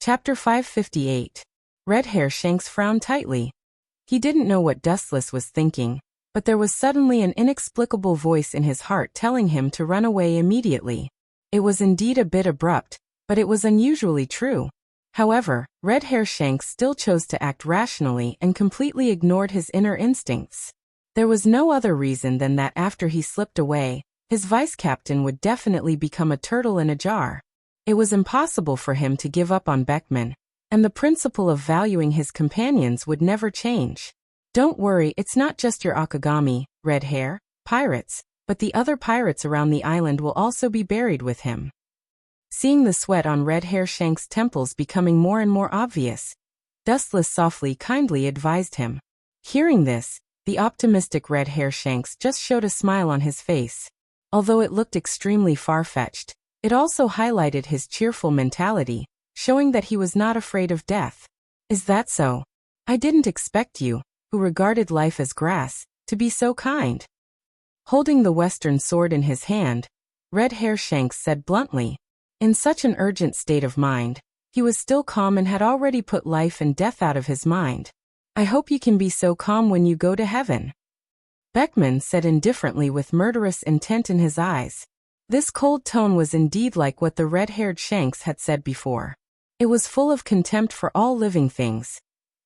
Chapter 558. Red Hair Shanks frowned tightly. He didn't know what Dustless was thinking, but there was suddenly an inexplicable voice in his heart telling him to run away immediately. It was indeed a bit abrupt, but it was unusually true. However, Red Hair Shanks still chose to act rationally and completely ignored his inner instincts. There was no other reason than that after he slipped away, his vice-captain would definitely become a turtle in a jar. It was impossible for him to give up on Beckman, and the principle of valuing his companions would never change. Don't worry, it's not just your Akagami, Red Hair, pirates, but the other pirates around the island will also be buried with him. Seeing the sweat on Red Hair Shanks' temples becoming more and more obvious, Dustless softly kindly advised him. Hearing this, the optimistic Red Hair Shanks just showed a smile on his face. Although it looked extremely far-fetched, it also highlighted his cheerful mentality, showing that he was not afraid of death. Is that so? I didn't expect you, who regarded life as grass, to be so kind. Holding the western sword in his hand, Red Hair Shanks said bluntly. In such an urgent state of mind, he was still calm and had already put life and death out of his mind. I hope you can be so calm when you go to heaven. Beckman said indifferently with murderous intent in his eyes. This cold tone was indeed like what the red-haired Shanks had said before. It was full of contempt for all living things,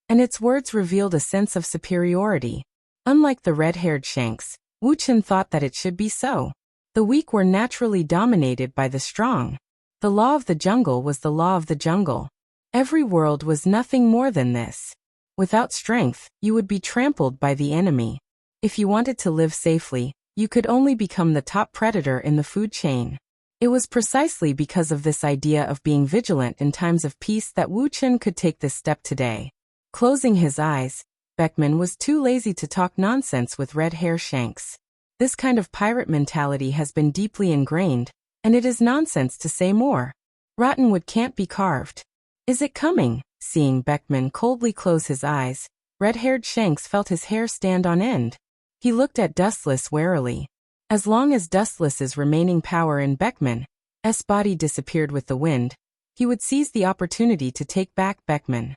and its words revealed a sense of superiority. Unlike the red-haired Shanks, Wu Chen thought that it should be so. The weak were naturally dominated by the strong. The law of the jungle was the law of the jungle. Every world was nothing more than this. Without strength, you would be trampled by the enemy. If you wanted to live safely, you could only become the top predator in the food chain. It was precisely because of this idea of being vigilant in times of peace that Wu Chen could take this step today. Closing his eyes, Beckman was too lazy to talk nonsense with Red Hair Shanks. This kind of pirate mentality has been deeply ingrained, and it is nonsense to say more. Rottenwood can't be carved. Is it coming? Seeing Beckman coldly close his eyes, red-haired Shanks felt his hair stand on end. He looked at Dustless warily. As long as Dustless's remaining power in Beckman's body disappeared with the wind, he would seize the opportunity to take back Beckman.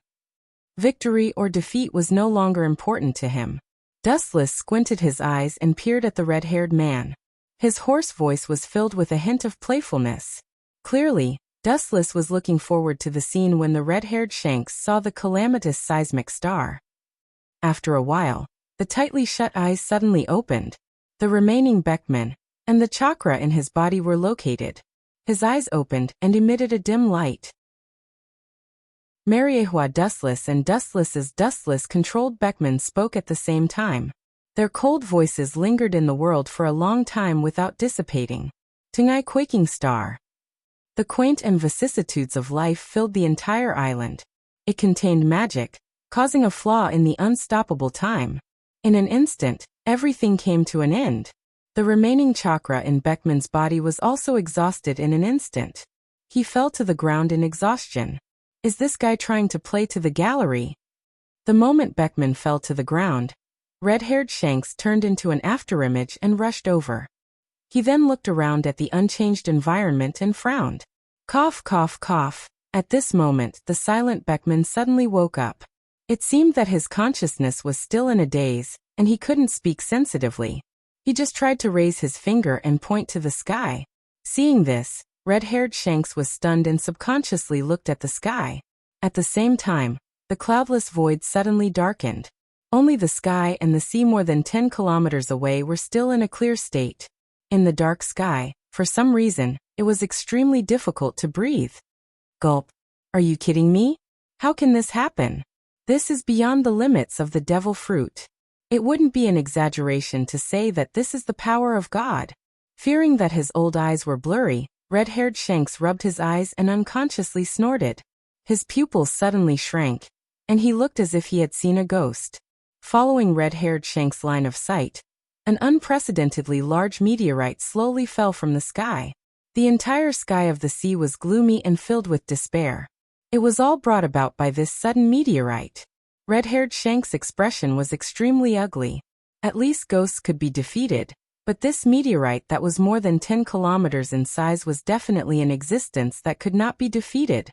Victory or defeat was no longer important to him. Dustless squinted his eyes and peered at the red-haired man. His hoarse voice was filled with a hint of playfulness. Clearly, Dustless was looking forward to the scene when the red-haired Shanks saw the calamitous seismic star. After a while, the tightly shut eyes suddenly opened. The remaining Beckman and the chakra in his body were located. His eyes opened and emitted a dim light. Mariehua Dustless and Dustless's Dustless-controlled Beckman spoke at the same time. Their cold voices lingered in the world for a long time without dissipating. Tungai Quaking Star. The quaint and vicissitudes of life filled the entire island. It contained magic, causing a flaw in the unstoppable time. In an instant, everything came to an end. The remaining chakra in Beckman's body was also exhausted in an instant. He fell to the ground in exhaustion. Is this guy trying to play to the gallery? The moment Beckman fell to the ground, red-haired Shanks turned into an afterimage and rushed over. He then looked around at the unchanged environment and frowned. Cough, cough, cough. At this moment, the silent Beckman suddenly woke up. It seemed that his consciousness was still in a daze, and he couldn't speak sensitively. He just tried to raise his finger and point to the sky. Seeing this, red-haired Shanks was stunned and subconsciously looked at the sky. At the same time, the cloudless void suddenly darkened. Only the sky and the sea more than 10 kilometers away were still in a clear state. In the dark sky, for some reason, it was extremely difficult to breathe. Gulp. Are you kidding me? How can this happen? This is beyond the limits of the devil fruit. It wouldn't be an exaggeration to say that this is the power of God. Fearing that his old eyes were blurry, red-haired Shanks rubbed his eyes and unconsciously snorted. His pupils suddenly shrank, and he looked as if he had seen a ghost. Following red-haired Shanks' line of sight, an unprecedentedly large meteorite slowly fell from the sky. The entire sky of the sea was gloomy and filled with despair. It was all brought about by this sudden meteorite. Red-haired Shanks' expression was extremely ugly. At least ghosts could be defeated, but this meteorite that was more than 10 kilometers in size was definitely in existence that could not be defeated.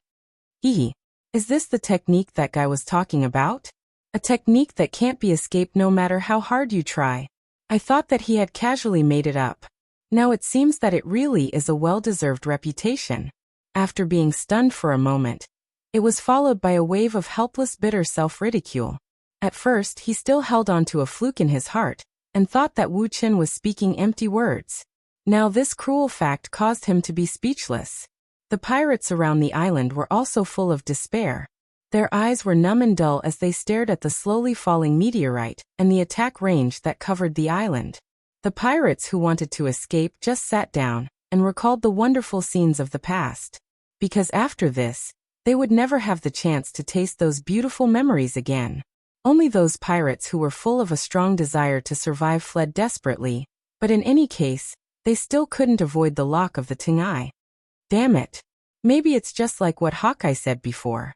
Is this the technique that guy was talking about? A technique that can't be escaped no matter how hard you try. I thought that he had casually made it up. Now it seems that it really is a well-deserved reputation. After being stunned for a moment, it was followed by a wave of helpless bitter self-ridicule. At first he still held on to a fluke in his heart, and thought that Wu Qin was speaking empty words. Now this cruel fact caused him to be speechless. The pirates around the island were also full of despair. Their eyes were numb and dull as they stared at the slowly falling meteorite and the attack range that covered the island. The pirates who wanted to escape just sat down and recalled the wonderful scenes of the past. Because after this, they would never have the chance to taste those beautiful memories again. Only those pirates who were full of a strong desire to survive fled desperately, but in any case, they still couldn't avoid the lock of the Ting'ai. Damn it. Maybe it's just like what Hawkeye said before.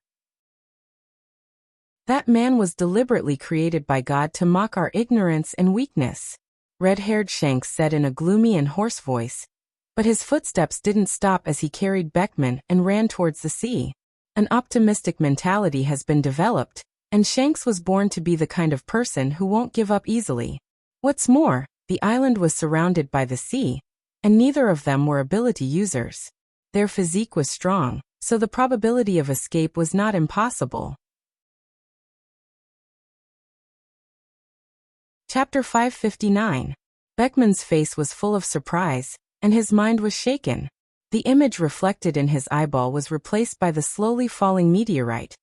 That man was deliberately created by God to mock our ignorance and weakness, red-haired Shanks said in a gloomy and hoarse voice. But his footsteps didn't stop as he carried Beckman and ran towards the sea. An optimistic mentality has been developed, and Shanks was born to be the kind of person who won't give up easily. What's more, the island was surrounded by the sea, and neither of them were ability users. Their physique was strong, so the probability of escape was not impossible. Chapter 559. Beckman's face was full of surprise, and his mind was shaken. The image reflected in his eyeball was replaced by the slowly falling meteorite,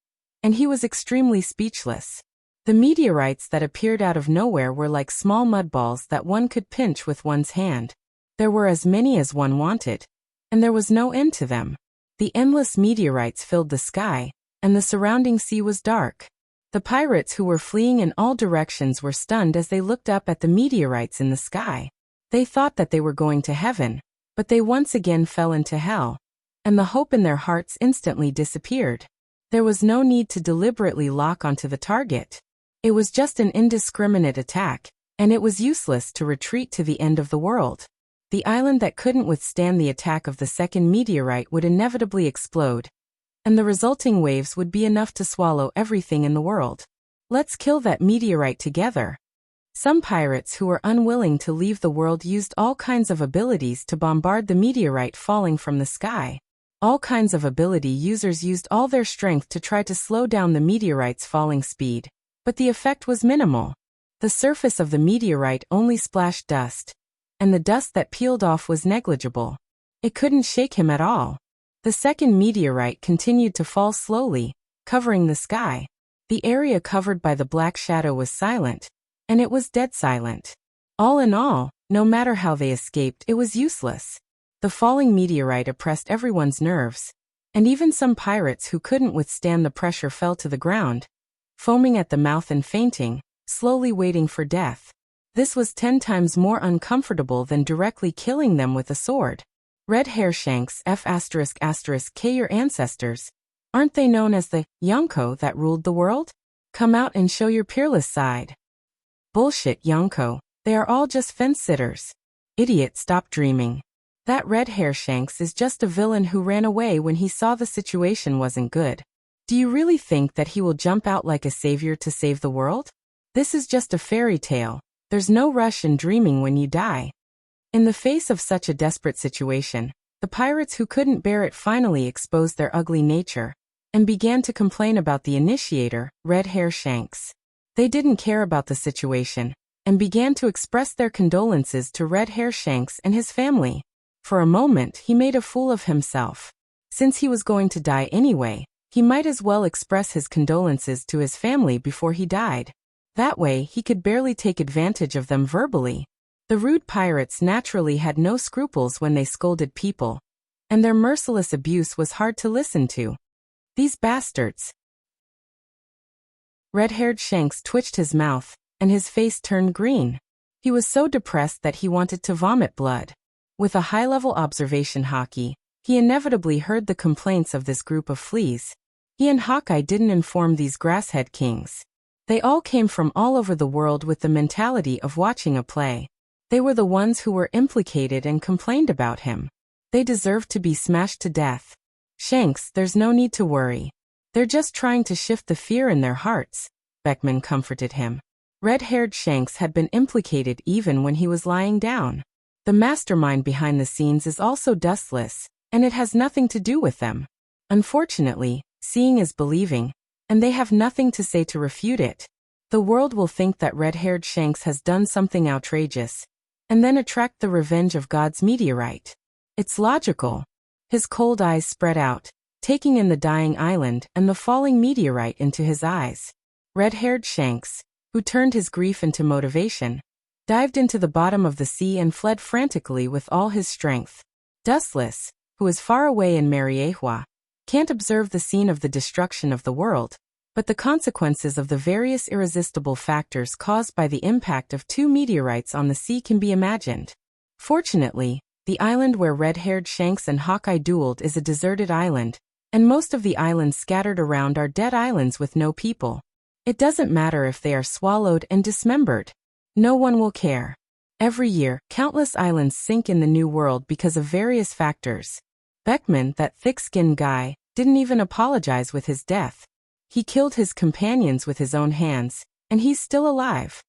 and he was extremely speechless. The meteorites that appeared out of nowhere were like small mud balls that one could pinch with one's hand. There were as many as one wanted, and there was no end to them. The endless meteorites filled the sky, and the surrounding sea was dark. The pirates who were fleeing in all directions were stunned as they looked up at the meteorites in the sky. They thought that they were going to heaven, but they once again fell into hell, and the hope in their hearts instantly disappeared. There was no need to deliberately lock onto the target. It was just an indiscriminate attack, and it was useless to retreat to the end of the world. The island that couldn't withstand the attack of the second meteorite would inevitably explode, and the resulting waves would be enough to swallow everything in the world. Let's kill that meteorite together. Some pirates who were unwilling to leave the world used all kinds of abilities to bombard the meteorite falling from the sky. All kinds of ability users used all their strength to try to slow down the meteorite's falling speed, but the effect was minimal. The surface of the meteorite only splashed dust, and the dust that peeled off was negligible. It couldn't shake him at all. The second meteorite continued to fall slowly, covering the sky. The area covered by the black shadow was silent, and it was dead silent. All in all, no matter how they escaped, it was useless. The falling meteorite oppressed everyone's nerves, and even some pirates who couldn't withstand the pressure fell to the ground, foaming at the mouth and fainting, slowly waiting for death. This was 10 times more uncomfortable than directly killing them with a sword. Red Hair Shanks F***K your ancestors. Aren't they known as the Yonko that ruled the world? Come out and show your peerless side. Bullshit, Yonko. They are all just fence-sitters. Idiot, stop dreaming. That Red Hair Shanks is just a villain who ran away when he saw the situation wasn't good. Do you really think that he will jump out like a savior to save the world? This is just a fairy tale. There's no rush in dreaming when you die. In the face of such a desperate situation, the pirates who couldn't bear it finally exposed their ugly nature, and began to complain about the initiator, Red Hair Shanks. They didn't care about the situation, and began to express their condolences to Red Hair Shanks and his family. For a moment he made a fool of himself. Since he was going to die anyway, he might as well express his condolences to his family before he died. That way he could barely take advantage of them verbally. The rude pirates naturally had no scruples when they scolded people, and their merciless abuse was hard to listen to. These bastards. Red-haired Shanks twitched his mouth, and his face turned green. He was so depressed that he wanted to vomit blood. With a high-level observation Hawkeye, he inevitably heard the complaints of this group of fleas. He and Hawkeye didn't inform these grasshead kings. They all came from all over the world with the mentality of watching a play. They were the ones who were implicated and complained about him. They deserved to be smashed to death. Shanks, there's no need to worry. They're just trying to shift the fear in their hearts, Beckman comforted him. Red-haired Shanks had been implicated even when he was lying down. The mastermind behind the scenes is also dustless, and it has nothing to do with them. Unfortunately, seeing is believing, and they have nothing to say to refute it. The world will think that red-haired Shanks has done something outrageous, and then attract the revenge of God's meteorite. It's logical. His cold eyes spread out, taking in the dying island and the falling meteorite into his eyes. Red-haired Shanks, who turned his grief into motivation, dived into the bottom of the sea and fled frantically with all his strength. Dustless, who is far away in Mariehua, can't observe the scene of the destruction of the world, but the consequences of the various irresistible factors caused by the impact of two meteorites on the sea can be imagined. Fortunately, the island where red-haired Shanks and Hawkeye dueled is a deserted island, and most of the islands scattered around are dead islands with no people. It doesn't matter if they are swallowed and dismembered. No one will care. Every year, countless islands sink in the New World because of various factors. Beckman, that thick-skinned guy, didn't even apologize with his death. He killed his companions with his own hands, and he's still alive.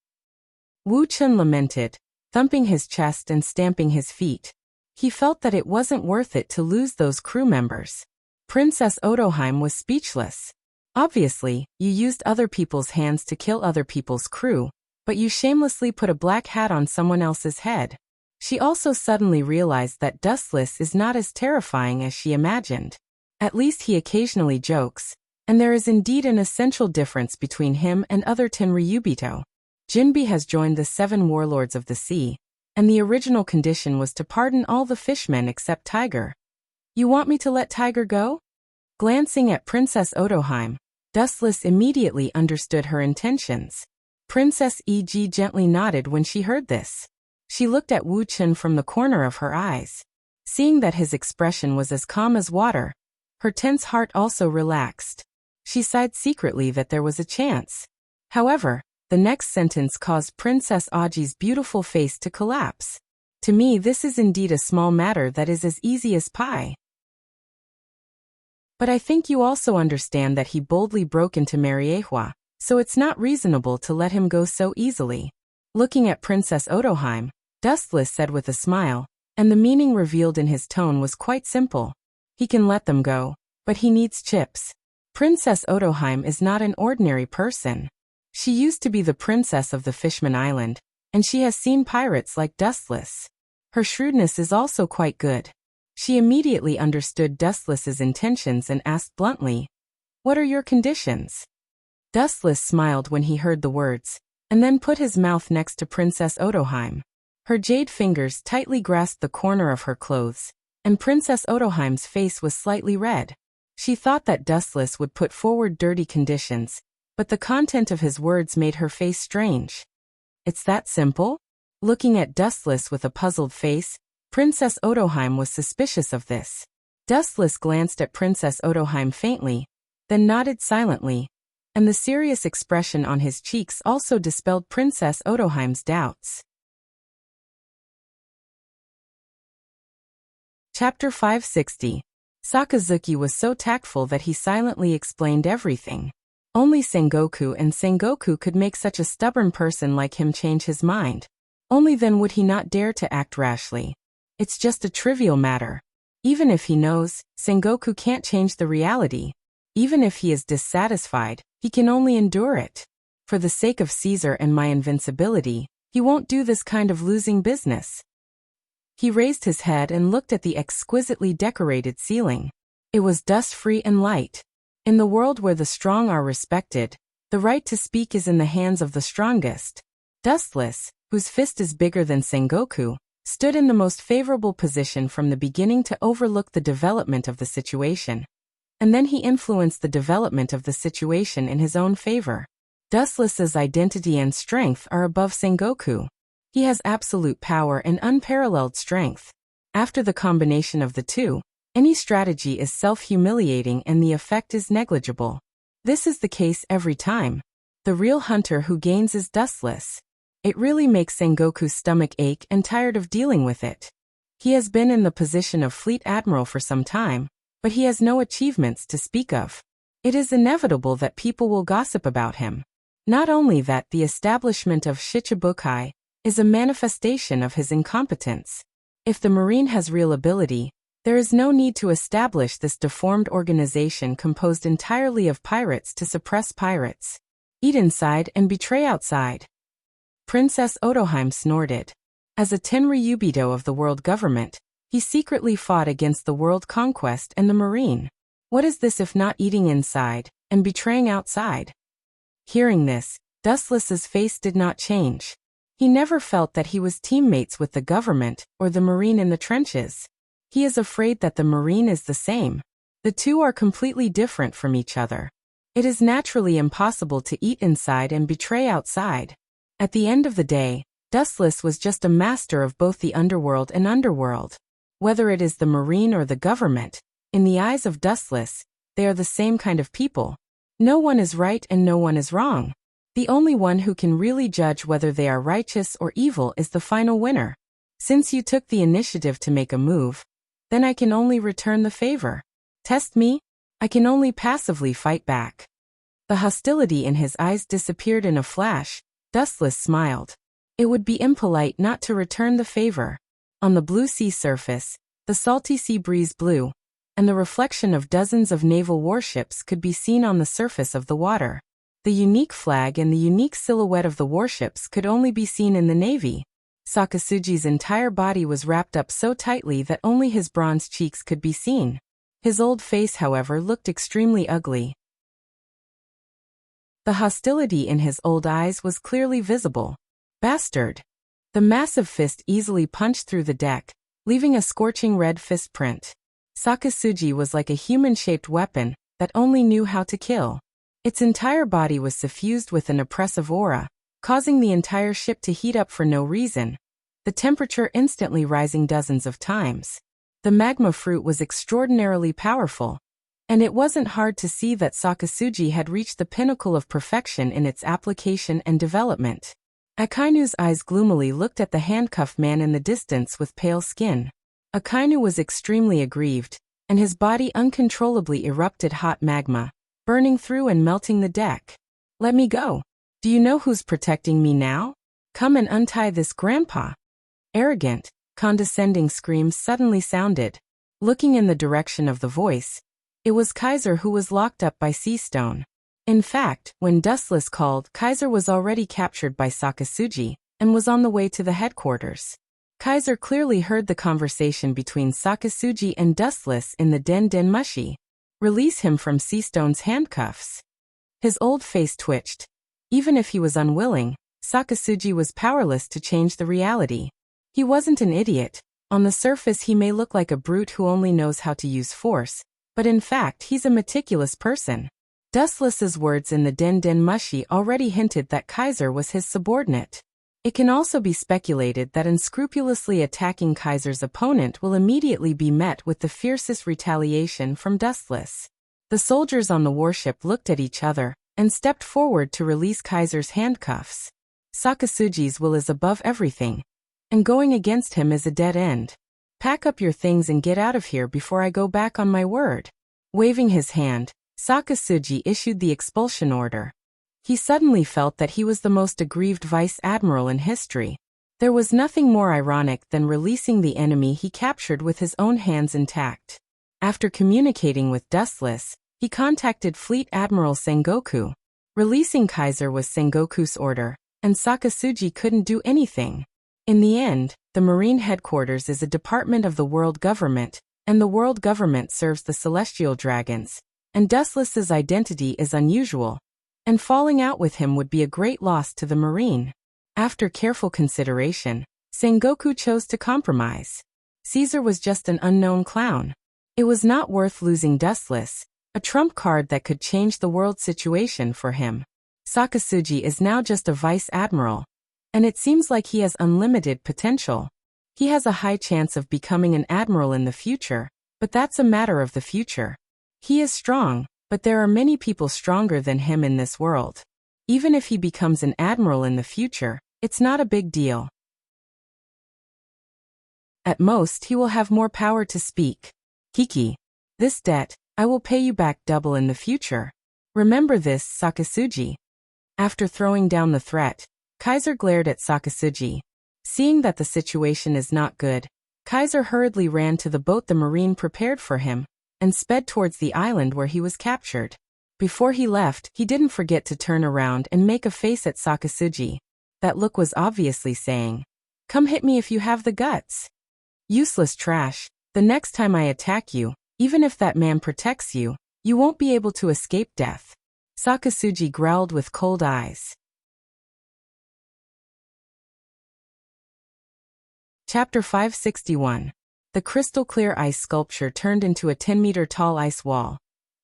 Wu Chun lamented, thumping his chest and stamping his feet. He felt that it wasn't worth it to lose those crew members. Princess Odoheim was speechless. Obviously, you used other people's hands to kill other people's crew, but you shamelessly put a black hat on someone else's head. She also suddenly realized that Dustless is not as terrifying as she imagined. At least he occasionally jokes, and there is indeed an essential difference between him and other Tenryubito. Jinbi has joined the 7 warlords of the sea, and the original condition was to pardon all the fishmen except Tiger. You want me to let Tiger go? Glancing at Princess Odoheim, Dustless immediately understood her intentions. Princess E.G. gently nodded when she heard this. She looked at Wu Chun from the corner of her eyes. Seeing that his expression was as calm as water, her tense heart also relaxed. She sighed secretly that there was a chance. However, the next sentence caused Princess Aji's beautiful face to collapse. To me, this is indeed a small matter that is as easy as pie. But I think you also understand that he boldly broke into Mariehua, so it's not reasonable to let him go so easily. Looking at Princess Odoheim, Dustless said with a smile, and the meaning revealed in his tone was quite simple. He can let them go, but he needs chips. Princess Odoheim is not an ordinary person. She used to be the princess of the Fishman Island, and she has seen pirates like Dustless. Her shrewdness is also quite good. She immediately understood Dustless's intentions and asked bluntly, "What are your conditions?" Dustless smiled when he heard the words, and then put his mouth next to Princess Odoheim. Her jade fingers tightly grasped the corner of her clothes, and Princess Odoheim's face was slightly red. She thought that Dustless would put forward dirty conditions, but the content of his words made her face strange. It's that simple? Looking at Dustless with a puzzled face, Princess Odoheim was suspicious of this. Dustless glanced at Princess Odoheim faintly, then nodded silently, and the serious expression on his cheeks also dispelled Princess Odoheim's doubts. Chapter 560. Sakazuki was so tactful that he silently explained everything. Only Sengoku and Sengoku could make such a stubborn person like him change his mind. Only then would he not dare to act rashly. It's just a trivial matter. Even if he knows, Sengoku can't change the reality. Even if he is dissatisfied, he can only endure it. For the sake of Caesar and my invincibility, he won't do this kind of losing business. He raised his head and looked at the exquisitely decorated ceiling. It was dust-free and light. In the world where the strong are respected, the right to speak is in the hands of the strongest. Dustless, whose fist is bigger than Sengoku, stood in the most favorable position from the beginning to overlook the development of the situation. And then he influenced the development of the situation in his own favor. Dustless's identity and strength are above Sengoku. He has absolute power and unparalleled strength. After the combination of the two, any strategy is self-humiliating and the effect is negligible. This is the case every time. The real hunter who gains is Dustless. It really makes Sengoku's stomach ache and tired of dealing with it. He has been in the position of Fleet Admiral for some time, but he has no achievements to speak of. It is inevitable that people will gossip about him. Not only that, the establishment of Shichibukai is a manifestation of his incompetence. If the Marine has real ability, there is no need to establish this deformed organization composed entirely of pirates to suppress pirates. Eat inside and betray outside. Princess Otoheim snorted. As a Tenryubito of the world government, he secretly fought against the world conquest and the Marine. What is this if not eating inside and betraying outside? Hearing this, Dustless's face did not change. He never felt that he was teammates with the government or the Marine in the trenches. He is afraid that the Marine is the same. The two are completely different from each other. It is naturally impossible to eat inside and betray outside. At the end of the day, Dustless was just a master of both the underworld and underworld. Whether it is the Marine or the government, in the eyes of Dustless, they are the same kind of people. No one is right and no one is wrong. The only one who can really judge whether they are righteous or evil is the final winner. Since you took the initiative to make a move, then I can only return the favor. Test me? I can only passively fight back. The hostility in his eyes disappeared in a flash. Dustless smiled. It would be impolite not to return the favor. On the blue sea surface, the salty sea breeze blew, and the reflection of dozens of naval warships could be seen on the surface of the water. The unique flag and the unique silhouette of the warships could only be seen in the navy. Sakasuji's entire body was wrapped up so tightly that only his bronze cheeks could be seen. His old face, however, looked extremely ugly. The hostility in his old eyes was clearly visible. Bastard! The massive fist easily punched through the deck, leaving a scorching red fist print. Sakasuji was like a human-shaped weapon that only knew how to kill. Its entire body was suffused with an oppressive aura, causing the entire ship to heat up for no reason, the temperature instantly rising dozens of times. The magma fruit was extraordinarily powerful, and it wasn't hard to see that Sakasuji had reached the pinnacle of perfection in its application and development. Akainu's eyes gloomily looked at the handcuffed man in the distance with pale skin. Akainu was extremely aggrieved, and his body uncontrollably erupted hot magma, burning through and melting the deck. Let me go. Do you know who's protecting me now? Come and untie this grandpa. Arrogant, condescending screams suddenly sounded. Looking in the direction of the voice, it was Kaiser who was locked up by Seastone. In fact, when Dustless called, Kaiser was already captured by Sakasuji and was on the way to the headquarters. Kaiser clearly heard the conversation between Sakasuji and Dustless in the Den Den Mushi. Release him from Seastone's handcuffs. His old face twitched. Even if he was unwilling, Sakasuji was powerless to change the reality. He wasn't an idiot. On the surface he may look like a brute who only knows how to use force, but in fact he's a meticulous person. Dustless's words in the Den Den Mushi already hinted that Kaiser was his subordinate. It can also be speculated that unscrupulously attacking Kaiser's opponent will immediately be met with the fiercest retaliation from Dustless. The soldiers on the warship looked at each other and stepped forward to release Kaiser's handcuffs. Sakasuji's will is above everything, and going against him is a dead end. Pack up your things and get out of here before I go back on my word. Waving his hand, Sakasuji issued the expulsion order. He suddenly felt that he was the most aggrieved vice admiral in history. There was nothing more ironic than releasing the enemy he captured with his own hands intact. After communicating with Dustless, he contacted Fleet Admiral Sengoku. Releasing Kaiser was Sengoku's order, and Sakasuji couldn't do anything. In the end, the Marine headquarters is a department of the world government, and the world government serves the celestial dragons, and Dustless's identity is unusual, and falling out with him would be a great loss to the Marine. After careful consideration, Sengoku chose to compromise. Caesar was just an unknown clown. It was not worth losing Dustless, a trump card that could change the world situation for him. Sakasuji is now just a vice admiral, and it seems like he has unlimited potential. He has a high chance of becoming an admiral in the future, but that's a matter of the future. He is strong, but there are many people stronger than him in this world. Even if he becomes an admiral in the future, it's not a big deal. At most, he will have more power to speak. Hiki. This debt, I will pay you back double in the future. Remember this, Sakasuji." After throwing down the threat, Kaiser glared at Sakasuji. Seeing that the situation is not good, Kaiser hurriedly ran to the boat the Marine prepared for him and sped towards the island where he was captured. Before he left, he didn't forget to turn around and make a face at Sakasuji. That look was obviously saying, "Come hit me if you have the guts. Useless trash, the next time I attack you, even if that man protects you, you won't be able to escape death." Sakasuji growled with cold eyes. Chapter 561. The crystal-clear ice sculpture turned into a 10-meter-tall ice wall.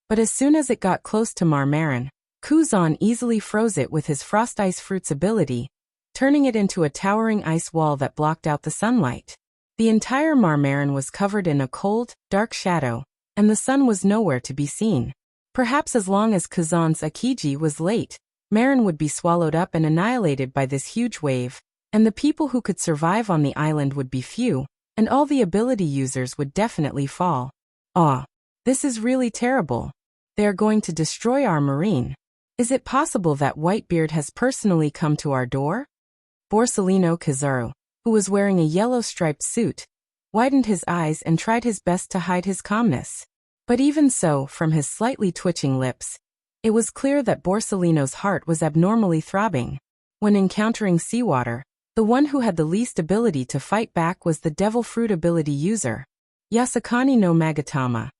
But as soon as it got close to Marmarin, Kuzan easily froze it with his Frost Ice Fruit's ability, turning it into a towering ice wall that blocked out the sunlight. The entire Marmarin was covered in a cold, dark shadow, and the sun was nowhere to be seen. Perhaps as long as Kuzan's Akiji was late, Marin would be swallowed up and annihilated by this huge wave, and the people who could survive on the island would be few, and all the ability users would definitely fall. This is really terrible. They are going to destroy our marine. Is it possible that Whitebeard has personally come to our door? Borsellino Kizaru, who was wearing a yellow striped suit, widened his eyes and tried his best to hide his calmness. But even so, from his slightly twitching lips, it was clear that Borsellino's heart was abnormally throbbing. When encountering seawater, the one who had the least ability to fight back was the Devil Fruit ability user, Yasukani no Magatama.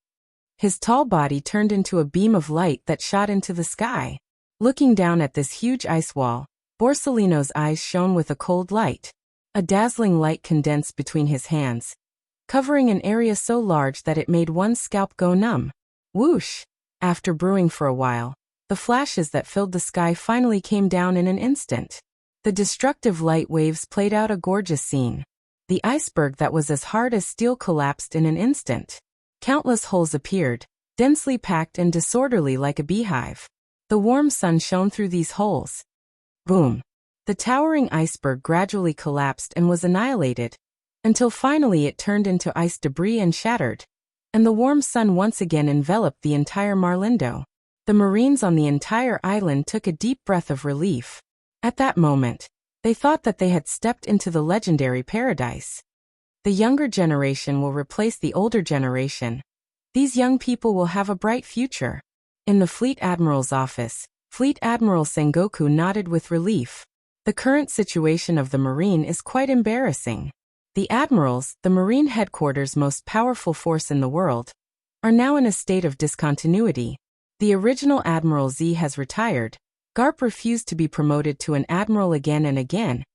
His tall body turned into a beam of light that shot into the sky. Looking down at this huge ice wall, Borsellino's eyes shone with a cold light. A dazzling light condensed between his hands, covering an area so large that it made one's scalp go numb. Whoosh! After brewing for a while, the flashes that filled the sky finally came down in an instant. The destructive light waves played out a gorgeous scene. The iceberg that was as hard as steel collapsed in an instant. Countless holes appeared, densely packed and disorderly like a beehive. The warm sun shone through these holes. Boom! The towering iceberg gradually collapsed and was annihilated, until finally it turned into ice debris and shattered, and the warm sun once again enveloped the entire Marlindo. The Marines on the entire island took a deep breath of relief. At that moment, they thought that they had stepped into the legendary paradise. The younger generation will replace the older generation. These young people will have a bright future. In the Fleet Admiral's office, Fleet Admiral Sengoku nodded with relief. The current situation of the Marine is quite embarrassing. The Admirals, the Marine headquarters' most powerful force in the world, are now in a state of discontinuity. The original Admiral Z has retired, Garp refused to be promoted to an Admiral again and again,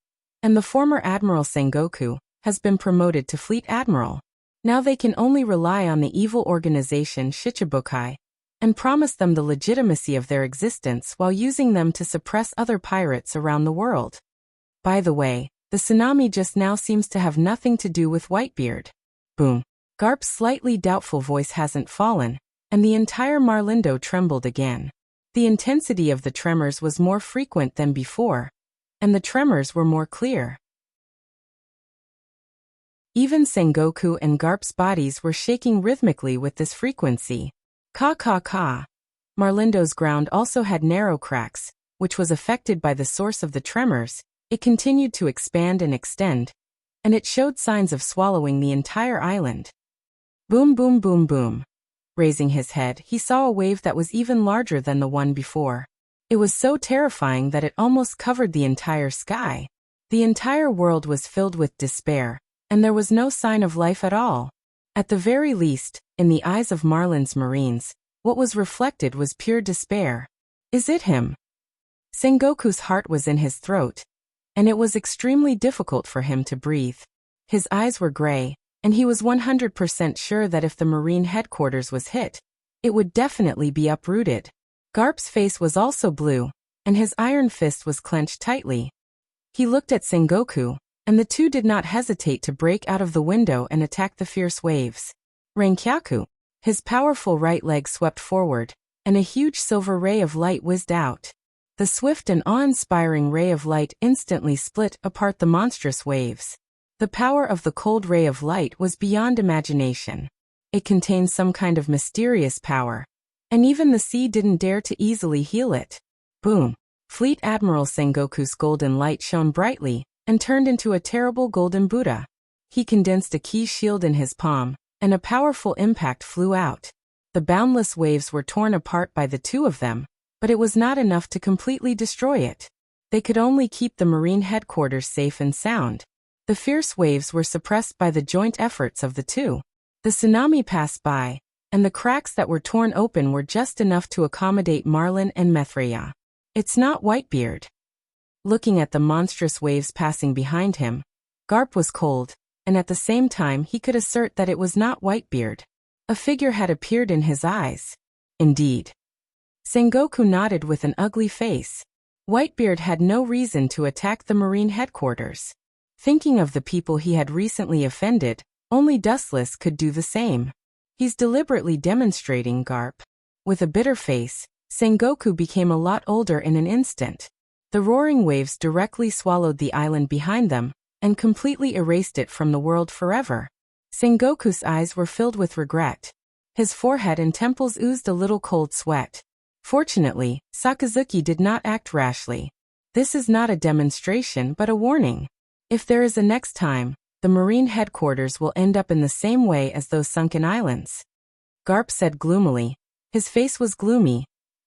and the former Admiral Sengoku has been promoted to Fleet Admiral. Now they can only rely on the evil organization Shichibukai and promise them the legitimacy of their existence while using them to suppress other pirates around the world. By the way, the tsunami just now seems to have nothing to do with Whitebeard. Boom. Garp's slightly doubtful voice hasn't fallen, and the entire Marlindo trembled again. The intensity of the tremors was more frequent than before, and the tremors were more clear. Even Sengoku and Garp's bodies were shaking rhythmically with this frequency. Ka. Marlindo's ground also had narrow cracks, which was affected by the source of the tremors. It continued to expand and extend, and it showed signs of swallowing the entire island. Boom boom boom boom. Raising his head, he saw a wave that was even larger than the one before. It was so terrifying that it almost covered the entire sky. The entire world was filled with despair, and there was no sign of life at all. At the very least, in the eyes of Marlin's Marines, what was reflected was pure despair. Is it him? Sengoku's heart was in his throat, and it was extremely difficult for him to breathe. His eyes were gray, and he was 100% sure that if the Marine headquarters was hit, it would definitely be uprooted. Garp's face was also blue, and his iron fist was clenched tightly. He looked at Sengoku, and the two did not hesitate to break out of the window and attack the fierce waves. Renkyaku. His powerful right leg swept forward, and a huge silver ray of light whizzed out. The swift and awe-inspiring ray of light instantly split apart the monstrous waves. The power of the cold ray of light was beyond imagination. It contained some kind of mysterious power, and even the sea didn't dare to easily heal it. Boom! Fleet Admiral Sengoku's golden light shone brightly and turned into a terrible golden Buddha. He condensed a key shield in his palm, and a powerful impact flew out. The boundless waves were torn apart by the two of them, but it was not enough to completely destroy it. They could only keep the marine headquarters safe and sound. The fierce waves were suppressed by the joint efforts of the two. The tsunami passed by, and the cracks that were torn open were just enough to accommodate Marlin and Methreya. It's not Whitebeard. Looking at the monstrous waves passing behind him, Garp was cold, and at the same time he could assert that it was not Whitebeard. A figure had appeared in his eyes. Indeed. Sengoku nodded with an ugly face. Whitebeard had no reason to attack the marine headquarters. Thinking of the people he had recently offended, only Dustless could do the same. He's deliberately demonstrating, Garp. With a bitter face, Sengoku became a lot older in an instant. The roaring waves directly swallowed the island behind them, and completely erased it from the world forever. Sengoku's eyes were filled with regret. His forehead and temples oozed a little cold sweat. Fortunately, Sakazuki did not act rashly. This is not a demonstration but a warning. If there is a next time, the marine headquarters will end up in the same way as those sunken islands. Garp said gloomily. His face was gloomy,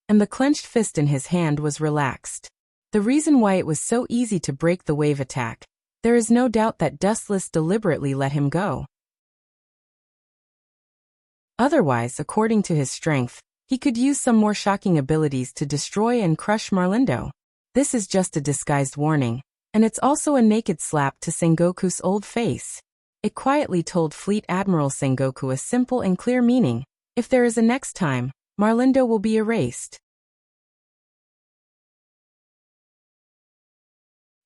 and the clenched fist in his hand was relaxed. The reason why it was so easy to break the wave attack, there is no doubt that Dustless deliberately let him go. Otherwise, according to his strength, he could use some more shocking abilities to destroy and crush Marlindo. This is just a disguised warning, and it's also a naked slap to Sengoku's old face. It quietly told Fleet Admiral Sengoku a simple and clear meaning. If there is a next time, Marlindo will be erased.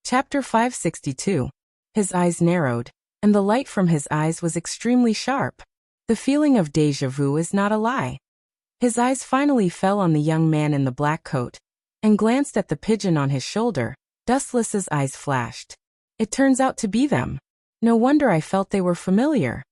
Chapter 562. His eyes narrowed, and the light from his eyes was extremely sharp. The feeling of déjà vu is not a lie. His eyes finally fell on the young man in the black coat, and glanced at the pigeon on his shoulder. Dustless's eyes flashed. It turns out to be them. No wonder I felt they were familiar.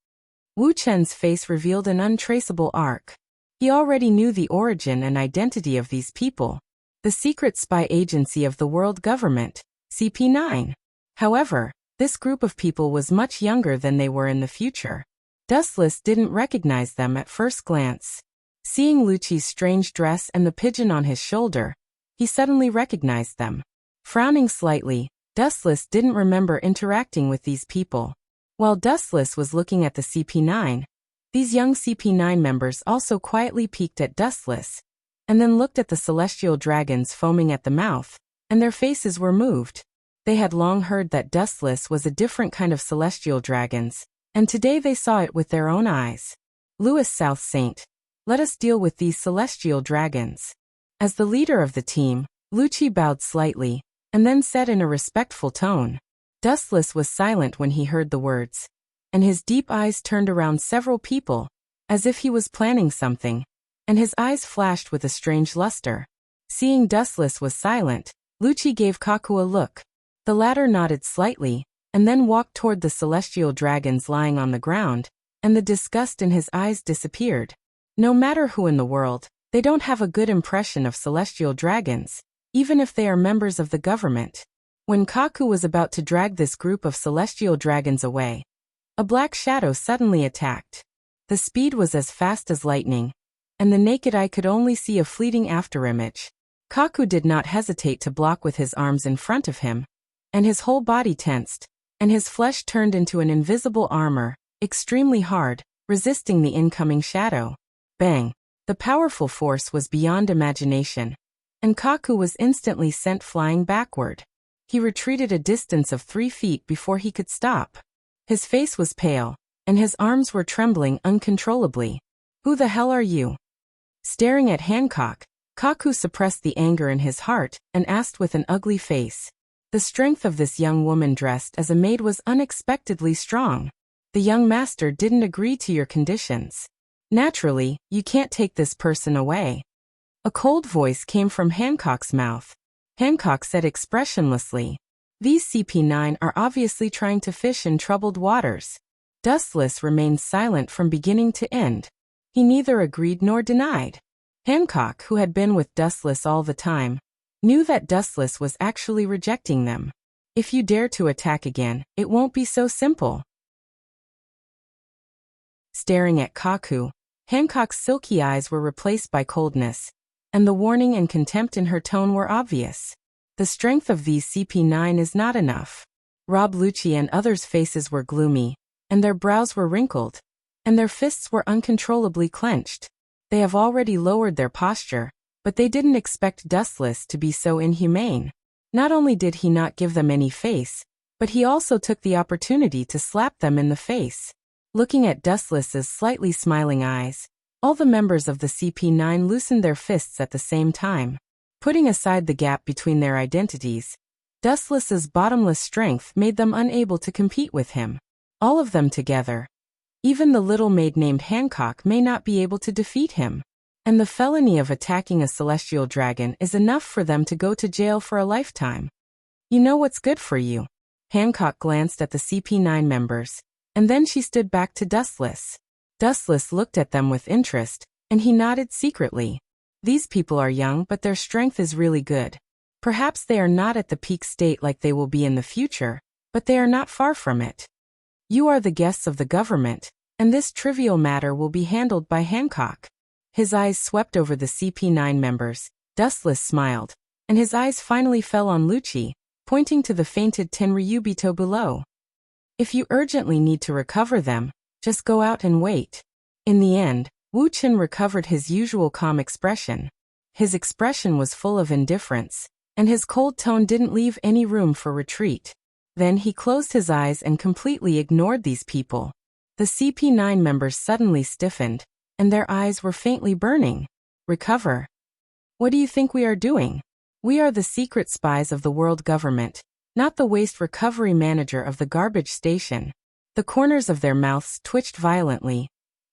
Wu Chen's face revealed an untraceable arc. He already knew the origin and identity of these people. The secret spy agency of the world government, CP9. However, this group of people was much younger than they were in the future. Dustless didn't recognize them at first glance. Seeing Lucci's strange dress and the pigeon on his shoulder, he suddenly recognized them. Frowning slightly, Dustless didn't remember interacting with these people. While Dustless was looking at the CP9, these young CP9 members also quietly peeked at Dustless, and then looked at the celestial dragons foaming at the mouth, and their faces were moved. They had long heard that Dustless was a different kind of celestial dragons, and today they saw it with their own eyes. Louis South Saint, let us deal with these celestial dragons. As the leader of the team, Lucci bowed slightly, and then said in a respectful tone. Dustless was silent when he heard the words, and his deep eyes turned around several people, as if he was planning something, and his eyes flashed with a strange luster. Seeing Dustless was silent, Lucci gave Kaku a look. The latter nodded slightly, and then walked toward the celestial dragons lying on the ground, and the disgust in his eyes disappeared. No matter who in the world, they don't have a good impression of celestial dragons, even if they are members of the government. When Kaku was about to drag this group of celestial dragons away, a black shadow suddenly attacked. The speed was as fast as lightning, and the naked eye could only see a fleeting afterimage. Kaku did not hesitate to block with his arms in front of him, and his whole body tensed, and his flesh turned into an invisible armor, extremely hard, resisting the incoming shadow. Bang! The powerful force was beyond imagination, and Kaku was instantly sent flying backward. He retreated a distance of 3 feet before he could stop. His face was pale, and his arms were trembling uncontrollably. Who the hell are you? Staring at Hancock, Kaku suppressed the anger in his heart and asked with an ugly face. The strength of this young woman dressed as a maid was unexpectedly strong. The young master didn't agree to your conditions. Naturally, you can't take this person away. A cold voice came from Hancock's mouth. Hancock said expressionlessly, "These CP9 are obviously trying to fish in troubled waters. Dustless remained silent from beginning to end. He neither agreed nor denied. Hancock, who had been with Dustless all the time, knew that Dustless was actually rejecting them. If you dare to attack again, it won't be so simple. Staring at Kaku, Hancock's silky eyes were replaced by coldness, and the warning and contempt in her tone were obvious. The strength of these CP9 is not enough. Rob Lucci and others' faces were gloomy, and their brows were wrinkled, and their fists were uncontrollably clenched. They have already lowered their posture, but they didn't expect Dustless to be so inhumane. Not only did he not give them any face, but he also took the opportunity to slap them in the face. Looking at Dustless's slightly smiling eyes, all the members of the CP9 loosened their fists at the same time. Putting aside the gap between their identities, Dustless's bottomless strength made them unable to compete with him. All of them together. Even the little maid named Hancock may not be able to defeat him. And the felony of attacking a celestial dragon is enough for them to go to jail for a lifetime. You know what's good for you. Hancock glanced at the CP9 members, and then she stood back to Dustless. Dustless looked at them with interest, and he nodded secretly. These people are young, but their strength is really good. Perhaps they are not at the peak state like they will be in the future, but they are not far from it. You are the guests of the government, and this trivial matter will be handled by Hancock. His eyes swept over the CP9 members. Dustless smiled, and his eyes finally fell on Lucci, pointing to the fainted Tenryubito below. If you urgently need to recover them, just go out and wait. In the end, Wu Chen recovered his usual calm expression. His expression was full of indifference, and his cold tone didn't leave any room for retreat. Then he closed his eyes and completely ignored these people. The CP9 members suddenly stiffened, and their eyes were faintly burning. Recover? What do you think we are doing? We are the secret spies of the world government, not the waste recovery manager of the garbage station. The corners of their mouths twitched violently,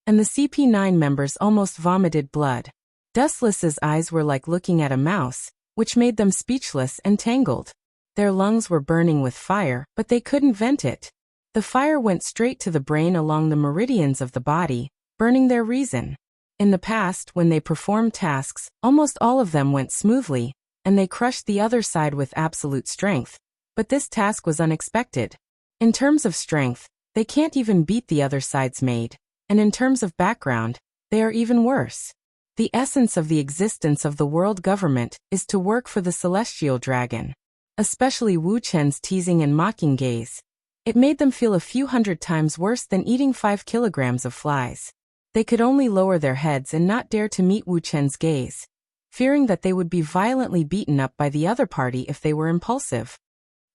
and the CP9 members almost vomited blood. Dustless's eyes were like looking at a mouse, which made them speechless and tangled. Their lungs were burning with fire, but they couldn't vent it. The fire went straight to the brain along the meridians of the body, burning their reason. In the past, when they performed tasks, almost all of them went smoothly, and they crushed the other side with absolute strength. But this task was unexpected. In terms of strength, they can't even beat the other side's maid, and in terms of background, they are even worse. The essence of the existence of the world government is to work for the celestial dragon. Especially Wu Chen's teasing and mocking gaze. It made them feel a few hundred times worse than eating 5 kilograms of flies. They could only lower their heads and not dare to meet Wu Chen's gaze, fearing that they would be violently beaten up by the other party if they were impulsive.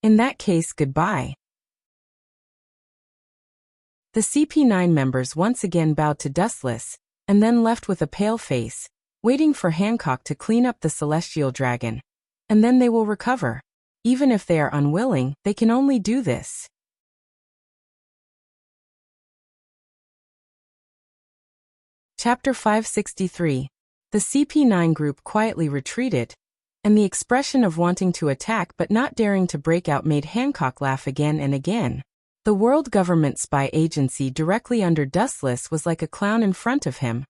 In that case, goodbye. The CP9 members once again bowed to Dustless, and then left with a pale face, waiting for Hancock to clean up the celestial dragon. And then they will recover. Even if they are unwilling, they can only do this. Chapter 563. The CP9 group quietly retreated, and the expression of wanting to attack but not daring to break out made Hancock laugh again and again. The world government spy agency directly under Dustless was like a clown in front of him,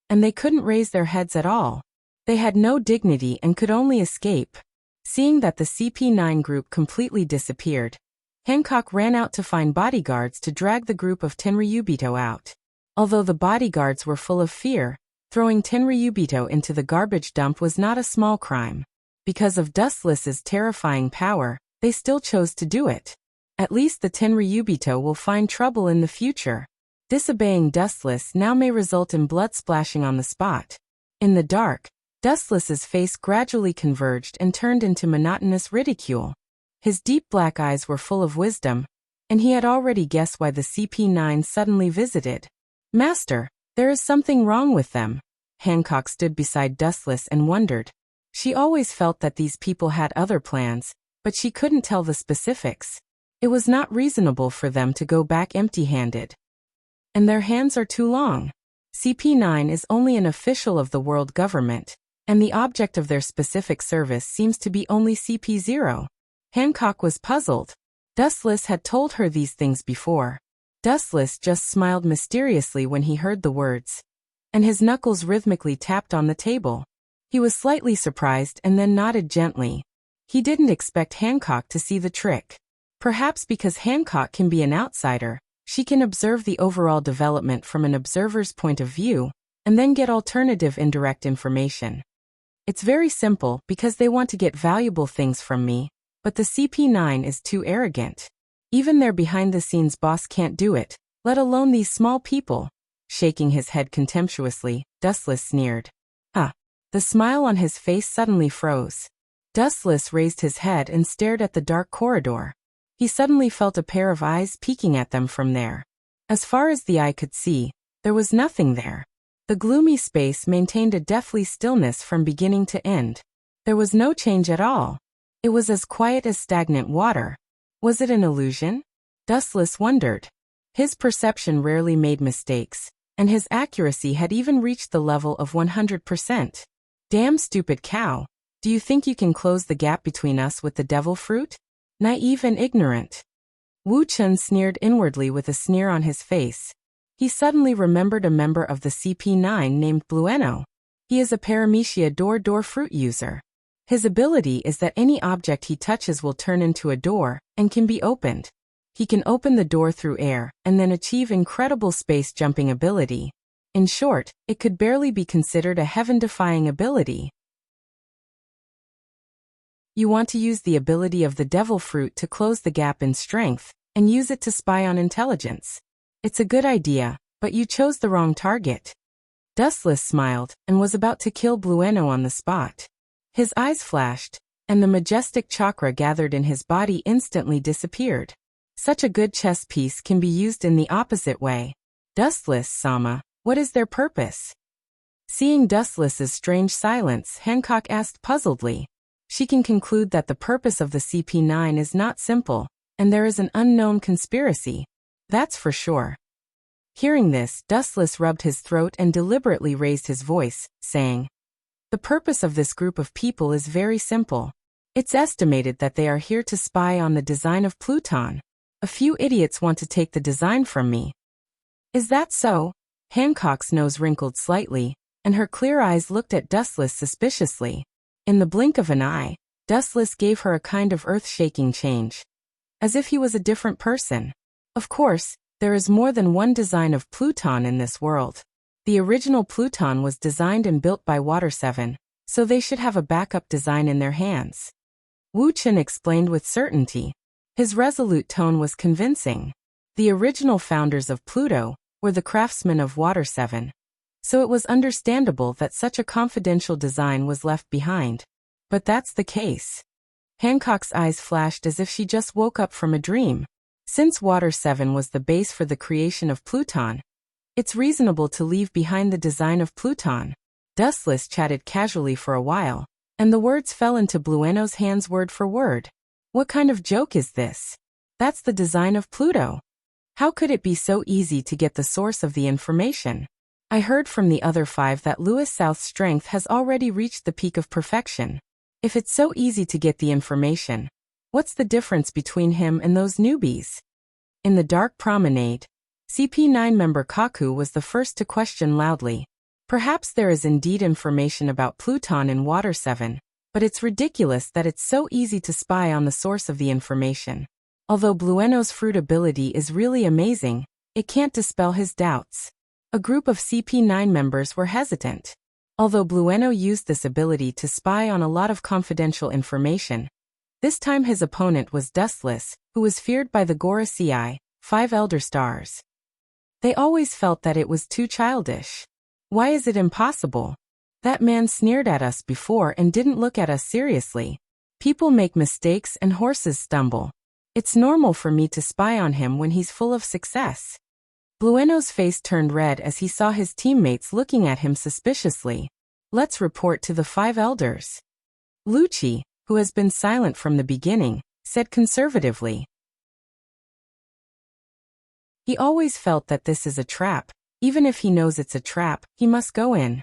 and they couldn't raise their heads at all. They had no dignity and could only escape. Seeing that the CP9 group completely disappeared, Hancock ran out to find bodyguards to drag the group of Tenryubito out. Although the bodyguards were full of fear, throwing Tenryubito into the garbage dump was not a small crime. Because of Dustless's terrifying power, they still chose to do it. At least the Tenryubito will find trouble in the future. Disobeying Dustless now may result in blood splashing on the spot. In the dark, Dustless's face gradually converged and turned into monotonous ridicule. His deep black eyes were full of wisdom, and he had already guessed why the CP9 suddenly visited. Master, there is something wrong with them. Hancock stood beside Dustless and wondered. She always felt that these people had other plans, but she couldn't tell the specifics. It was not reasonable for them to go back empty-handed. And their hands are too long. CP9 is only an official of the world government, and the object of their specific service seems to be only CP0. Hancock was puzzled. Dustless had told her these things before. Dustless just smiled mysteriously when he heard the words, and his knuckles rhythmically tapped on the table. He was slightly surprised and then nodded gently. He didn't expect Hancock to see the trick. Perhaps because Hancock can be an outsider, she can observe the overall development from an observer's point of view, and then get alternative indirect information. It's very simple because they want to get valuable things from me, but the CP9 is too arrogant. Even their behind-the-scenes boss can't do it, let alone these small people. Shaking his head contemptuously, Dustless sneered. The smile on his face suddenly froze. Dustless raised his head and stared at the dark corridor. He suddenly felt a pair of eyes peeking at them from there. As far as the eye could see, there was nothing there. The gloomy space maintained a deathly stillness from beginning to end. There was no change at all. It was as quiet as stagnant water. Was it an illusion? Dustless wondered. His perception rarely made mistakes, and his accuracy had even reached the level of 100%. Damn stupid cow. Do you think you can close the gap between us with the devil fruit? Naive and ignorant. Wu Chun sneered inwardly with a sneer on his face. He suddenly remembered a member of the CP9 named Blueno. He is a paramecia door fruit user. His ability is that any object he touches will turn into a door and can be opened. He can open the door through air and then achieve incredible space jumping ability. In short, it could barely be considered a heaven-defying ability. You want to use the ability of the devil fruit to close the gap in strength, and use it to spy on intelligence. It's a good idea, but you chose the wrong target. Dustless smiled, and was about to kill Blueno on the spot. His eyes flashed, and the majestic chakra gathered in his body instantly disappeared. Such a good chess piece can be used in the opposite way. Dustless-sama, what is their purpose? Seeing Dustless's strange silence, Hancock asked puzzledly. She can conclude that the purpose of the CP9 is not simple, and there is an unknown conspiracy. That's for sure. Hearing this, Dustless rubbed his throat and deliberately raised his voice, saying, "The purpose of this group of people is very simple. It's estimated that they are here to spy on the design of Pluton. A few idiots want to take the design from me." "Is that so?" Hancock's nose wrinkled slightly, and her clear eyes looked at Dustless suspiciously. In the blink of an eye, Dustless gave her a kind of earth-shaking change. As if he was a different person. Of course, there is more than one design of Pluton in this world. The original Pluton was designed and built by Water 7, so they should have a backup design in their hands. Wu Chen explained with certainty. His resolute tone was convincing. The original founders of Pluto were the craftsmen of Water 7. So it was understandable that such a confidential design was left behind. But that's the case. Hancock's eyes flashed as if she just woke up from a dream. Since Water 7 was the base for the creation of Pluton, it's reasonable to leave behind the design of Pluton. Dustless chatted casually for a while, and the words fell into Blueno's hands word for word. What kind of joke is this? That's the design of Pluto. How could it be so easy to get the source of the information? I heard from the other 5 that Louis South's strength has already reached the peak of perfection. If it's so easy to get the information, what's the difference between him and those newbies? In the dark promenade, CP9 member Kaku was the first to question loudly. Perhaps there is indeed information about Pluton in Water 7, but it's ridiculous that it's so easy to spy on the source of the information. Although Blueno's fruit ability is really amazing, it can't dispel his doubts. A group of CP9 members were hesitant. Although Blueno used this ability to spy on a lot of confidential information, this time his opponent was Dustless, who was feared by the Gora Ci, 5 Elder Stars. They always felt that it was too childish. Why is it impossible? That man sneered at us before and didn't look at us seriously. People make mistakes and horses stumble. It's normal for me to spy on him when he's full of success. Blueno's face turned red as he saw his teammates looking at him suspiciously. Let's report to the 5 elders. Lucci, who has been silent from the beginning, said conservatively. He always felt that this is a trap. Even if he knows it's a trap, he must go in.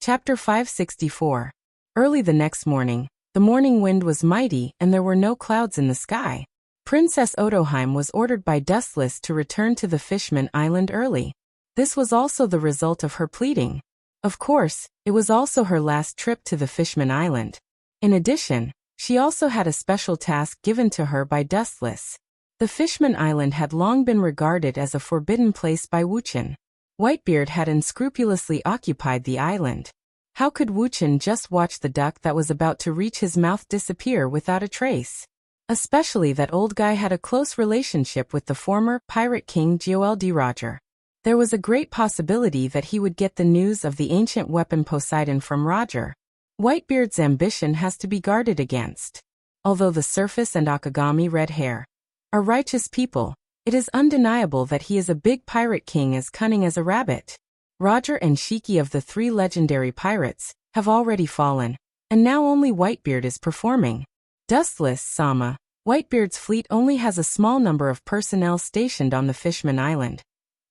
Chapter 564. Early the next morning, The morning wind was mighty and there were no clouds in the sky. Princess Otoheim was ordered by Dustless to return to the Fishman Island early. This was also the result of her pleading. Of course, it was also her last trip to the Fishman Island. In addition, she also had a special task given to her by Dustless. The Fishman Island had long been regarded as a forbidden place by Wuchen. Whitebeard had unscrupulously occupied the island. How could Wuchen just watch the duck that was about to reach his mouth disappear without a trace? Especially that old guy had a close relationship with the former pirate king Joel D. Roger. There was a great possibility that he would get the news of the ancient weapon Poseidon from Roger. Whitebeard's ambition has to be guarded against. Although the Surface and Akagami Red Hair are righteous people, it is undeniable that he is a big pirate king as cunning as a rabbit. Roger and Shiki of the 3 legendary pirates have already fallen, and now only Whitebeard is performing. Dustless-sama, Whitebeard's fleet only has a small number of personnel stationed on the Fishman Island,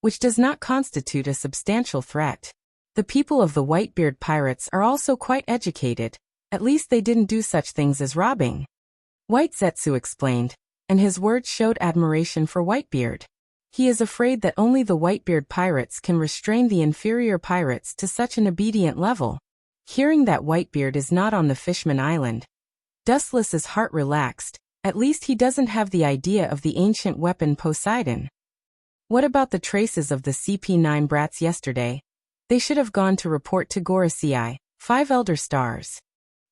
which does not constitute a substantial threat. The people of the Whitebeard pirates are also quite educated, at least they didn't do such things as robbing. White Zetsu explained, and his words showed admiration for Whitebeard. He is afraid that only the Whitebeard pirates can restrain the inferior pirates to such an obedient level. Hearing that Whitebeard is not on the Fishman Island, Dustless's heart relaxed. At least he doesn't have the idea of the ancient weapon Poseidon. What about the traces of the CP9 brats yesterday? They should have gone to report to Gorosei, 5 elder stars.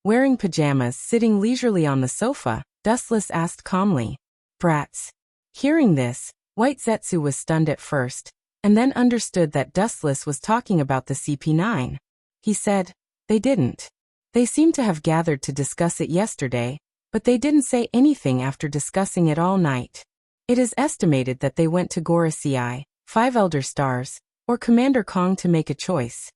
Wearing pajamas, sitting leisurely on the sofa, Dustless asked calmly. Brats. Hearing this, White Zetsu was stunned at first, and then understood that Dustless was talking about the CP9. He said, they didn't. They seemed to have gathered to discuss it yesterday, but they didn't say anything after discussing it all night. It is estimated that they went to Gorosei, 5 elder stars, or Commander Kong to make a choice.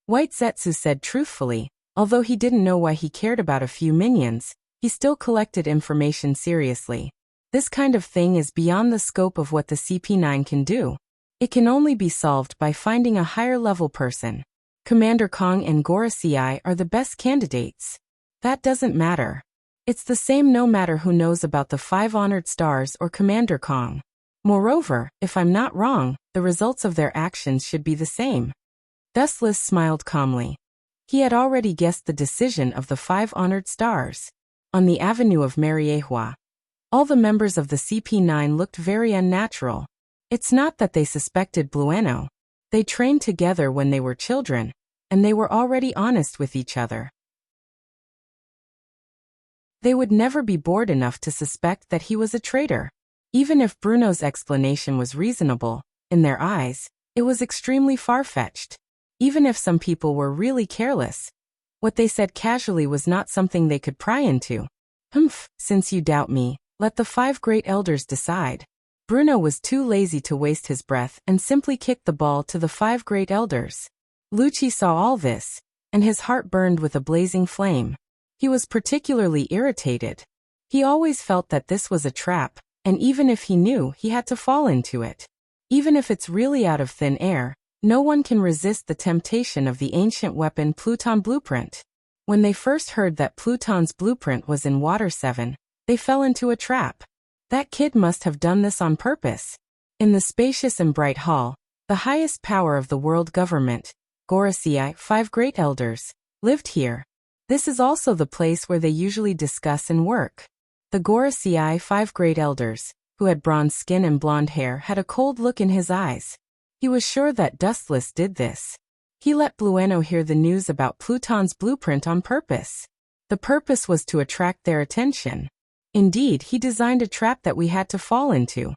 White Zetsu said truthfully, although he didn't know why he cared about a few minions, he still collected information seriously. This kind of thing is beyond the scope of what the CP9 can do. It can only be solved by finding a higher-level person. Commander Kong and Gorosei are the best candidates. That doesn't matter. It's the same no matter who knows about the 5 honored stars or Commander Kong. Moreover, if I'm not wrong, the results of their actions should be the same. Dustless smiled calmly. He had already guessed the decision of the 5 honored stars. On the avenue of Mariehua, all the members of the CP9 looked very unnatural. It's not that they suspected Blueno. They trained together when they were children, and they were already honest with each other. They would never be bored enough to suspect that he was a traitor. Even if Bruno's explanation was reasonable, in their eyes, it was extremely far-fetched. Even if some people were really careless, what they said casually was not something they could pry into. Since you doubt me, let the 5 great elders decide. Bruno was too lazy to waste his breath and simply kicked the ball to the 5 great elders. Lucci saw all this, and his heart burned with a blazing flame. He was particularly irritated. He always felt that this was a trap, and even if he knew, he had to fall into it. Even if it's really out of thin air, no one can resist the temptation of the ancient weapon Pluton blueprint. When they first heard that Pluton's blueprint was in Water 7, they fell into a trap. That kid must have done this on purpose. In the spacious and bright hall, the highest power of the world government, Gorosei, 5 great elders, lived here. This is also the place where they usually discuss and work. The Gorosei, 5 great elders, who had bronze skin and blonde hair, had a cold look in his eyes. He was sure that Dustless did this. He let Blueno hear the news about Pluton's blueprint on purpose. The purpose was to attract their attention. Indeed, he designed a trap that we had to fall into.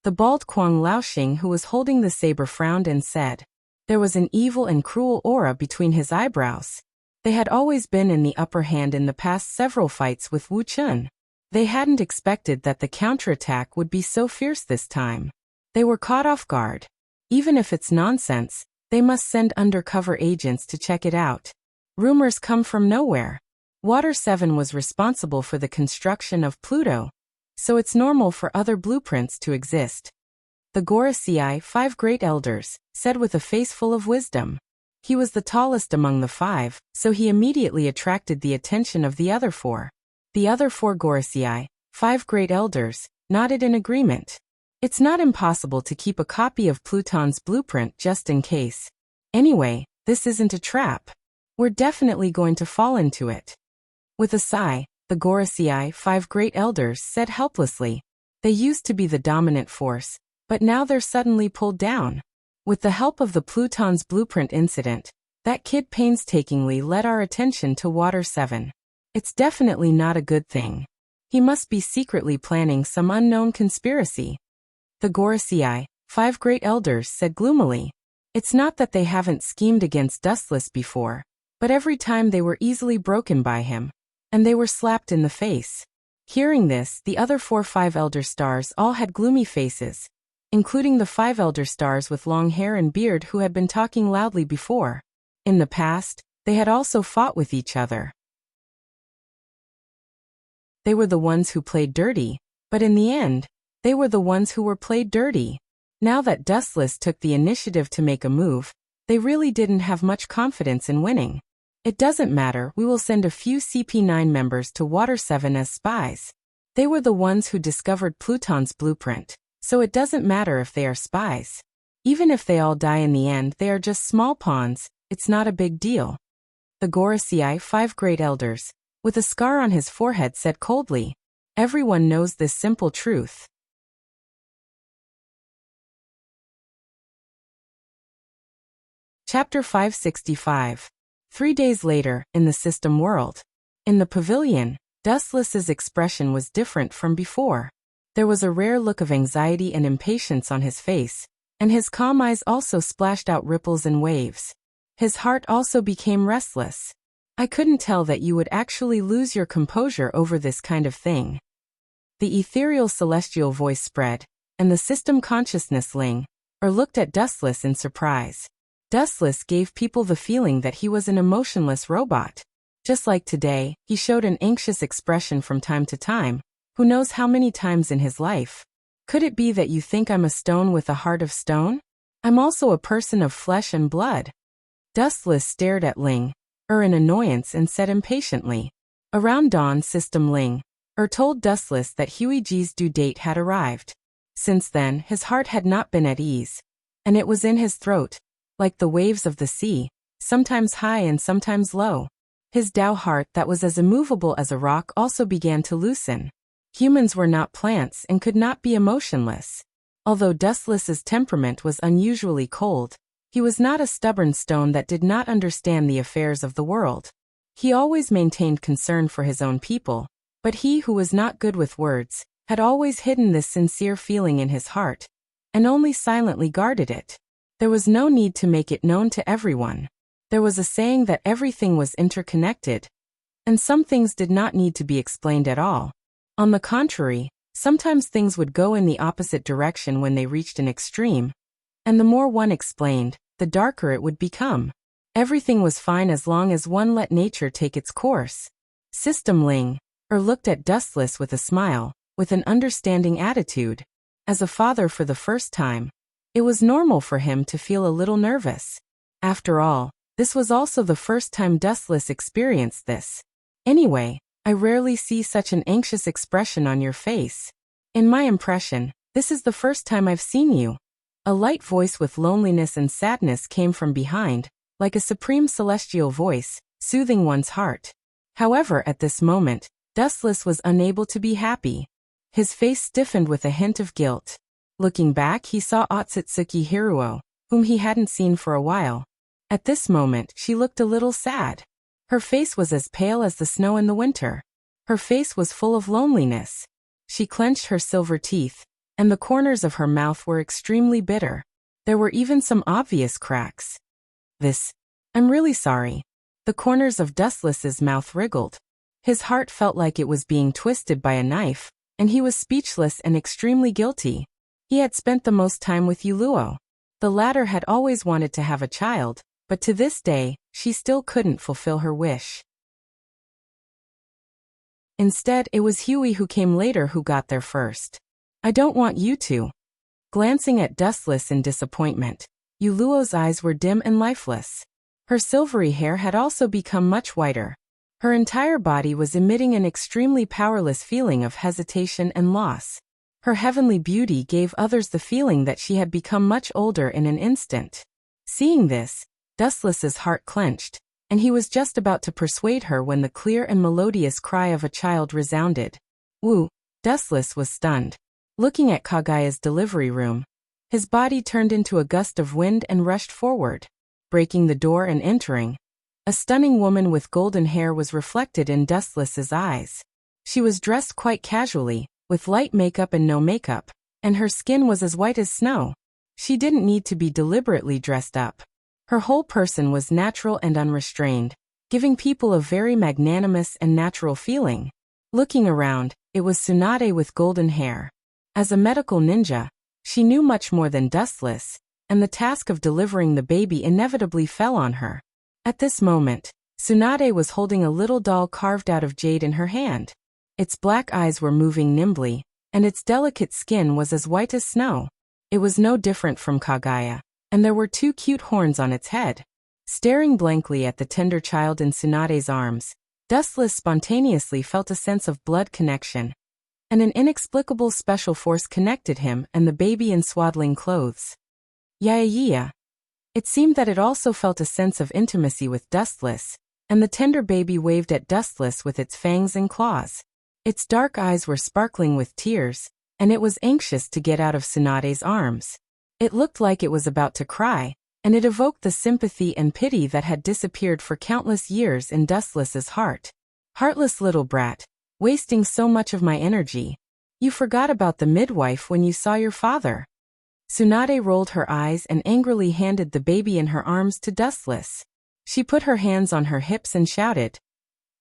The bald Kuang Laoxing, who was holding the saber, frowned and said, there was an evil and cruel aura between his eyebrows. They had always been in the upper hand in the past several fights with Wu Chun. They hadn't expected that the counterattack would be so fierce this time. They were caught off guard. Even if it's nonsense, they must send undercover agents to check it out. Rumors come from nowhere. Water 7 was responsible for the construction of Pluto, so it's normal for other blueprints to exist. The Gorosei, 5 great elders, said with a face full of wisdom. He was the tallest among the 5, so he immediately attracted the attention of the other 4. The other 4 Gorosei, 5 great elders, nodded in agreement. It's not impossible to keep a copy of Pluton's blueprint just in case. Anyway, this isn't a trap. We're definitely going to fall into it. With a sigh, the Gorosei, 5 great elders, said helplessly. They used to be the dominant force, but now they're suddenly pulled down. With the help of the Pluton's blueprint incident, that kid painstakingly led our attention to Water 7. It's definitely not a good thing. He must be secretly planning some unknown conspiracy. The Gorosei, 5 great elders, said gloomily. It's not that they haven't schemed against Dustless before, but every time they were easily broken by him, and they were slapped in the face. Hearing this, the other 4 5 elder stars all had gloomy faces, including the 5 elder stars with long hair and beard who had been talking loudly before. In the past, they had also fought with each other. They were the ones who played dirty, but in the end, they were the ones who were played dirty. Now that Dustless took the initiative to make a move, they really didn't have much confidence in winning. It doesn't matter, we will send a few CP9 members to Water 7 as spies. They were the ones who discovered Pluton's blueprint, so it doesn't matter if they are spies. Even if they all die in the end, they are just small pawns, it's not a big deal. The Gorosei, 5 great elders, with a scar on his forehead, said coldly. Everyone knows this simple truth. Chapter 565. 3 days later, in the system world. In the pavilion, Dustless's expression was different from before. There was a rare look of anxiety and impatience on his face, and his calm eyes also splashed out ripples and waves. His heart also became restless. I couldn't tell that you would actually lose your composure over this kind of thing. The ethereal celestial voice spread, and the system consciousness looked at Dustless in surprise. Dustless gave people the feeling that he was an emotionless robot. Just like today, he showed an anxious expression from time to time. Who knows how many times in his life? Could it be that you think I'm a stone with a heart of stone? I'm also a person of flesh and blood. Dustless stared at in annoyance and said impatiently. Around dawn, System told Dustless that Huiji's due date had arrived. Since then, his heart had not been at ease, and it was in his throat, like the waves of the sea, sometimes high and sometimes low. His Tao heart that was as immovable as a rock also began to loosen. Humans were not plants and could not be emotionless. Although Dustless's temperament was unusually cold, he was not a stubborn stone that did not understand the affairs of the world. He always maintained concern for his own people, but he who was not good with words had always hidden this sincere feeling in his heart, and only silently guarded it. There was no need to make it known to everyone. There was a saying that everything was interconnected, and some things did not need to be explained at all. On the contrary, sometimes things would go in the opposite direction when they reached an extreme, and the more one explained, the darker it would become. Everything was fine as long as one let nature take its course. System looked at Dustless with a smile, with an understanding attitude. As a father for the first time, it was normal for him to feel a little nervous. After all, this was also the first time Dustless experienced this. Anyway, I rarely see such an anxious expression on your face. In my impression, this is the first time I've seen you. A light voice with loneliness and sadness came from behind, like a supreme celestial voice, soothing one's heart. However, at this moment, Dustless was unable to be happy. His face stiffened with a hint of guilt. Looking back, he saw Otsutsuki Hiruo, whom he hadn't seen for a while. At this moment, she looked a little sad. Her face was as pale as the snow in the winter. Her face was full of loneliness. She clenched her silver teeth, and the corners of her mouth were extremely bitter. There were even some obvious cracks. I'm really sorry. The corners of Dustless's mouth wriggled. His heart felt like it was being twisted by a knife, and he was speechless and extremely guilty. He had spent the most time with Yuluo. The latter had always wanted to have a child, but to this day, she still couldn't fulfill her wish. Instead, it was Huey who came later who got there first. I don't want you to. Glancing at Dustless in disappointment, Yuluo's eyes were dim and lifeless. Her silvery hair had also become much whiter. Her entire body was emitting an extremely powerless feeling of hesitation and loss. Her heavenly beauty gave others the feeling that she had become much older in an instant. Seeing this, Dustless's heart clenched, and he was just about to persuade her when the clear and melodious cry of a child resounded. Woo! Dustless was stunned. Looking at Kagaya's delivery room, his body turned into a gust of wind and rushed forward. Breaking the door and entering, a stunning woman with golden hair was reflected in Dustless's eyes. She was dressed quite casually, with light makeup and no makeup, and her skin was as white as snow. She didn't need to be deliberately dressed up. Her whole person was natural and unrestrained, giving people a very magnanimous and natural feeling. Looking around, it was Tsunade with golden hair. As a medical ninja, she knew much more than Dustless, and the task of delivering the baby inevitably fell on her. At this moment, Tsunade was holding a little doll carved out of jade in her hand. Its black eyes were moving nimbly, and its delicate skin was as white as snow. It was no different from Kagaya, and there were two cute horns on its head. Staring blankly at the tender child in Tsunade's arms, Dustless spontaneously felt a sense of blood connection, and an inexplicable special force connected him and the baby in swaddling clothes. Yeah. It seemed that it also felt a sense of intimacy with Dustless, and the tender baby waved at Dustless with its fangs and claws. Its dark eyes were sparkling with tears, and it was anxious to get out of Tsunade's arms. It looked like it was about to cry, and it evoked the sympathy and pity that had disappeared for countless years in Dustless's heart. Heartless little brat, wasting so much of my energy. You forgot about the midwife when you saw your father. Tsunade rolled her eyes and angrily handed the baby in her arms to Dustless. She put her hands on her hips and shouted,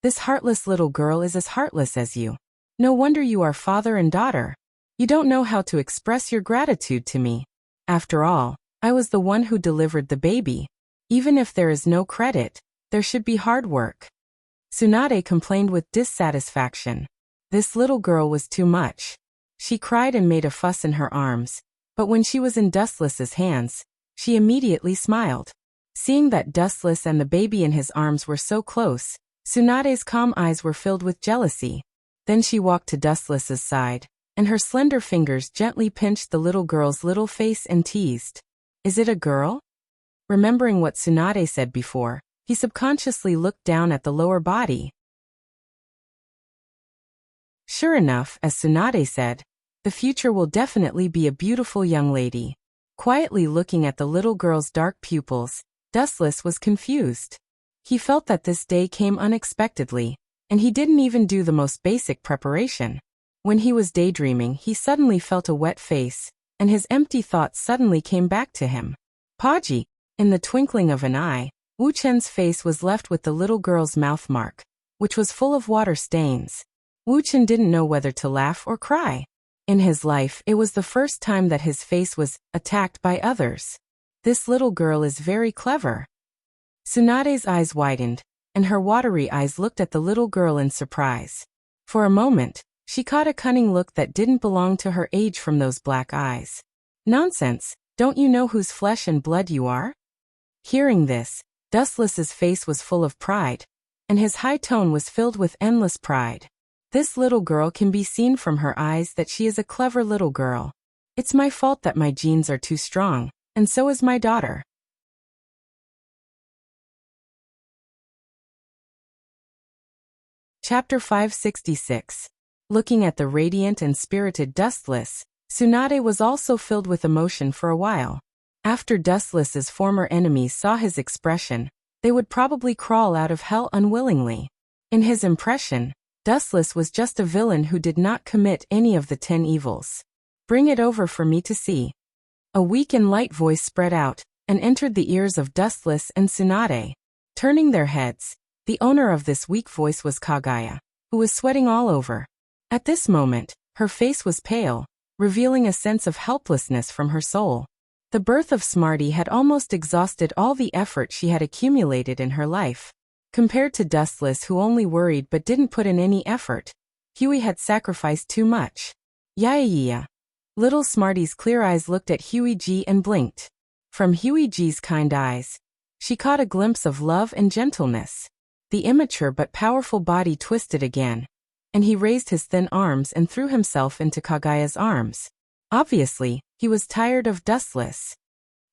"This heartless little girl is as heartless as you. No wonder you are father and daughter. You don't know how to express your gratitude to me. After all, I was the one who delivered the baby. Even if there is no credit, there should be hard work." Tsunade complained with dissatisfaction. This little girl was too much. She cried and made a fuss in her arms, but when she was in Dustless's hands, she immediately smiled. Seeing that Dustless and the baby in his arms were so close, Tsunade's calm eyes were filled with jealousy. Then she walked to Dustless's side, and her slender fingers gently pinched the little girl's little face and teased, "Is it a girl?" Remembering what Tsunade said before, he subconsciously looked down at the lower body. Sure enough, as Tsunade said, the future will definitely be a beautiful young lady. Quietly looking at the little girl's dark pupils, Dustless was confused. He felt that this day came unexpectedly, and he didn't even do the most basic preparation. When he was daydreaming, he suddenly felt a wet face, and his empty thoughts suddenly came back to him. Paji! In the twinkling of an eye, Wu Chen's face was left with the little girl's mouth mark, which was full of water stains. Wu Chen didn't know whether to laugh or cry. In his life, it was the first time that his face was attacked by others. This little girl is very clever. Tsunade's eyes widened, and her watery eyes looked at the little girl in surprise. For a moment, she caught a cunning look that didn't belong to her age from those black eyes. "Nonsense, don't you know whose flesh and blood you are?" Hearing this, Dustless's face was full of pride, and his high tone was filled with endless pride. This little girl can be seen from her eyes that she is a clever little girl. It's my fault that my genes are too strong, and so is my daughter. Chapter 566. Looking at the radiant and spirited Dustless, Tsunade was also filled with emotion for a while. After Dustless's former enemies saw his expression, they would probably crawl out of hell unwillingly. In his impression, Dustless was just a villain who did not commit any of the 10 evils. "Bring it over for me to see." A weak and light voice spread out, and entered the ears of Dustless and Tsunade. Turning their heads, the owner of this weak voice was Kagaya, who was sweating all over. At this moment, her face was pale, revealing a sense of helplessness from her soul. The birth of Smarty had almost exhausted all the effort she had accumulated in her life. Compared to Dustless, who only worried but didn't put in any effort, Huey had sacrificed too much. Yeah. Little Smarty's clear eyes looked at Huey G and blinked. From Huey G's kind eyes, She caught a glimpse of love and gentleness. The immature but powerful body twisted again, and he raised his thin arms and threw himself into Kagaya's arms. Obviously, he was tired of Dustless.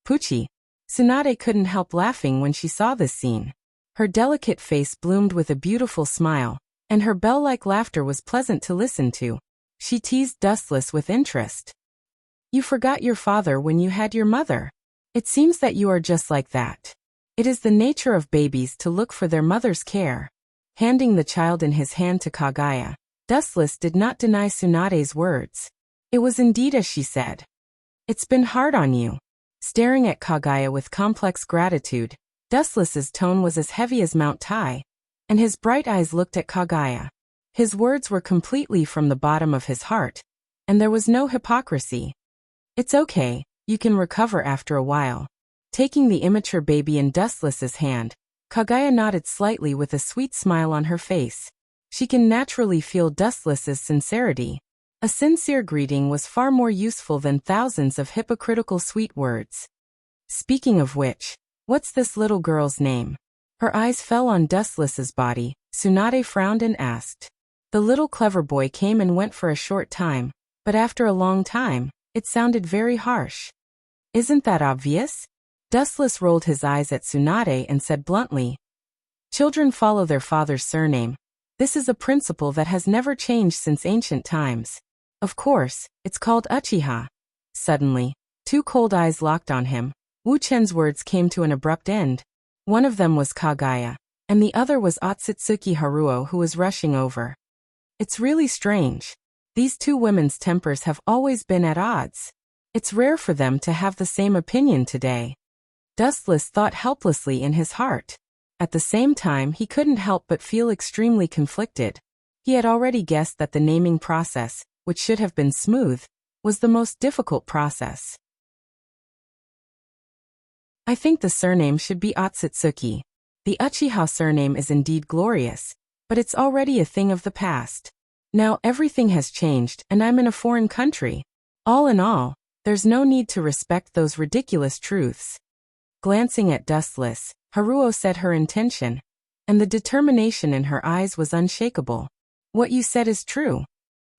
Puchi. Tsunade couldn't help laughing when she saw this scene. Her delicate face bloomed with a beautiful smile, and her bell-like laughter was pleasant to listen to. She teased Dustless with interest. You forgot your father when you had your mother. It seems that you are just like that. It is the nature of babies to look for their mother's care. Handing the child in his hand to Kagaya, Dustless did not deny Tsunade's words. It was indeed as she said. It's been hard on you. Staring at Kagaya with complex gratitude, Dustless's tone was as heavy as Mount Tai, and his bright eyes looked at Kagaya. His words were completely from the bottom of his heart, and there was no hypocrisy. It's okay, you can recover after a while. Taking the immature baby in Dustless's hand, Kagaya nodded slightly with a sweet smile on her face. She can naturally feel Dustless's sincerity. A sincere greeting was far more useful than thousands of hypocritical sweet words. Speaking of which, what's this little girl's name? Her eyes fell on Dustless's body. Tsunade frowned and asked. The little clever boy came and went for a short time, but after a long time, it sounded very harsh. Isn't that obvious? Dustless rolled his eyes at Tsunade and said bluntly. Children follow their father's surname. This is a principle that has never changed since ancient times. Of course, it's called Uchiha. Suddenly, two cold eyes locked on him. Wu Chen's words came to an abrupt end. One of them was Kagaya, and the other was Otsutsuki Haruo, who was rushing over. It's really strange. These two women's tempers have always been at odds. It's rare for them to have the same opinion today. Dustless thought helplessly in his heart. At the same time, he couldn't help but feel extremely conflicted. He had already guessed that the naming process, which should have been smooth, was the most difficult process. I think the surname should be Otsutsuki. The Uchiha surname is indeed glorious, but it's already a thing of the past. Now everything has changed and I'm in a foreign country. All in all, there's no need to respect those ridiculous truths. Glancing at Dustless, Haruo said her intention, and the determination in her eyes was unshakable. What you said is true.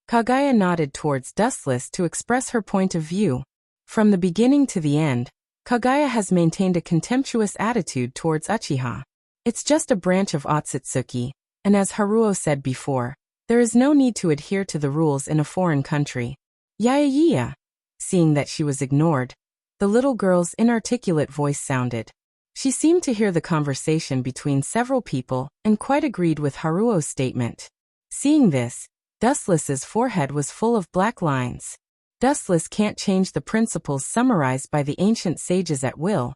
Kagaya nodded towards Dustless to express her point of view. From the beginning to the end, Kagaya has maintained a contemptuous attitude towards Uchiha. It's just a branch of Otsutsuki, and as Haruo said before, there is no need to adhere to the rules in a foreign country. Yeah. Seeing that she was ignored, the little girl's inarticulate voice sounded. She seemed to hear the conversation between several people and quite agreed with Haruo's statement. Seeing this, Dustless's forehead was full of black lines. Dustless can't change the principles summarized by the ancient sages at will,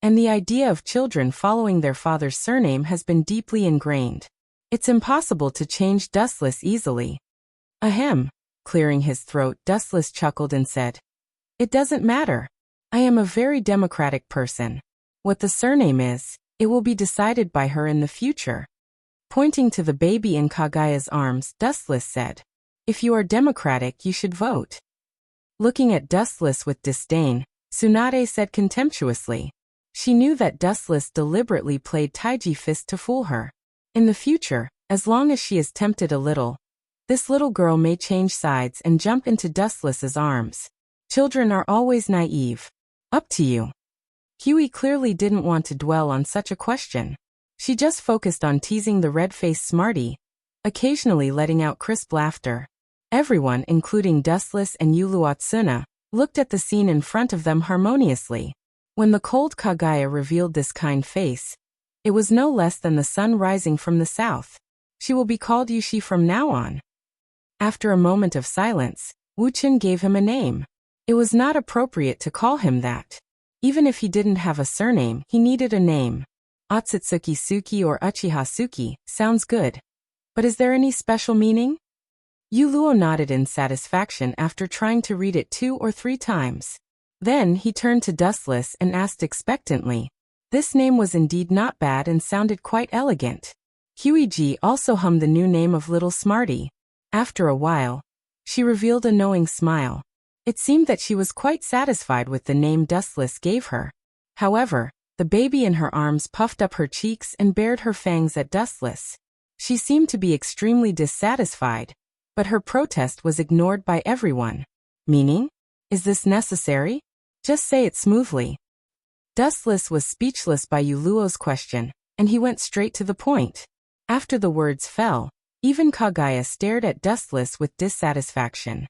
and the idea of children following their father's surname has been deeply ingrained. It's impossible to change Dustless easily. Ahem. Clearing his throat, Dustless chuckled and said, It doesn't matter. I am a very democratic person. What the surname is, it will be decided by her in the future. Pointing to the baby in Kagaya's arms, Dustless said, If you are democratic, you should vote. Looking at Dustless with disdain, Tsunade said contemptuously. She knew that Dustless deliberately played Taiji Fist to fool her. In the future, as long as she is tempted a little, this little girl may change sides and jump into Dustless's arms. Children are always naive. Up to you. Huey clearly didn't want to dwell on such a question. She just focused on teasing the red-faced smarty, occasionally letting out crisp laughter. Everyone, including Dustless and Uluotsuna, looked at the scene in front of them harmoniously. When the cold Kagaya revealed this kind face, it was no less than the sun rising from the south. She will be called Yushi from now on. After a moment of silence, Wuchen gave him a name. It was not appropriate to call him that. Even if he didn't have a surname, he needed a name. Otsutsuki Suki or Uchiha Suki sounds good. But is there any special meaning? Yuluo nodded in satisfaction after trying to read it 2 or 3 times. Then he turned to Dustless and asked expectantly. This name was indeed not bad and sounded quite elegant. Huiji also hummed the new name of Little Smarty. After a while, she revealed a knowing smile. It seemed that she was quite satisfied with the name Dustless gave her. However, The baby in her arms puffed up her cheeks and bared her fangs at Dustless. She seemed to be extremely dissatisfied, but her protest was ignored by everyone. Meaning? Is this necessary? Just say it smoothly. Dustless was speechless by Yuluo's question, and he went straight to the point. After the words fell, even Kagaya stared at Dustless with dissatisfaction.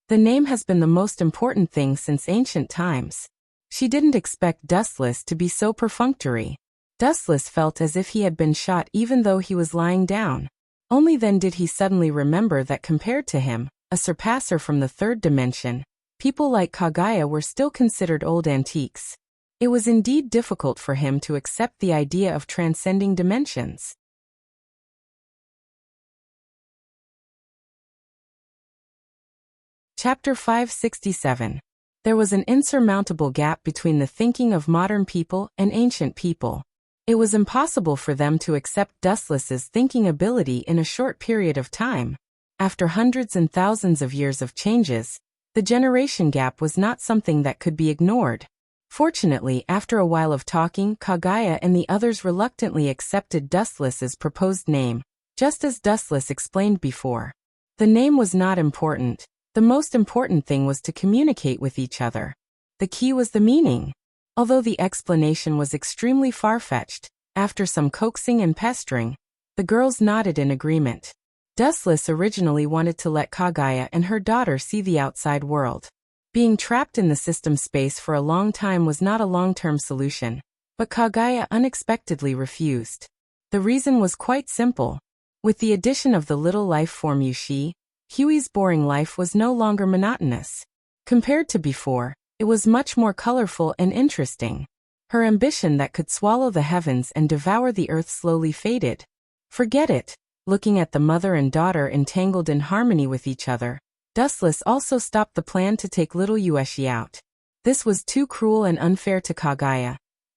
The name has been the most important thing since ancient times. She didn't expect Dustless to be so perfunctory. Dustless felt as if he had been shot even though he was lying down. Only then did he suddenly remember that compared to him, a surpasser from the third dimension, people like Kagaya were still considered old antiques. It was indeed difficult for him to accept the idea of transcending dimensions. Chapter 567. There was an insurmountable gap between the thinking of modern people and ancient people. It was impossible for them to accept Dustless's thinking ability in a short period of time. After hundreds and thousands of years of changes, the generation gap was not something that could be ignored. Fortunately, after a while of talking, Kagaya and the others reluctantly accepted Dustless's proposed name, just as Dustless explained before. The name was not important. The most important thing was to communicate with each other. The key was the meaning. Although the explanation was extremely far-fetched, after some coaxing and pestering, the girls nodded in agreement. Dustless originally wanted to let Kagaya and her daughter see the outside world. Being trapped in the system space for a long time was not a long-term solution, but Kagaya unexpectedly refused. The reason was quite simple. With the addition of the little life form Yushi, Huey's boring life was no longer monotonous. Compared to before, it was much more colorful and interesting. Her ambition that could swallow the heavens and devour the earth slowly faded. Forget it. Looking at the mother and daughter entangled in harmony with each other, Dustless also stopped the plan to take little Yueshi out. This was too cruel and unfair to Kagaya.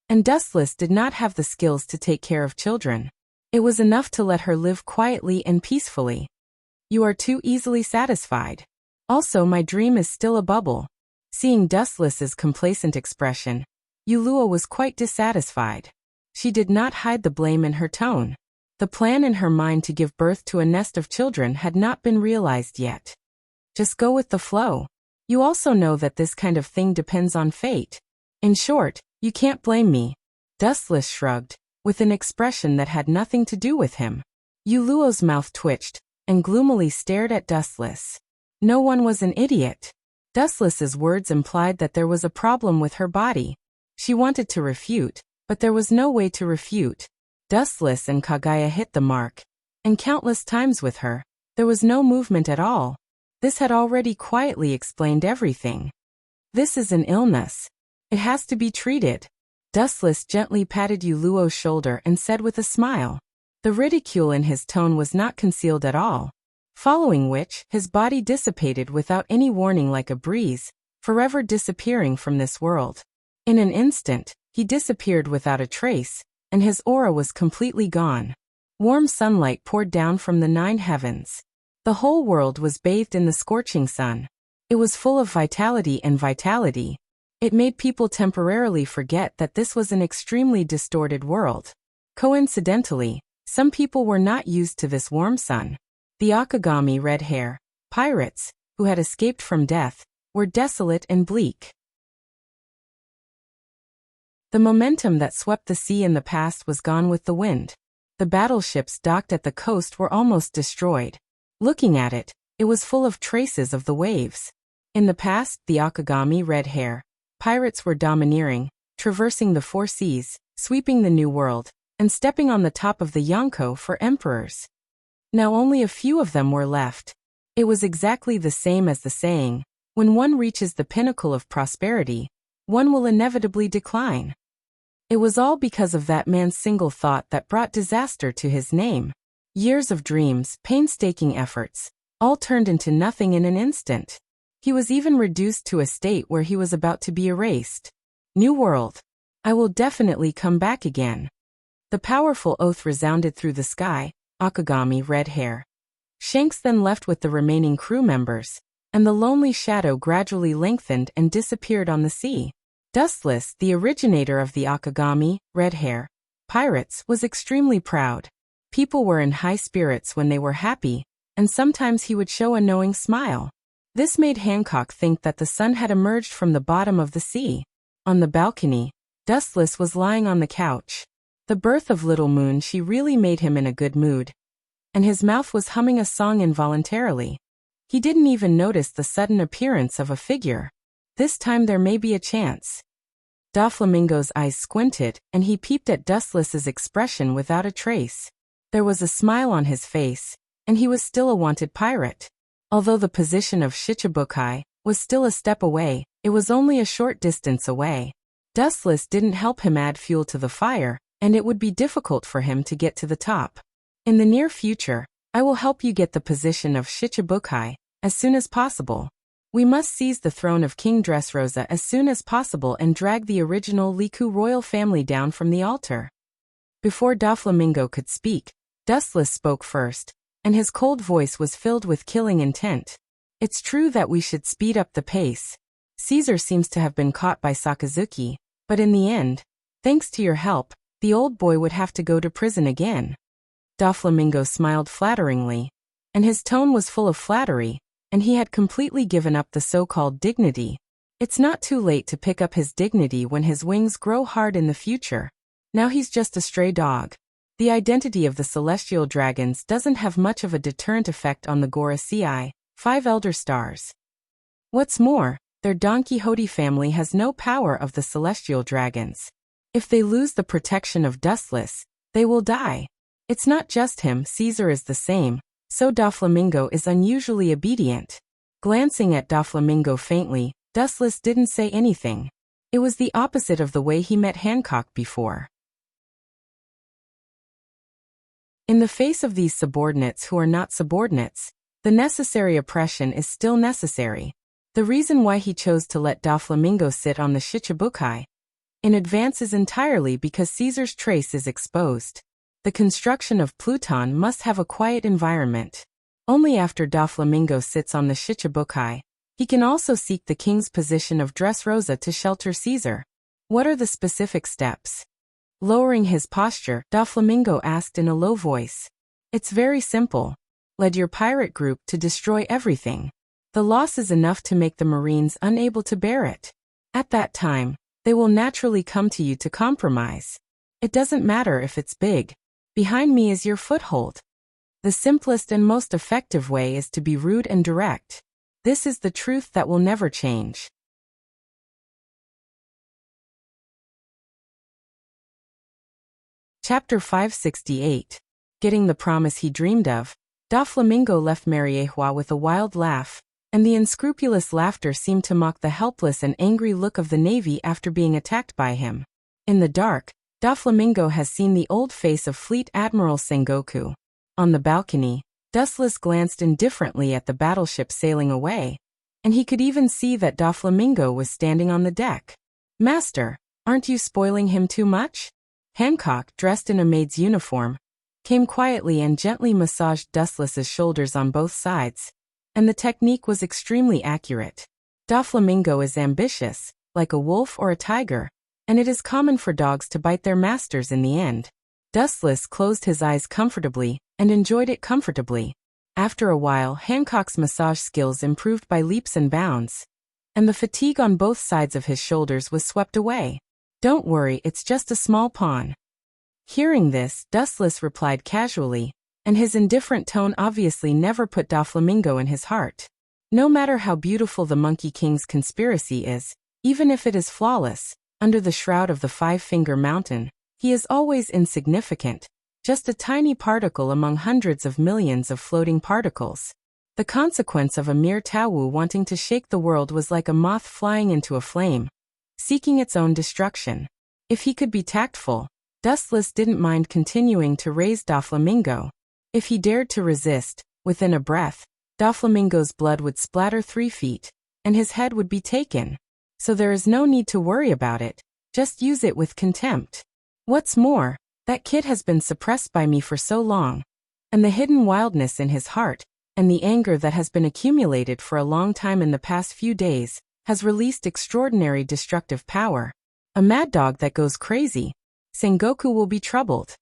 And Dustless did not have the skills to take care of children. It was enough to let her live quietly and peacefully. You are too easily satisfied. Also, my dream is still a bubble. Seeing Dustless's complacent expression, Yuluo was quite dissatisfied. She did not hide the blame in her tone. The plan in her mind to give birth to a nest of children had not been realized yet. Just go with the flow. You also know that this kind of thing depends on fate. In short, you can't blame me. Dustless shrugged, with an expression that had nothing to do with him. Yuluo's mouth twitched, and gloomily stared at Dustless. No one was an idiot. Dustless's words implied that there was a problem with her body. She wanted to refute, but there was no way to refute. Dustless and Kagaya hit the mark, and countless times with her, there was no movement at all. This had already quietly explained everything. This is an illness. It has to be treated. Dustless gently patted Yuluo's shoulder and said with a smile. The ridicule in his tone was not concealed at all. Following which, his body dissipated without any warning like a breeze, forever disappearing from this world. In an instant, he disappeared without a trace, and his aura was completely gone. Warm sunlight poured down from the 9 heavens. The whole world was bathed in the scorching sun. It was full of vitality and vitality. It made people temporarily forget that this was an extremely distorted world. Coincidentally, some people were not used to this warm sun. The Akagami red hair, pirates, who had escaped from death, were desolate and bleak. The momentum that swept the sea in the past was gone with the wind. The battleships docked at the coast were almost destroyed. Looking at it, it was full of traces of the waves. In the past, the Akagami red hair, pirates were domineering, traversing the 4 seas, sweeping the New World, and stepping on the top of the Yonko for emperors. Now only a few of them were left. It was exactly the same as the saying, when one reaches the pinnacle of prosperity, one will inevitably decline. It was all because of that man's single thought that brought disaster to his name. Years of dreams, painstaking efforts, all turned into nothing in an instant. He was even reduced to a state where he was about to be erased. New world. I will definitely come back again. The powerful oath resounded through the sky. Akagami red hair. Shanks then left with the remaining crew members, and the lonely shadow gradually lengthened and disappeared on the sea. Dustless, the originator of the Akagami, red hair, pirates, was extremely proud. People were in high spirits when they were happy, and sometimes he would show a knowing smile. This made Hancock think that the sun had emerged from the bottom of the sea. On the balcony, Dustless was lying on the couch. The birth of Little Moon She really made him in a good mood, and his mouth was humming a song involuntarily. He didn't even notice the sudden appearance of a figure. This time there may be a chance. Doflamingo's eyes squinted, and he peeped at Dustless's expression without a trace. There was a smile on his face, and he was still a wanted pirate. Although the position of Shichibukai was still a step away, it was only a short distance away. Dustless didn't help him add fuel to the fire, and it would be difficult for him to get to the top. In the near future, I will help you get the position of Shichibukai as soon as possible. We must seize the throne of King Dressrosa as soon as possible and drag the original Liku royal family down from the altar. Before Doflamingo could speak, Dustless spoke first, and his cold voice was filled with killing intent. It's true that we should speed up the pace. Caesar seems to have been caught by Sakazuki, but in the end, thanks to your help, the old boy would have to go to prison again. Doflamingo smiled flatteringly, and his tone was full of flattery, and he had completely given up the so-called dignity. It's not too late to pick up his dignity when his wings grow hard in the future. Now he's just a stray dog. The identity of the celestial dragons doesn't have much of a deterrent effect on the Gorasei, 5 elder stars. What's more, their Don Quixote family has no power of the celestial dragons. If they lose the protection of Dustless, they will die. It's not just him, Caesar is the same, so Doflamingo is unusually obedient. Glancing at Doflamingo faintly, Dustless didn't say anything. It was the opposite of the way he met Hancock before. In the face of these subordinates who are not subordinates, the necessary oppression is still necessary. The reason why he chose to let Doflamingo sit on the Shichibukai in advance is entirely because Caesar's trace is exposed. The construction of Pluton must have a quiet environment. Only after Doflamingo sits on the Shichibukai, he can also seek the king's position of Dressrosa to shelter Caesar. What are the specific steps? Lowering his posture, Doflamingo asked in a low voice. It's very simple. Lead your pirate group to destroy everything. The loss is enough to make the Marines unable to bear it. At that time, they will naturally come to you to compromise. It doesn't matter if it's big. Behind me is your foothold. The simplest and most effective way is to be rude and direct. This is the truth that will never change. Chapter 568. Getting the promise he dreamed of. Doflamingo left Mariehua with a wild laugh, and the unscrupulous laughter seemed to mock the helpless and angry look of the Navy after being attacked by him. In the dark, Doflamingo has seen the old face of Fleet Admiral Sengoku. On the balcony, Dustless glanced indifferently at the battleship sailing away, and he could even see that Doflamingo was standing on the deck. Master, aren't you spoiling him too much? Hancock, dressed in a maid's uniform, came quietly and gently massaged Dustless's shoulders on both sides, and the technique was extremely accurate. Doflamingo is ambitious, like a wolf or a tiger, and it is common for dogs to bite their masters in the end. Dustless closed his eyes comfortably and enjoyed it comfortably. After a while, Hancock's massage skills improved by leaps and bounds, and the fatigue on both sides of his shoulders was swept away. Don't worry, it's just a small pawn. Hearing this, Dustless replied casually, and his indifferent tone obviously never put Doflamingo in his heart. No matter how beautiful the Monkey King's conspiracy is, even if it is flawless, under the shroud of the Five-Finger Mountain, he is always insignificant, just a tiny particle among hundreds of millions of floating particles. The consequence of a mere Taowu wanting to shake the world was like a moth flying into a flame, seeking its own destruction. If he could be tactful, Dustless didn't mind continuing to raise Doflamingo. If he dared to resist, within a breath, Doflamingo's blood would splatter 3 feet, and his head would be taken. So there is no need to worry about it, just use it with contempt. What's more, that kid has been suppressed by me for so long, and the hidden wildness in his heart, and the anger that has been accumulated for a long time in the past few days, has released extraordinary destructive power. A mad dog that goes crazy. Sengoku will be troubled.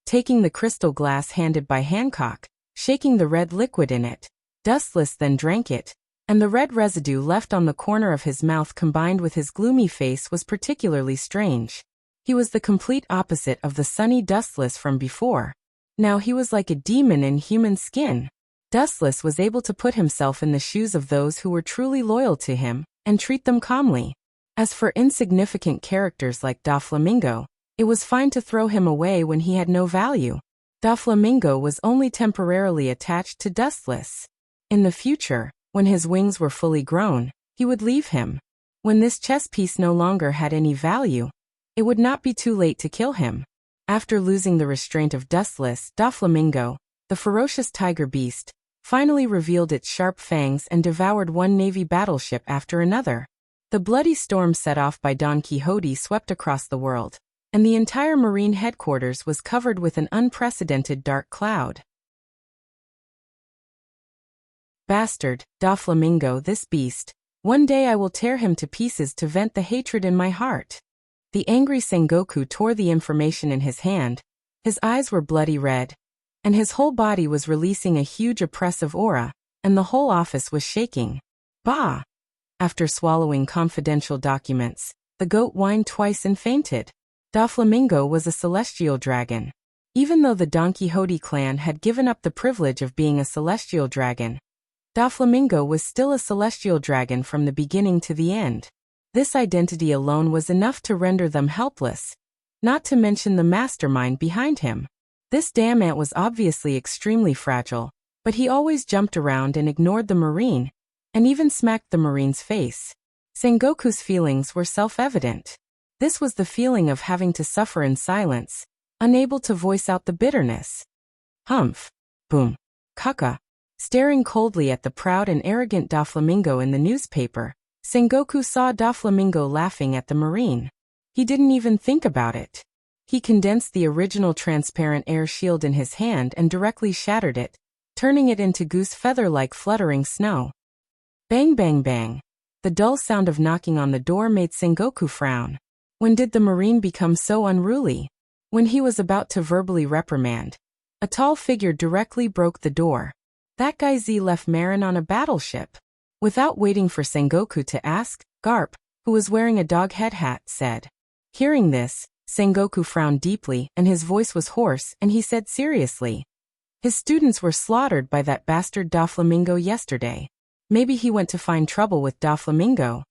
Taking the crystal glass handed by Hancock, shaking the red liquid in it, Dustless then drank it, and the red residue left on the corner of his mouth combined with his gloomy face was particularly strange. He was the complete opposite of the sunny Dustless from before. Now he was like a demon in human skin. Dustless was able to put himself in the shoes of those who were truly loyal to him, and treat them calmly. As for insignificant characters like Doflamingo, it was fine to throw him away when he had no value. Doflamingo was only temporarily attached to Dustless. In the future, when his wings were fully grown, he would leave him. When this chess piece no longer had any value, it would not be too late to kill him. After losing the restraint of Dustless, Doflamingo, the ferocious tiger beast, finally revealed its sharp fangs and devoured one Navy battleship after another. The bloody storm set off by Don Quixote swept across the world, and the entire Marine headquarters was covered with an unprecedented dark cloud. Bastard, Doflamingo, this beast. One day I will tear him to pieces to vent the hatred in my heart. The angry Sengoku tore the information in his hand. His eyes were bloody red, and his whole body was releasing a huge oppressive aura, and the whole office was shaking. Bah! After swallowing confidential documents, the goat whined twice and fainted. Doflamingo was a celestial dragon. Even though the Don Quixote clan had given up the privilege of being a celestial dragon, Doflamingo was still a celestial dragon from the beginning to the end. This identity alone was enough to render them helpless, not to mention the mastermind behind him. This damn ant was obviously extremely fragile, but he always jumped around and ignored the Marine, and even smacked the Marine's face. Sengoku's feelings were self-evident. This was the feeling of having to suffer in silence, unable to voice out the bitterness. Humph. Boom. Kaka. Staring coldly at the proud and arrogant Doflamingo in the newspaper, Sengoku saw Doflamingo laughing at the Marine. He didn't even think about it. He condensed the original transparent air shield in his hand and directly shattered it, turning it into goose feather-like fluttering snow. Bang bang bang. The dull sound of knocking on the door made Sengoku frown. When did the Marine become so unruly? When he was about to verbally reprimand, a tall figure directly broke the door. That guy Z left Marin on a battleship. Without waiting for Sengoku to ask, Garp, who was wearing a dog head hat, said. Hearing this, Sengoku frowned deeply and his voice was hoarse, and he said seriously. His students were slaughtered by that bastard Doflamingo yesterday. Maybe he went to find trouble with Doflamingo.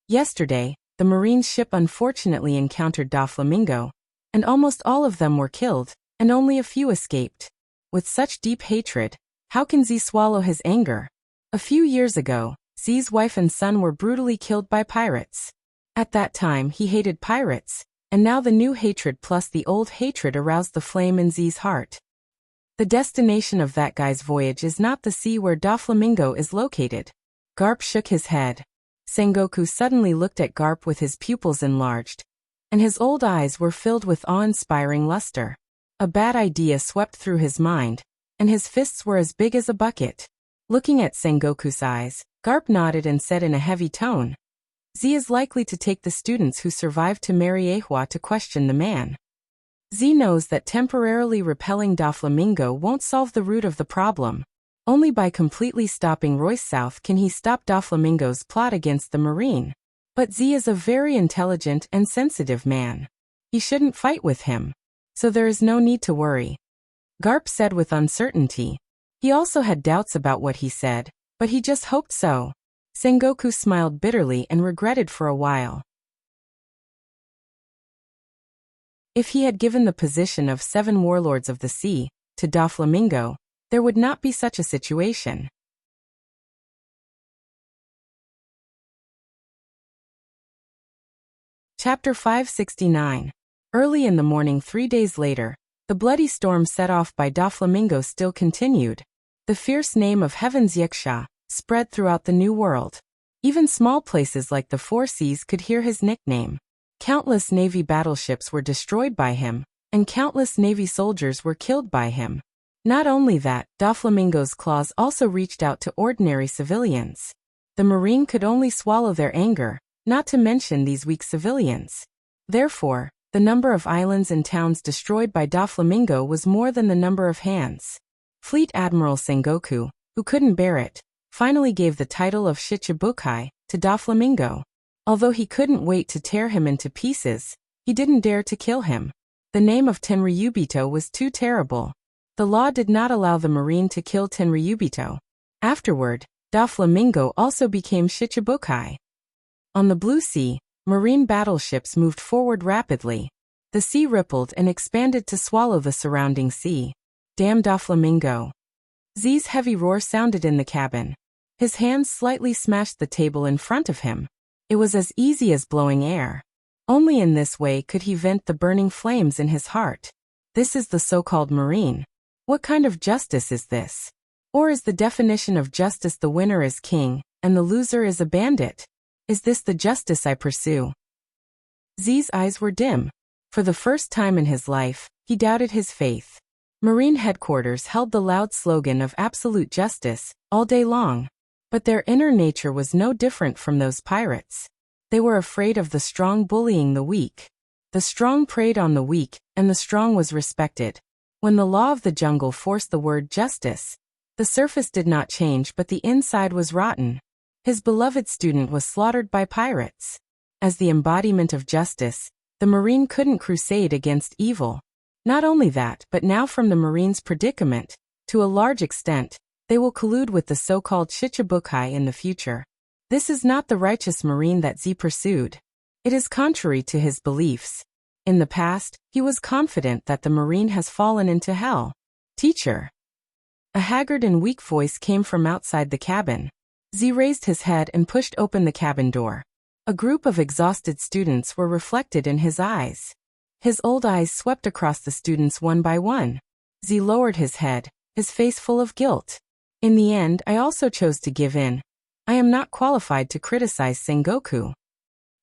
Yesterday, the Marine ship unfortunately encountered Doflamingo, and almost all of them were killed, and only a few escaped. With such deep hatred, how can Z swallow his anger? A few years ago, Z's wife and son were brutally killed by pirates. At that time he hated pirates, and now the new hatred plus the old hatred aroused the flame in Z's heart. The destination of that guy's voyage is not the sea where Doflamingo is located. Garp shook his head. Sengoku suddenly looked at Garp with his pupils enlarged, and his old eyes were filled with awe-inspiring luster. A bad idea swept through his mind, and his fists were as big as a bucket. Looking at Sengoku's eyes, Garp nodded and said in a heavy tone, Z is likely to take the students who survived to Mariehua to question the man. Z knows that temporarily repelling Doflamingo won't solve the root of the problem. Only by completely stopping Royce South can he stop Doflamingo's plot against the Marine. But Z is a very intelligent and sensitive man. He shouldn't fight with him. So there is no need to worry. Garp said with uncertainty. He also had doubts about what he said, but he just hoped so. Sengoku smiled bitterly and regretted for a while. If he had given the position of 7 warlords of the sea to Doflamingo, there would not be such a situation. Chapter 569. Early in the morning 3 days later, the bloody storm set off by Doflamingo still continued. The fierce name of Heaven's Yiksha spread throughout the New World. Even small places like the Four Seas could hear his nickname. Countless Navy battleships were destroyed by him, and countless Navy soldiers were killed by him. Not only that, Doflamingo's claws also reached out to ordinary civilians. The Marine could only swallow their anger, not to mention these weak civilians. Therefore, the number of islands and towns destroyed by Doflamingo was more than the number of hands. Fleet Admiral Sengoku, who couldn't bear it, finally gave the title of Shichibukai to Doflamingo. Although he couldn't wait to tear him into pieces, he didn't dare to kill him. The name of Tenryubito was too terrible. The law did not allow the Marine to kill Tenryubito. Afterward, Doflamingo also became Shichibukai. On the Blue Sea, Marine battleships moved forward rapidly. The sea rippled and expanded to swallow the surrounding sea. Damn Doflamingo. Z's heavy roar sounded in the cabin. His hands slightly smashed the table in front of him. It was as easy as blowing air. Only in this way could he vent the burning flames in his heart. This is the so-called Marine. What kind of justice is this? Or is the definition of justice the winner is king, and the loser is a bandit? Is this the justice I pursue? Z's eyes were dim. For the first time in his life, he doubted his faith. Marine headquarters held the loud slogan of absolute justice, all day long. But their inner nature was no different from those pirates. They were afraid of the strong bullying the weak. The strong preyed on the weak, and the strong was respected. When the law of the jungle forced the word justice, the surface did not change but the inside was rotten. His beloved student was slaughtered by pirates. As the embodiment of justice, the Marine couldn't crusade against evil. Not only that, but now from the Marine's predicament, to a large extent, they will collude with the so-called Shichibukai in the future. This is not the righteous Marine that Z pursued. It is contrary to his beliefs. In the past, he was confident that the Marine has fallen into hell. Teacher. A haggard and weak voice came from outside the cabin. Z raised his head and pushed open the cabin door. A group of exhausted students were reflected in his eyes. His old eyes swept across the students one by one. Z lowered his head, his face full of guilt. In the end, I also chose to give in. I am not qualified to criticize Sengoku.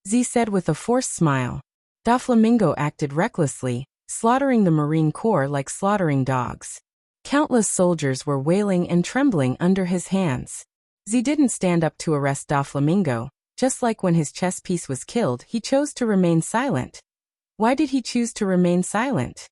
Z said with a forced smile. Doflamingo acted recklessly, slaughtering the Marine Corps like slaughtering dogs. Countless soldiers were wailing and trembling under his hands. Z didn't stand up to arrest Doflamingo. Just like when his chess piece was killed, he chose to remain silent. Why did he choose to remain silent?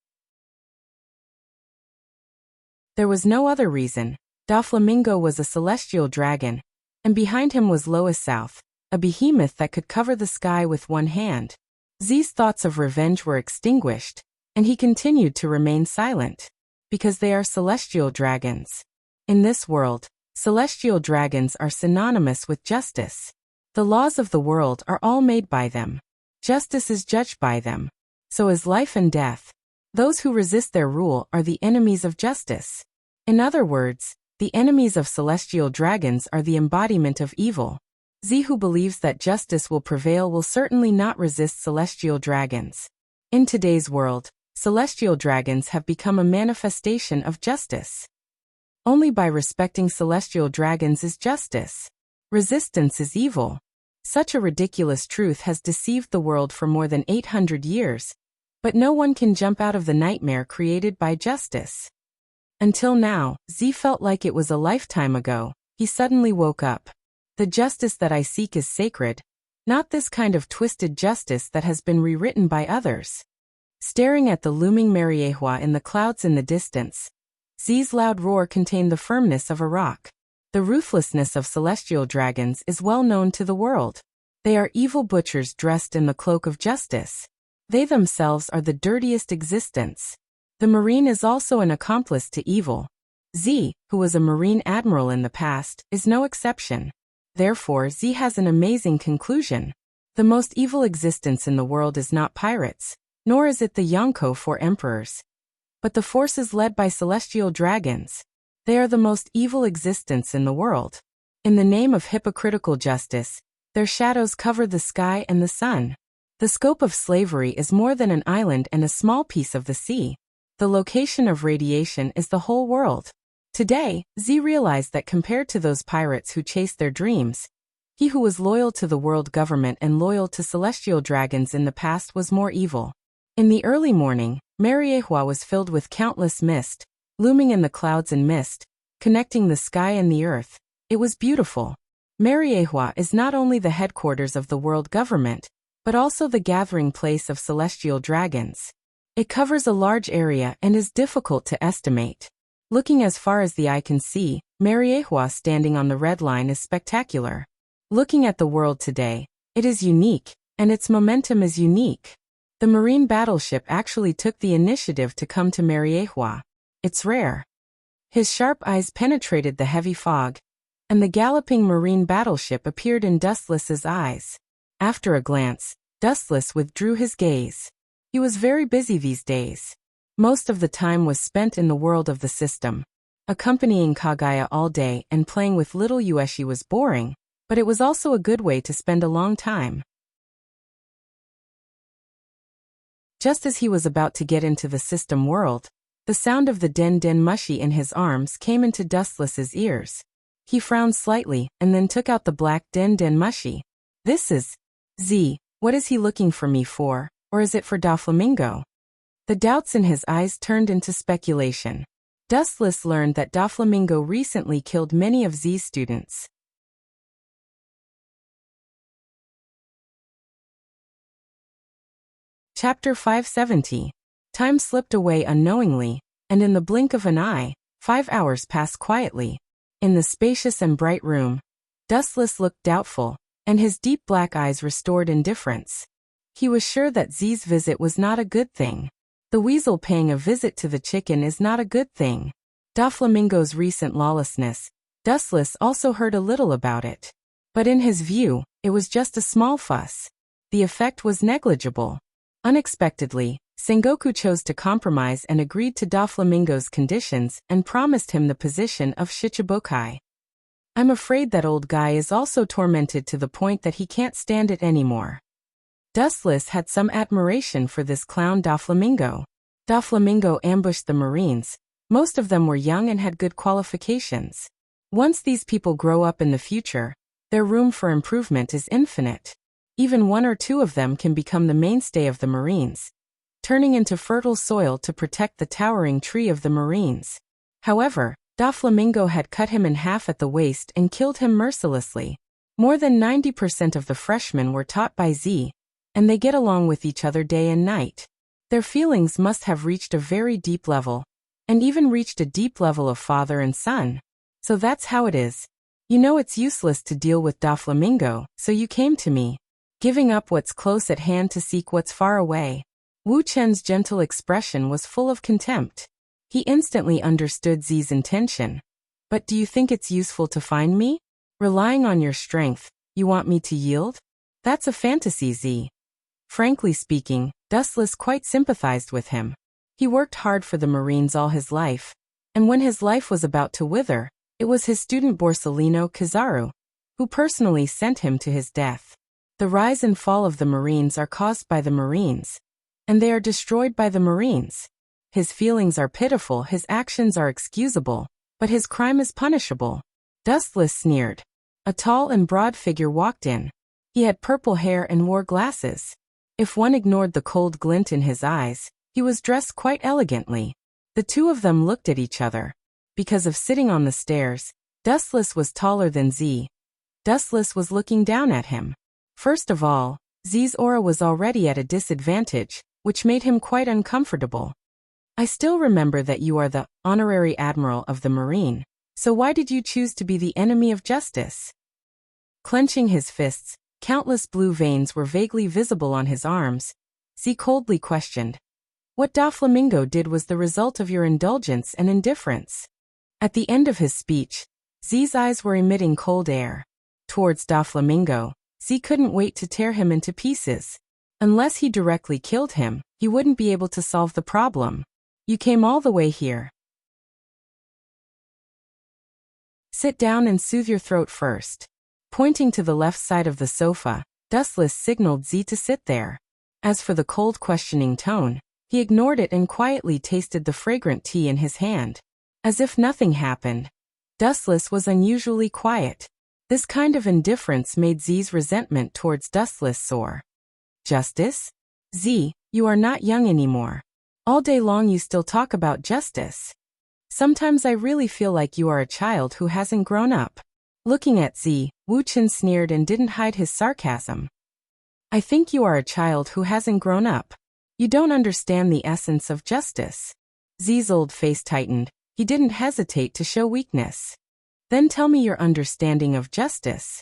There was no other reason. Doflamingo was a celestial dragon, and behind him was Lois South, a behemoth that could cover the sky with one hand. Z's thoughts of revenge were extinguished, and he continued to remain silent. Because they are celestial dragons. In this world, celestial dragons are synonymous with justice. The laws of the world are all made by them. Justice is judged by them. So is life and death. Those who resist their rule are the enemies of justice. In other words, the enemies of celestial dragons are the embodiment of evil. Z who believes that justice will prevail will certainly not resist celestial dragons. In today's world, celestial dragons have become a manifestation of justice. Only by respecting celestial dragons is justice. Resistance is evil. Such a ridiculous truth has deceived the world for more than 800 years, but no one can jump out of the nightmare created by justice. Until now, Z felt like it was a lifetime ago. He suddenly woke up. The justice that I seek is sacred, not this kind of twisted justice that has been rewritten by others. Staring at the looming Mariehua in the clouds in the distance, Z's loud roar contained the firmness of a rock. The ruthlessness of celestial dragons is well known to the world. They are evil butchers dressed in the cloak of justice. They themselves are the dirtiest existence. The Marine is also an accomplice to evil. Z, who was a Marine admiral in the past, is no exception. Therefore, Z has an amazing conclusion. The most evil existence in the world is not pirates, nor is it the Yonko four emperors, but the forces led by celestial dragons. They are the most evil existence in the world. In the name of hypocritical justice, their shadows cover the sky and the sun. The scope of slavery is more than an island and a small piece of the sea. The location of radiation is the whole world. Today, Z realized that compared to those pirates who chased their dreams, he who was loyal to the world government and loyal to celestial dragons in the past was more evil. In the early morning, Mariehua was filled with countless mist, looming in the clouds and mist, connecting the sky and the earth. It was beautiful. Mariehua is not only the headquarters of the world government, but also the gathering place of celestial dragons. It covers a large area and is difficult to estimate. Looking as far as the eye can see, Mariehua standing on the red line is spectacular. Looking at the world today, it is unique, and its momentum is unique. The marine battleship actually took the initiative to come to Mariehua. It's rare. His sharp eyes penetrated the heavy fog, and the galloping marine battleship appeared in Dustless's eyes. After a glance, Dustless withdrew his gaze. He was very busy these days. Most of the time was spent in the world of the system. Accompanying Kagaya all day and playing with little Ueshi was boring, but it was also a good way to spend a long time. Just as he was about to get into the system world, the sound of the Den Den Mushi in his arms came into Dustless's ears. He frowned slightly and then took out the black Den Den Mushi. This is Z. What is he looking for me for, or is it for Doflamingo? The doubts in his eyes turned into speculation. Dustless learned that Doflamingo recently killed many of Z's students. Chapter 570. Time slipped away unknowingly, and in the blink of an eye, 5 hours passed quietly. In the spacious and bright room, Dustless looked doubtful, and his deep black eyes restored indifference. He was sure that Z's visit was not a good thing. The weasel paying a visit to the chicken is not a good thing. Doflamingo's recent lawlessness, Dustless also heard a little about it. But in his view, it was just a small fuss. The effect was negligible. Unexpectedly, Sengoku chose to compromise and agreed to Doflamingo's conditions and promised him the position of Shichibukai. I'm afraid that old guy is also tormented to the point that he can't stand it anymore. Dustless had some admiration for this clown Doflamingo. Doflamingo ambushed the Marines. Most of them were young and had good qualifications. Once these people grow up in the future, their room for improvement is infinite. Even one or two of them can become the mainstay of the Marines, turning into fertile soil to protect the towering tree of the Marines. However, Doflamingo had cut him in half at the waist and killed him mercilessly. More than 90% of the freshmen were taught by Z, and they get along with each other day and night. Their feelings must have reached a very deep level, and even reached a deep level of father and son. So that's how it is. You know it's useless to deal with Doflamingo, so you came to me. Giving up what's close at hand to seek what's far away. Wu Chen's gentle expression was full of contempt. He instantly understood Z's intention. But do you think it's useful to find me? Relying on your strength, you want me to yield? That's a fantasy, Z. Frankly speaking, Dustless quite sympathized with him. He worked hard for the Marines all his life, and when his life was about to wither, it was his student Borsellino Kizaru, who personally sent him to his death. The rise and fall of the Marines are caused by the Marines, and they are destroyed by the Marines. His feelings are pitiful, his actions are excusable, but his crime is punishable. Dustless sneered. A tall and broad figure walked in. He had purple hair and wore glasses. If one ignored the cold glint in his eyes, he was dressed quite elegantly. The two of them looked at each other. Because of sitting on the stairs, Dustless was taller than Z. Dustless was looking down at him. First of all, Z's aura was already at a disadvantage, which made him quite uncomfortable. I still remember that you are the honorary admiral of the Marine, so why did you choose to be the enemy of justice? Clenching his fists, countless blue veins were vaguely visible on his arms. Z coldly questioned. What Doflamingo did was the result of your indulgence and indifference. At the end of his speech, Z's eyes were emitting cold air. Towards Doflamingo, Z couldn't wait to tear him into pieces. Unless he directly killed him, he wouldn't be able to solve the problem. You came all the way here. Sit down and soothe your throat first. Pointing to the left side of the sofa, Dustless signaled Z to sit there. As for the cold questioning tone, he ignored it and quietly tasted the fragrant tea in his hand. As if nothing happened. Dustless was unusually quiet. This kind of indifference made Z's resentment towards Dustless soar. Justice? Z, you are not young anymore. All day long you still talk about justice. Sometimes I really feel like you are a child who hasn't grown up. Looking at Z, Wu Chen sneered and didn't hide his sarcasm. I think you are a child who hasn't grown up. You don't understand the essence of justice. Zi's old face tightened. He didn't hesitate to show weakness. Then tell me your understanding of justice.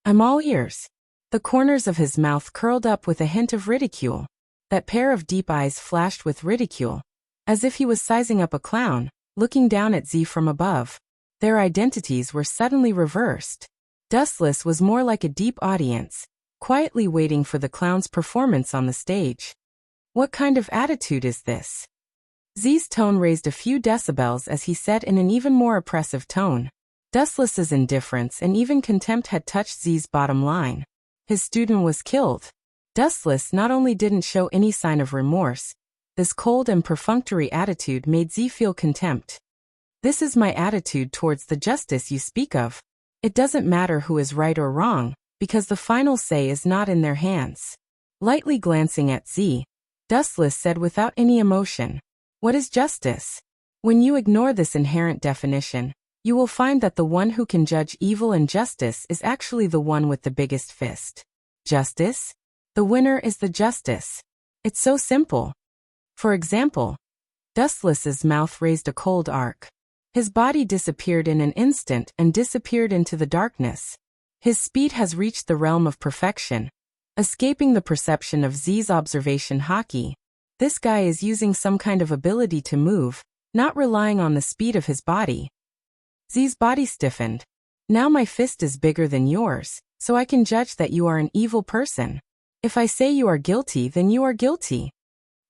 I'm all ears. The corners of his mouth curled up with a hint of ridicule. That pair of deep eyes flashed with ridicule, as if he was sizing up a clown, looking down at Z from above. Their identities were suddenly reversed. Dustless was more like a deep audience, quietly waiting for the clown's performance on the stage. What kind of attitude is this? Z's tone raised a few decibels as he said in an even more oppressive tone. Dustless's indifference and even contempt had touched Z's bottom line. His student was killed. Dustless not only didn't show any sign of remorse, this cold and perfunctory attitude made Z feel contempt. This is my attitude towards the justice you speak of. It doesn't matter who is right or wrong, because the final say is not in their hands. Lightly glancing at Z, Dustless said without any emotion, what is justice? When you ignore this inherent definition, you will find that the one who can judge evil and justice is actually the one with the biggest fist. Justice? The winner is the justice. It's so simple. For example, Dustless's mouth raised a cold arc. His body disappeared in an instant and disappeared into the darkness. His speed has reached the realm of perfection, escaping the perception of Z's observation haki. This guy is using some kind of ability to move, not relying on the speed of his body. Z's body stiffened. Now my fist is bigger than yours, so I can judge that you are an evil person. If I say you are guilty, then you are guilty.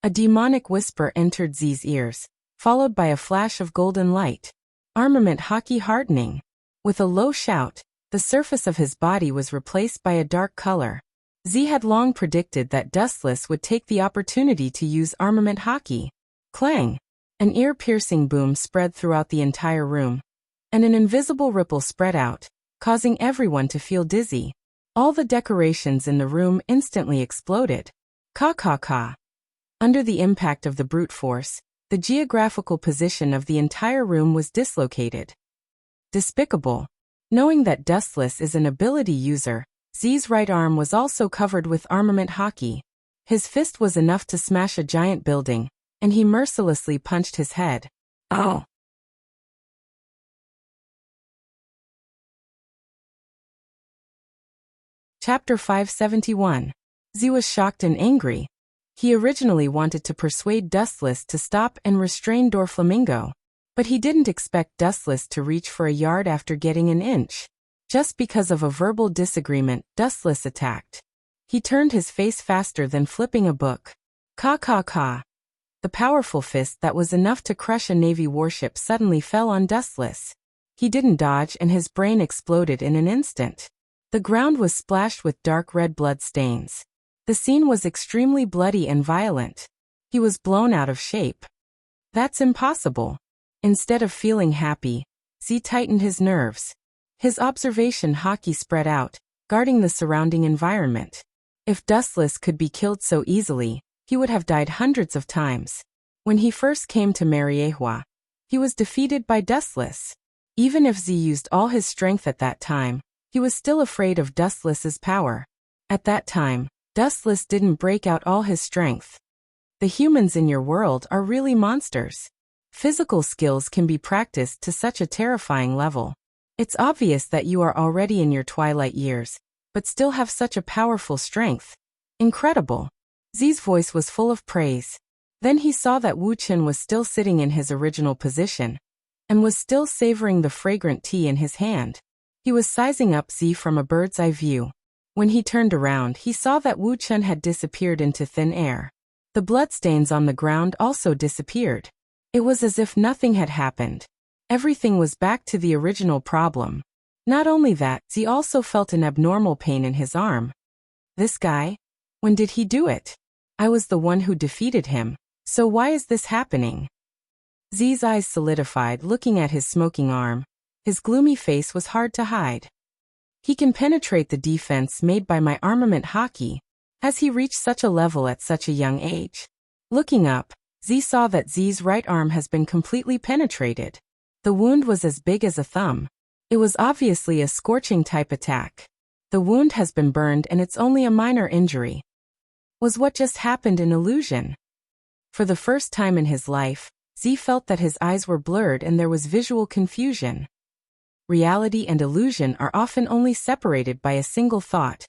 A demonic whisper entered Z's ears, followed by a flash of golden light. Armament haki hardening. With a low shout, the surface of his body was replaced by a dark color. Z had long predicted that Dustless would take the opportunity to use armament haki. Clang! An ear-piercing boom spread throughout the entire room, and an invisible ripple spread out, causing everyone to feel dizzy. All the decorations in the room instantly exploded. Ka. Under the impact of the brute force, the geographical position of the entire room was dislocated. Despicable. Knowing that Dustless is an ability user, Z's right arm was also covered with armament haki. His fist was enough to smash a giant building, and he mercilessly punched his head. Oh! Chapter 571. Z was shocked and angry. He originally wanted to persuade Dustless to stop and restrain Dorflamingo, but he didn't expect Dustless to reach for a yard after getting an inch. Just because of a verbal disagreement, Dustless attacked. He turned his face faster than flipping a book. Ka. The powerful fist that was enough to crush a Navy warship suddenly fell on Dustless. He didn't dodge and his brain exploded in an instant. The ground was splashed with dark red blood stains. The scene was extremely bloody and violent. He was blown out of shape. That's impossible. Instead of feeling happy, Z tightened his nerves. His observation haki spread out, guarding the surrounding environment. If Dustless could be killed so easily, he would have died hundreds of times. When he first came to Mariehua, he was defeated by Dustless. Even if Z used all his strength at that time, he was still afraid of Dustless's power. At that time, Dustless didn't break out all his strength. The humans in your world are really monsters. Physical skills can be practiced to such a terrifying level. It's obvious that you are already in your twilight years, but still have such a powerful strength. Incredible. Z's voice was full of praise. Then he saw that Wu Chen was still sitting in his original position, and was still savoring the fragrant tea in his hand. He was sizing up Z from a bird's eye view. When he turned around, he saw that Wu Chen had disappeared into thin air. The bloodstains on the ground also disappeared. It was as if nothing had happened. Everything was back to the original problem. Not only that, Z also felt an abnormal pain in his arm. This guy? When did he do it? I was the one who defeated him, so why is this happening? Z's eyes solidified looking at his smoking arm. His gloomy face was hard to hide. He can penetrate the defense made by my armament haki. Has he reached such a level at such a young age? Looking up, Z saw that Z's right arm has been completely penetrated. The wound was as big as a thumb. It was obviously a scorching type attack. The wound has been burned and it's only a minor injury. Was what just happened an illusion? For the first time in his life, Z felt that his eyes were blurred and there was visual confusion. Reality and illusion are often only separated by a single thought.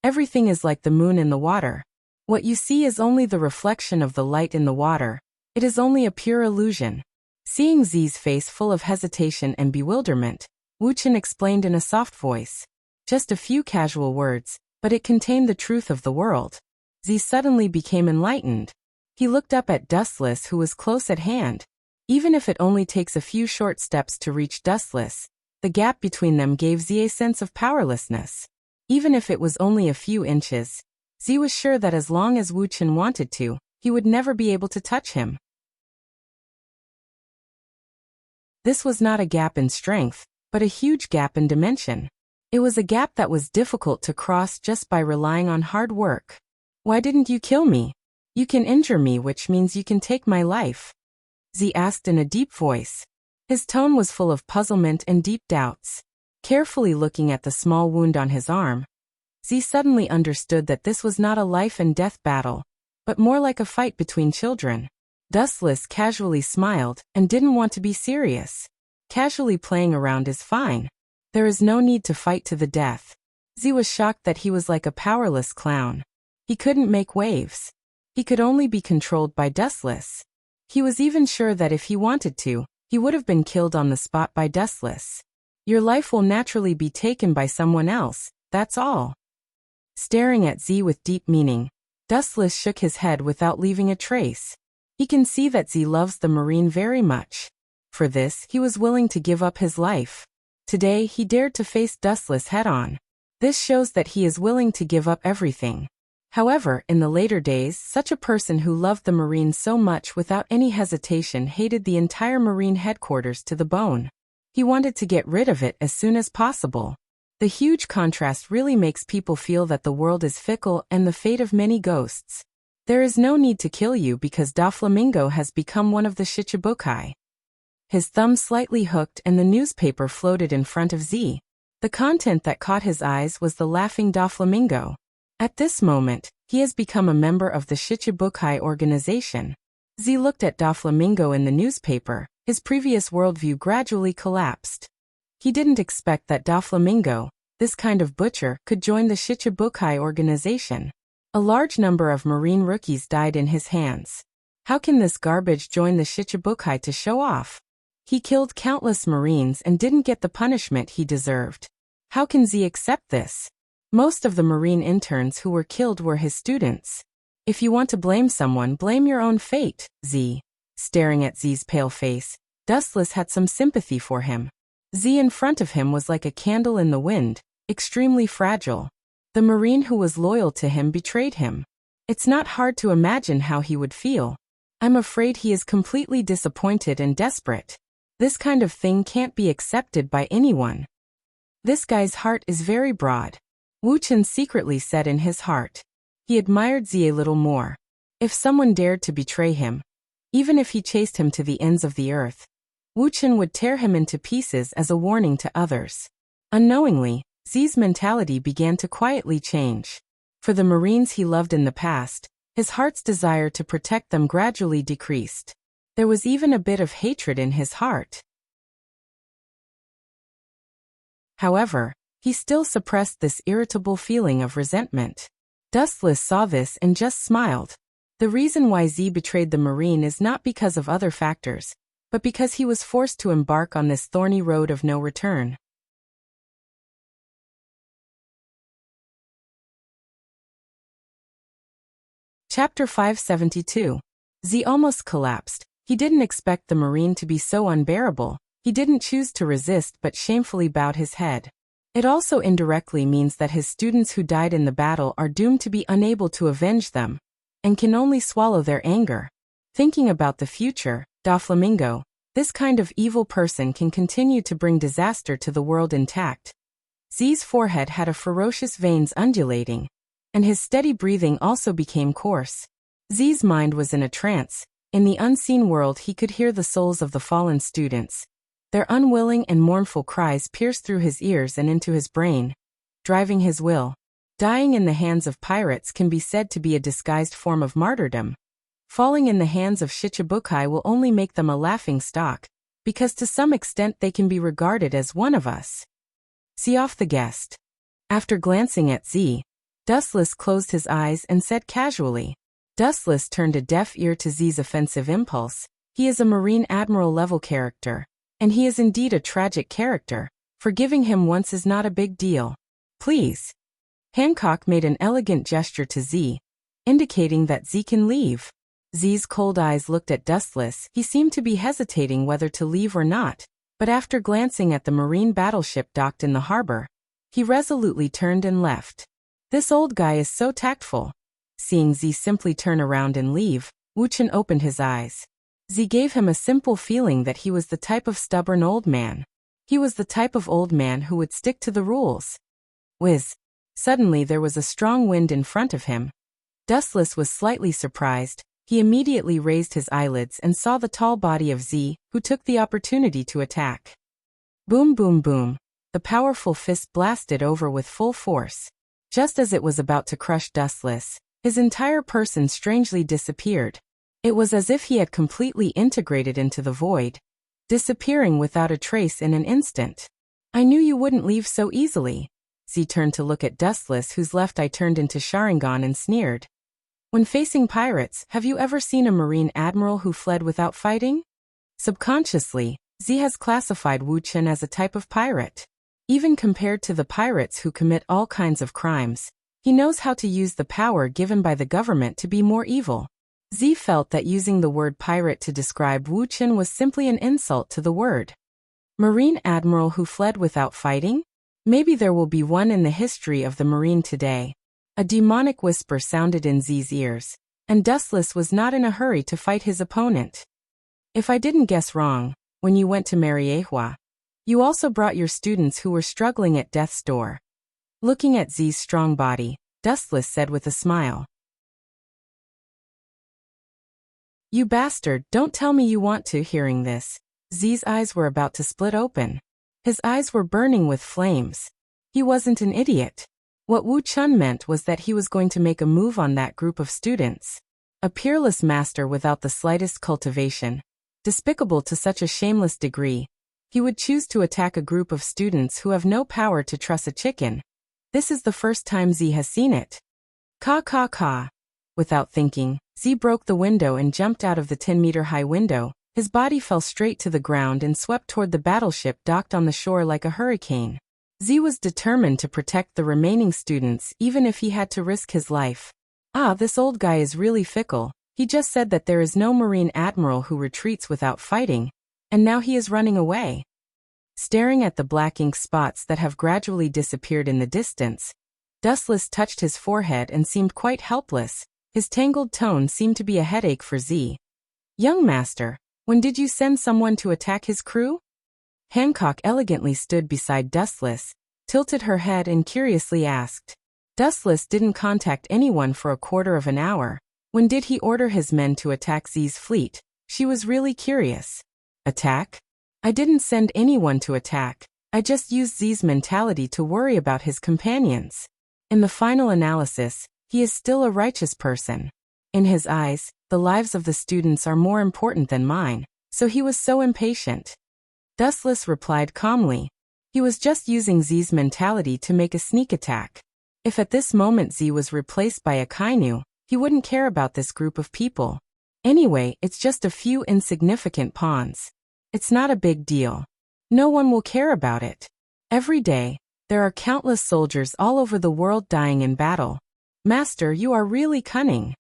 Everything is like the moon in the water. What you see is only the reflection of the light in the water. It is only a pure illusion. Seeing Z's face full of hesitation and bewilderment, Wu Chen explained in a soft voice. Just a few casual words, but it contained the truth of the world. Z suddenly became enlightened. He looked up at Dustless, who was close at hand. Even if it only takes a few short steps to reach Dustless, the gap between them gave Z a sense of powerlessness. Even if it was only a few inches, Z was sure that as long as Wu Chen wanted to, he would never be able to touch him. This was not a gap in strength, but a huge gap in dimension. It was a gap that was difficult to cross just by relying on hard work. Why didn't you kill me? You can injure me, which means you can take my life. Z asked in a deep voice. His tone was full of puzzlement and deep doubts. Carefully looking at the small wound on his arm, Z suddenly understood that this was not a life and death battle, but more like a fight between children. Dustless casually smiled and didn't want to be serious. Casually playing around is fine. There is no need to fight to the death. Z was shocked that he was like a powerless clown. He couldn't make waves. He could only be controlled by Dustless. He was even sure that if he wanted to, he would have been killed on the spot by Dustless. Your life will naturally be taken by someone else, that's all. Staring at Z with deep meaning, Dustless shook his head without leaving a trace. He can see that Z loves the Marine very much. For this, he was willing to give up his life. Today, he dared to face Dustless head-on. This shows that he is willing to give up everything. However, in the later days, such a person who loved the Marine so much without any hesitation hated the entire Marine headquarters to the bone. He wanted to get rid of it as soon as possible. The huge contrast really makes people feel that the world is fickle and the fate of many ghosts. There is no need to kill you because Doflamingo has become one of the Shichibukai. His thumb slightly hooked and the newspaper floated in front of Z. The content that caught his eyes was the laughing Doflamingo. At this moment, he has become a member of the Shichibukai organization. Z looked at Doflamingo in the newspaper. His previous worldview gradually collapsed. He didn't expect that Doflamingo, this kind of butcher, could join the Shichibukai organization. A large number of Marine rookies died in his hands. How can this garbage join the Shichibukai to show off? He killed countless Marines and didn't get the punishment he deserved. How can Z accept this? Most of the Marine interns who were killed were his students. If you want to blame someone, blame your own fate, Z. Staring at Z's pale face, Dustless had some sympathy for him. Z in front of him was like a candle in the wind, extremely fragile. The Marine who was loyal to him betrayed him. It's not hard to imagine how he would feel. I'm afraid he is completely disappointed and desperate. This kind of thing can't be accepted by anyone. This guy's heart is very broad. Wu Chen secretly said in his heart. He admired Z a little more. If someone dared to betray him, even if he chased him to the ends of the earth, Wu Chen would tear him into pieces as a warning to others. Unknowingly, Z's mentality began to quietly change. For the Marines he loved in the past, his heart's desire to protect them gradually decreased. There was even a bit of hatred in his heart. However, he still suppressed this irritable feeling of resentment. Dustless saw this and just smiled. The reason why Z betrayed the Marine is not because of other factors, but because he was forced to embark on this thorny road of no return. Chapter 572. Z almost collapsed. He didn't expect the Marine to be so unbearable. He didn't choose to resist but shamefully bowed his head. It also indirectly means that his students who died in the battle are doomed to be unable to avenge them, and can only swallow their anger. Thinking about the future, Doflamingo, this kind of evil person can continue to bring disaster to the world intact. Z's forehead had a ferocious veins undulating, and his steady breathing also became coarse. Z's mind was in a trance. In the unseen world he could hear the souls of the fallen students. Their unwilling and mournful cries pierced through his ears and into his brain, driving his will. Dying in the hands of pirates can be said to be a disguised form of martyrdom. Falling in the hands of Shichibukai will only make them a laughing stock, because to some extent they can be regarded as one of us. See off the guest. After glancing at Z, Dustless closed his eyes and said casually. Dustless turned a deaf ear to Z's offensive impulse. He is a Marine Admiral level character, and he is indeed a tragic character. Forgiving him once is not a big deal. Please. Hancock made an elegant gesture to Z, indicating that Z can leave. Z's cold eyes looked at Dustless. He seemed to be hesitating whether to leave or not, but after glancing at the Marine battleship docked in the harbor, he resolutely turned and left. This old guy is so tactful. Seeing Z simply turn around and leave, Wu Chen opened his eyes. Z gave him a simple feeling that he was the type of stubborn old man. He was the type of old man who would stick to the rules. Whiz. Suddenly there was a strong wind in front of him. Dustless was slightly surprised. He immediately raised his eyelids and saw the tall body of Z, who took the opportunity to attack. Boom boom boom. The powerful fist blasted over with full force. Just as it was about to crush Dustless, his entire person strangely disappeared. It was as if he had completely integrated into the void, disappearing without a trace in an instant. I knew you wouldn't leave so easily. Z turned to look at Dustless, whose left eye turned into Sharingan, and sneered. When facing pirates, have you ever seen a Marine Admiral who fled without fighting? Subconsciously, Z has classified Wu Chen as a type of pirate. Even compared to the pirates who commit all kinds of crimes, he knows how to use the power given by the government to be more evil. Z felt that using the word pirate to describe Wu Chen was simply an insult to the word. Marine Admiral who fled without fighting? Maybe there will be one in the history of the Marine today. A demonic whisper sounded in Z's ears, and Dustless was not in a hurry to fight his opponent. If I didn't guess wrong, when you went to Mariehua, you also brought your students who were struggling at death's door. Looking at Z's strong body, Dustless said with a smile. You bastard, don't tell me you want to. Hearing this, Z's eyes were about to split open. His eyes were burning with flames. He wasn't an idiot. What Wu Chen meant was that he was going to make a move on that group of students. A peerless master without the slightest cultivation. Despicable to such a shameless degree. He would choose to attack a group of students who have no power to truss a chicken. This is the first time Z has seen it. Ka ka ka. Without thinking, Z broke the window and jumped out of the 10-meter-high window. His body fell straight to the ground and swept toward the battleship docked on the shore like a hurricane. Z was determined to protect the remaining students even if he had to risk his life. Ah, this old guy is really fickle. He just said that there is no Marine Admiral who retreats without fighting, and now he is running away. Staring at the black ink spots that have gradually disappeared in the distance, Dustless touched his forehead and seemed quite helpless. His tangled tone seemed to be a headache for Z. Young master, when did you send someone to attack his crew? Hancock elegantly stood beside Dustless, tilted her head and curiously asked. Dustless didn't contact anyone for a quarter of an hour. When did he order his men to attack Z's fleet? She was really curious. Attack? I didn't send anyone to attack. I just used Z's mentality to worry about his companions. In the final analysis, he is still a righteous person. In his eyes, the lives of the students are more important than mine, so he was so impatient. Dustless replied calmly. He was just using Z's mentality to make a sneak attack. If at this moment Z was replaced by a Kainu, he wouldn't care about this group of people. Anyway, it's just a few insignificant pawns. It's not a big deal. No one will care about it. Every day, there are countless soldiers all over the world dying in battle. Master, you are really cunning.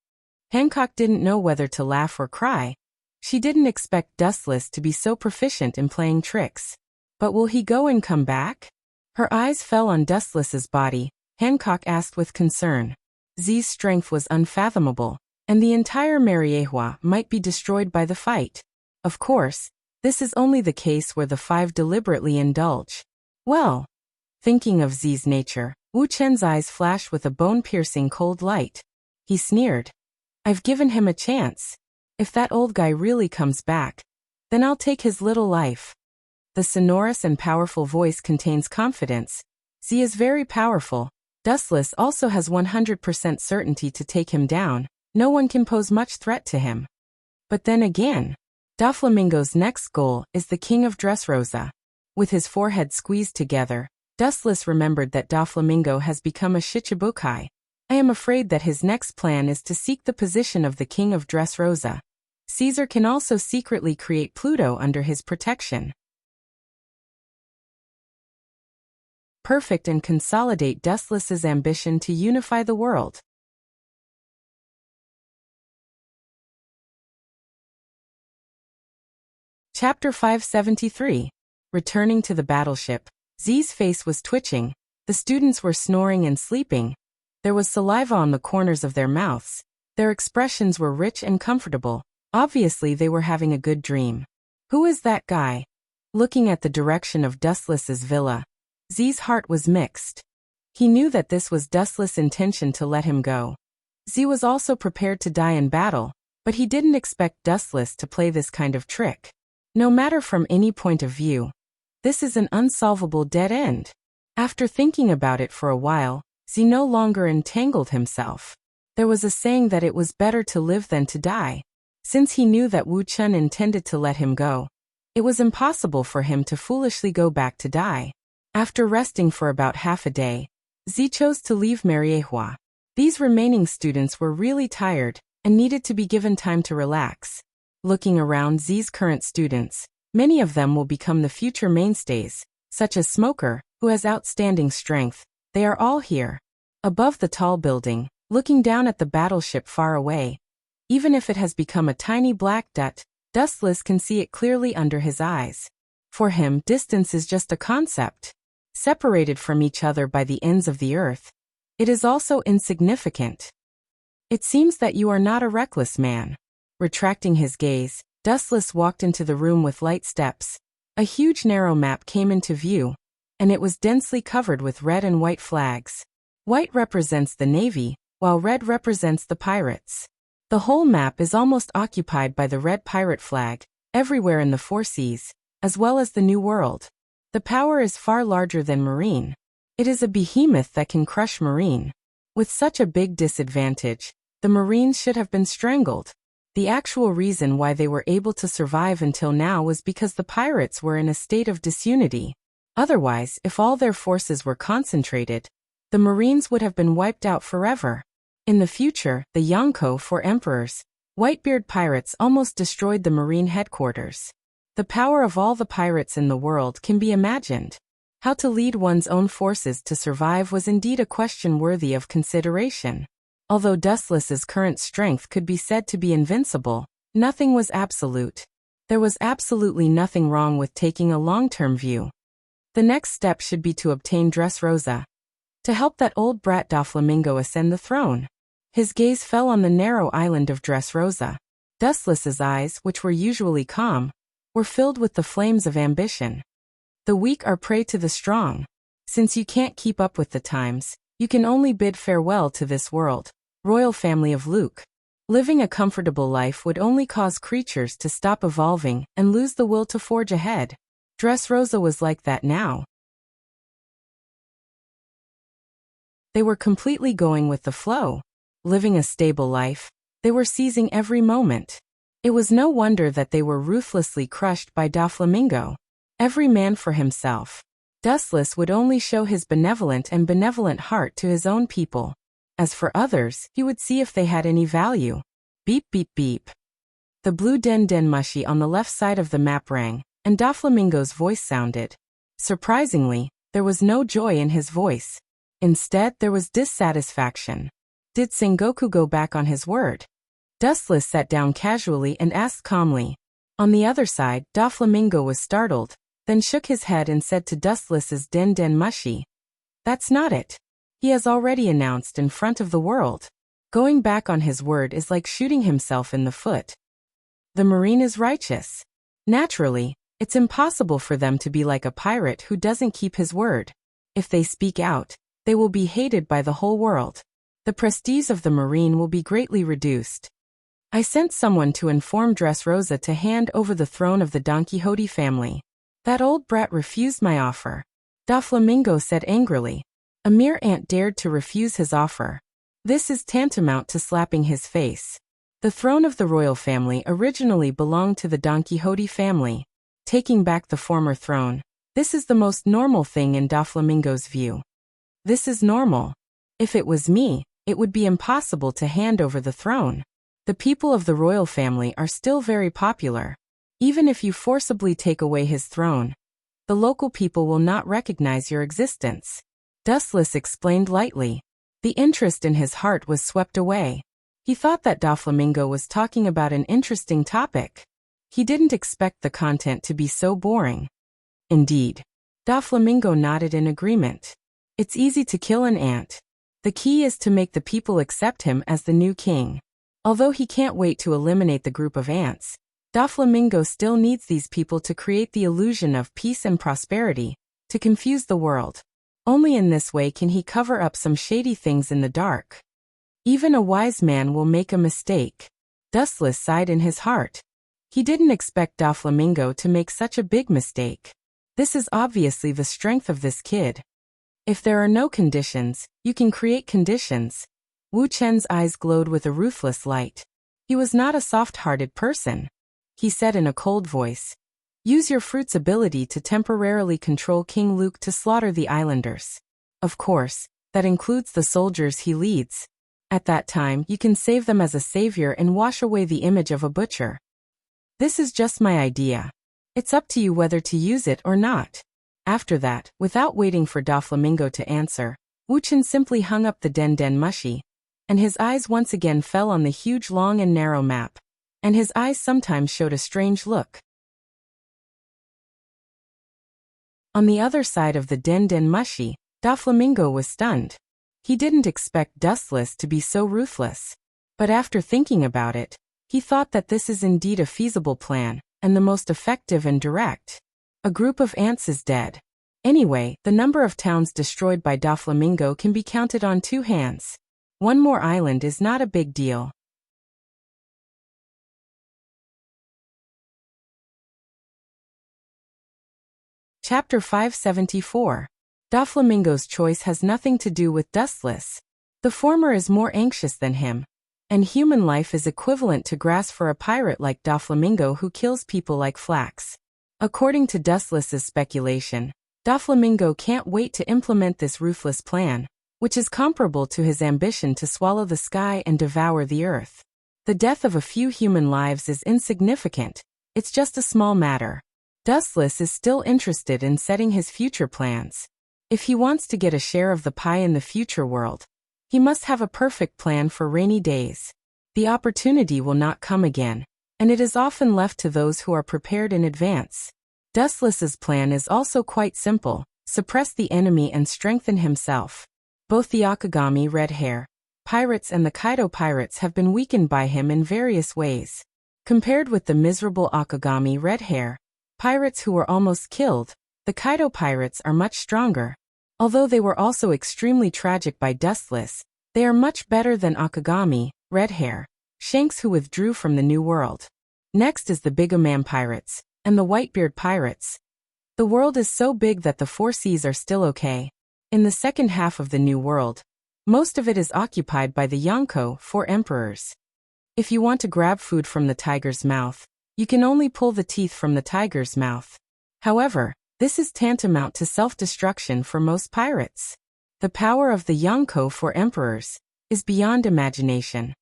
Hancock didn't know whether to laugh or cry. She didn't expect Dustless to be so proficient in playing tricks. But will he go and come back? Her eyes fell on Dustless's body. Hancock asked with concern. Z's strength was unfathomable, and the entire Mariehua might be destroyed by the fight. Of course, this is only the case where the five deliberately indulge. Well, thinking of Z's nature, Wu Chen's eyes flashed with a bone-piercing cold light. He sneered. I've given him a chance. If that old guy really comes back, then I'll take his little life. The sonorous and powerful voice contains confidence. Z is very powerful. Dustless also has 100% certainty to take him down. No one can pose much threat to him. But then again, Doflamingo's next goal is the King of Dressrosa. With his forehead squeezed together, Dustless remembered that Doflamingo has become a Shichibukai. I am afraid that his next plan is to seek the position of the King of Dressrosa. Caesar can also secretly create Pluto under his protection. Perfect and consolidate Dustless's ambition to unify the world. Chapter 573. Returning to the battleship. Z's face was twitching. The students were snoring and sleeping. There was saliva on the corners of their mouths. Their expressions were rich and comfortable. Obviously they were having a good dream. Who is that guy? Looking at the direction of Dustless's villa, Z's heart was mixed. He knew that this was Dustless' intention to let him go. Z was also prepared to die in battle, but he didn't expect Dustless to play this kind of trick. No matter from any point of view, this is an unsolvable dead end. After thinking about it for a while, Z no longer entangled himself. There was a saying that it was better to live than to die. Since he knew that Wu Chun intended to let him go, it was impossible for him to foolishly go back to die. After resting for about half a day, Z chose to leave Mariehua. These remaining students were really tired and needed to be given time to relax. Looking around Z's current students, many of them will become the future mainstays, such as Smoker, who has outstanding strength. They are all here. Above the tall building, looking down at the battleship far away. Even if it has become a tiny black dot, Dustless can see it clearly under his eyes. For him, distance is just a concept. Separated from each other by the ends of the earth, it is also insignificant. It seems that you are not a reckless man. Retracting his gaze, Dustless walked into the room with light steps. A huge narrow map came into view, and it was densely covered with red and white flags. White represents the Navy, while red represents the pirates. The whole map is almost occupied by the red pirate flag, everywhere in the four seas, as well as the New World. The power is far larger than Marine. It is a behemoth that can crush Marine. With such a big disadvantage, the Marines should have been strangled. The actual reason why they were able to survive until now was because the pirates were in a state of disunity. Otherwise, if all their forces were concentrated, the Marines would have been wiped out forever. In the future, the Yonko, 4 emperors, Whitebeard pirates almost destroyed the Marine headquarters. The power of all the pirates in the world can be imagined. How to lead one's own forces to survive was indeed a question worthy of consideration. Although Dustless's current strength could be said to be invincible, nothing was absolute. There was absolutely nothing wrong with taking a long-term view. The next step should be to obtain Dressrosa, to help that old brat Doflamingo ascend the throne. His gaze fell on the narrow island of Dressrosa. Dustless's eyes, which were usually calm, were filled with the flames of ambition. The weak are prey to the strong. Since you can't keep up with the times, you can only bid farewell to this world. Royal family of Luke. Living a comfortable life would only cause creatures to stop evolving and lose the will to forge ahead. Dressrosa was like that now. They were completely going with the flow. Living a stable life, they were seizing every moment. It was no wonder that they were ruthlessly crushed by Doflamingo. Every man for himself. Dustless would only show his benevolent heart to his own people. As for others, he would see if they had any value. Beep beep beep. The blue den mushi on the left side of the map rang, and Doflamingo's voice sounded. Surprisingly, there was no joy in his voice. Instead, there was dissatisfaction. Did Sengoku go back on his word? Dustless sat down casually and asked calmly. On the other side, Doflamingo was startled, then shook his head and said to Dustless's den mushi, "That's not it. He has already announced in front of the world. Going back on his word is like shooting himself in the foot. The Marine is righteous. Naturally, it's impossible for them to be like a pirate who doesn't keep his word. If they speak out, they will be hated by the whole world. The prestige of the Marine will be greatly reduced. I sent someone to inform Dressrosa to hand over the throne of the Don Quixote family. That old brat refused my offer, Doflamingo said angrily. A mere ant dared to refuse his offer. This is tantamount to slapping his face. The throne of the royal family originally belonged to the Don Quixote family. Taking back the former throne, this is the most normal thing in Doflamingo's view. This is normal. If it was me, it would be impossible to hand over the throne. The people of the royal family are still very popular. Even if you forcibly take away his throne, the local people will not recognize your existence. Dustless explained lightly. The interest in his heart was swept away. He thought that Doflamingo was talking about an interesting topic. He didn't expect the content to be so boring. Indeed. Doflamingo nodded in agreement. It's easy to kill an ant. The key is to make the people accept him as the new king. Although he can't wait to eliminate the group of ants, Doflamingo still needs these people to create the illusion of peace and prosperity, to confuse the world. Only in this way can he cover up some shady things in the dark. Even a wise man will make a mistake. Dustless sighed in his heart. He didn't expect Doflamingo to make such a big mistake. This is obviously the strength of this kid. If there are no conditions, you can create conditions. Wu Chen's eyes glowed with a ruthless light. He was not a soft-hearted person. He said in a cold voice, "Use your fruit's ability to temporarily control King Luke to slaughter the islanders. Of course, that includes the soldiers he leads. At that time, you can save them as a savior and wash away the image of a butcher. This is just my idea. It's up to you whether to use it or not." After that, without waiting for Doflamingo to answer, Wu Chen simply hung up the Den Den Mushi, and his eyes once again fell on the huge long and narrow map, and his eyes sometimes showed a strange look. On the other side of the Den Den Mushi, Doflamingo was stunned. He didn't expect Dustless to be so ruthless. But after thinking about it, he thought that this is indeed a feasible plan, and the most effective and direct. A group of ants is dead. Anyway, the number of towns destroyed by Doflamingo can be counted on 2 hands. One more island is not a big deal. Chapter 574. Doflamingo's choice has nothing to do with Dustless. The former is more anxious than him, and human life is equivalent to grass for a pirate like Doflamingo who kills people like flax. According to Dustless's speculation, Doflamingo can't wait to implement this ruthless plan, which is comparable to his ambition to swallow the sky and devour the earth. The death of a few human lives is insignificant, it's just a small matter. Dustless is still interested in setting his future plans. If he wants to get a share of the pie in the future world, he must have a perfect plan for rainy days. The opportunity will not come again, and it is often left to those who are prepared in advance. Dustless's plan is also quite simple: suppress the enemy and strengthen himself. Both the Akagami Red Hair pirates and the Kaido pirates have been weakened by him in various ways. Compared with the miserable Akagami Red Hair pirates who were almost killed, the Kaido pirates are much stronger. Although they were also extremely tragic by Dustless, they are much better than Akagami Red Hair Shanks who withdrew from the New World. Next is the Bigomam pirates, and the Whitebeard pirates. The world is so big that the 4 seas are still okay. In the second half of the New World, most of it is occupied by the Yonko 4 emperors. If you want to grab food from the tiger's mouth, you can only pull the teeth from the tiger's mouth. However, this is tantamount to self-destruction for most pirates. The power of the Yonko 4 emperors is beyond imagination.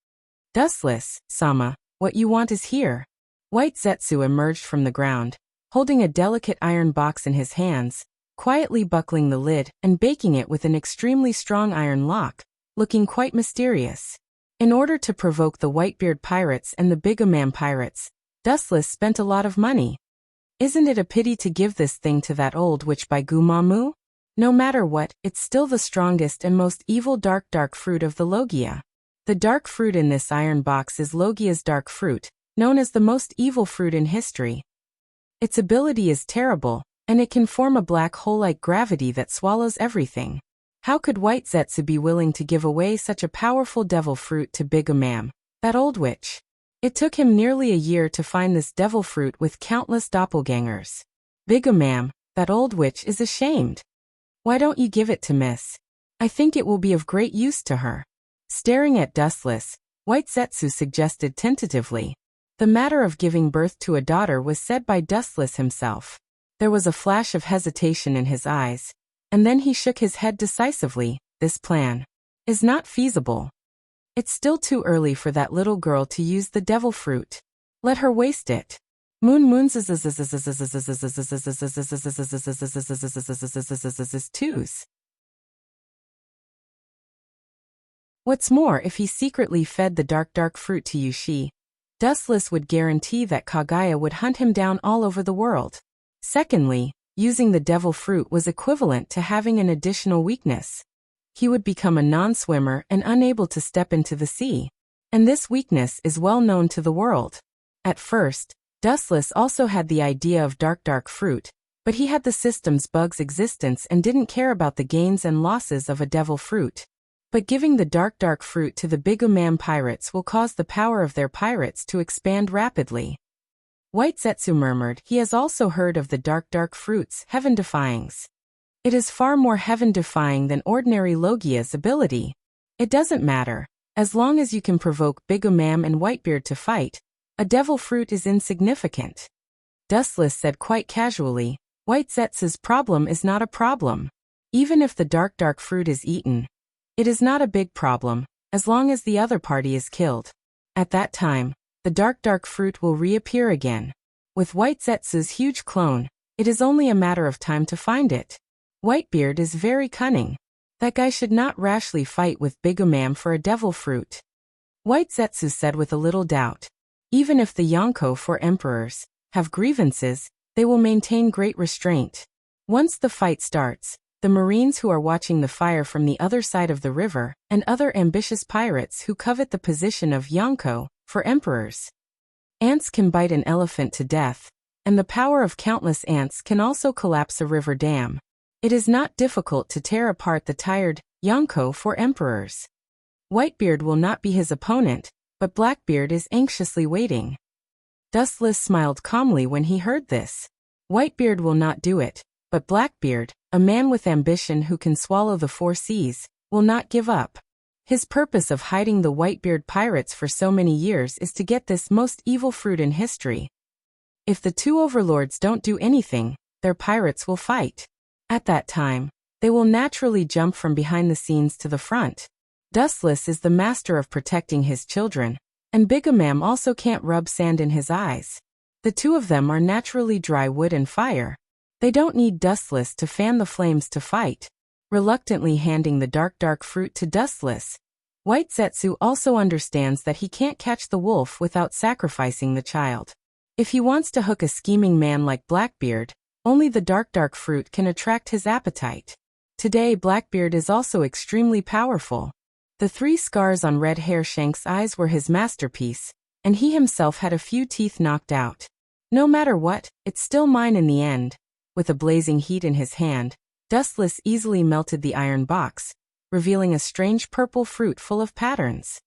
Dustless, Sama, what you want is here. White Zetsu emerged from the ground, holding a delicate iron box in his hands, quietly buckling the lid and baking it with an extremely strong iron lock, looking quite mysterious. In order to provoke the Whitebeard pirates and the Bigomam pirates, Dustless spent a lot of money. Isn't it a pity to give this thing to that old witch by Gumamu? No matter what, it's still the strongest and most evil dark fruit of the Logia. The dark fruit in this iron box is Logia's dark fruit, known as the most evil fruit in history. Its ability is terrible, and it can form a black hole like gravity that swallows everything. How could White Zetsu be willing to give away such a powerful devil fruit to Bigomam, that old witch? It took him nearly a year to find this devil fruit with countless doppelgangers. Bigomam, that old witch is ashamed. Why don't you give it to Miss? I think it will be of great use to her. Staring at Dustless, White Zetsu suggested tentatively. The matter of giving birth to a daughter was said by Dustless himself. There was a flash of hesitation in his eyes, and then he shook his head decisively. This plan is not feasible. It's still too early for that little girl to use the devil fruit. Let her waste it. Twos. What's more, if he secretly fed the dark fruit to Yushi, Dustless would guarantee that Kagaya would hunt him down all over the world. Secondly, using the devil fruit was equivalent to having an additional weakness. He would become a non-swimmer and unable to step into the sea. And this weakness is well known to the world. At first, Dustless also had the idea of dark fruit, but he had the system's bug's existence and didn't care about the gains and losses of a devil fruit. But giving the dark fruit to the Bigomam pirates will cause the power of their pirates to expand rapidly. White Zetsu murmured he has also heard of the dark fruit's heaven-defyings. It is far more heaven-defying than ordinary Logia's ability. It doesn't matter. As long as you can provoke Bigomam and Whitebeard to fight, a devil fruit is insignificant. Dustless said quite casually, White Zetsu's problem is not a problem. Even if the dark fruit is eaten, it is not a big problem, as long as the other party is killed. At that time, the dark fruit will reappear again. With White Zetsu's huge clone, it is only a matter of time to find it. Whitebeard is very cunning. That guy should not rashly fight with Bigomam for a devil fruit. White Zetsu said with a little doubt. Even if the Yonko 4 emperors have grievances, they will maintain great restraint. Once the fight starts, the Marines who are watching the fire from the other side of the river, and other ambitious pirates who covet the position of Yonko 4 emperors. Ants can bite an elephant to death, and the power of countless ants can also collapse a river dam. It is not difficult to tear apart the tired Yonko 4 emperors. Whitebeard will not be his opponent, but Blackbeard is anxiously waiting. Dustless smiled calmly when he heard this. Whitebeard will not do it, but Blackbeard, a man with ambition who can swallow the 4 seas, will not give up. His purpose of hiding the Whitebeard pirates for so many years is to get this most evil fruit in history. If the 2 overlords don't do anything, their pirates will fight. At that time, they will naturally jump from behind the scenes to the front. Dustless is the master of protecting his children, and Bigomam also can't rub sand in his eyes. The 2 of them are naturally dry wood and fire. They don't need Dustless to fan the flames to fight. Reluctantly handing the dark fruit to Dustless, White Zetsu also understands that he can't catch the wolf without sacrificing the child. If he wants to hook a scheming man like Blackbeard, only the dark fruit can attract his appetite. Today Blackbeard is also extremely powerful. The 3 scars on red hair Shank's eyes were his masterpiece, and he himself had a few teeth knocked out. No matter what, it's still mine in the end. With a blazing heat in his hand, Dustless easily melted the iron box, revealing a strange purple fruit full of patterns.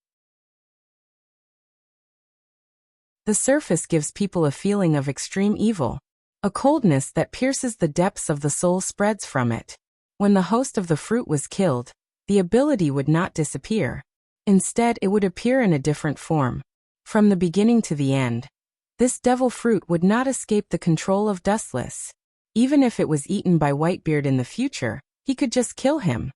The surface gives people a feeling of extreme evil. A coldness that pierces the depths of the soul spreads from it. When the host of the fruit was killed, the ability would not disappear. Instead, it would appear in a different form. From the beginning to the end, this devil fruit would not escape the control of Dustless. Even if it was eaten by Whitebeard in the future, he could just kill him.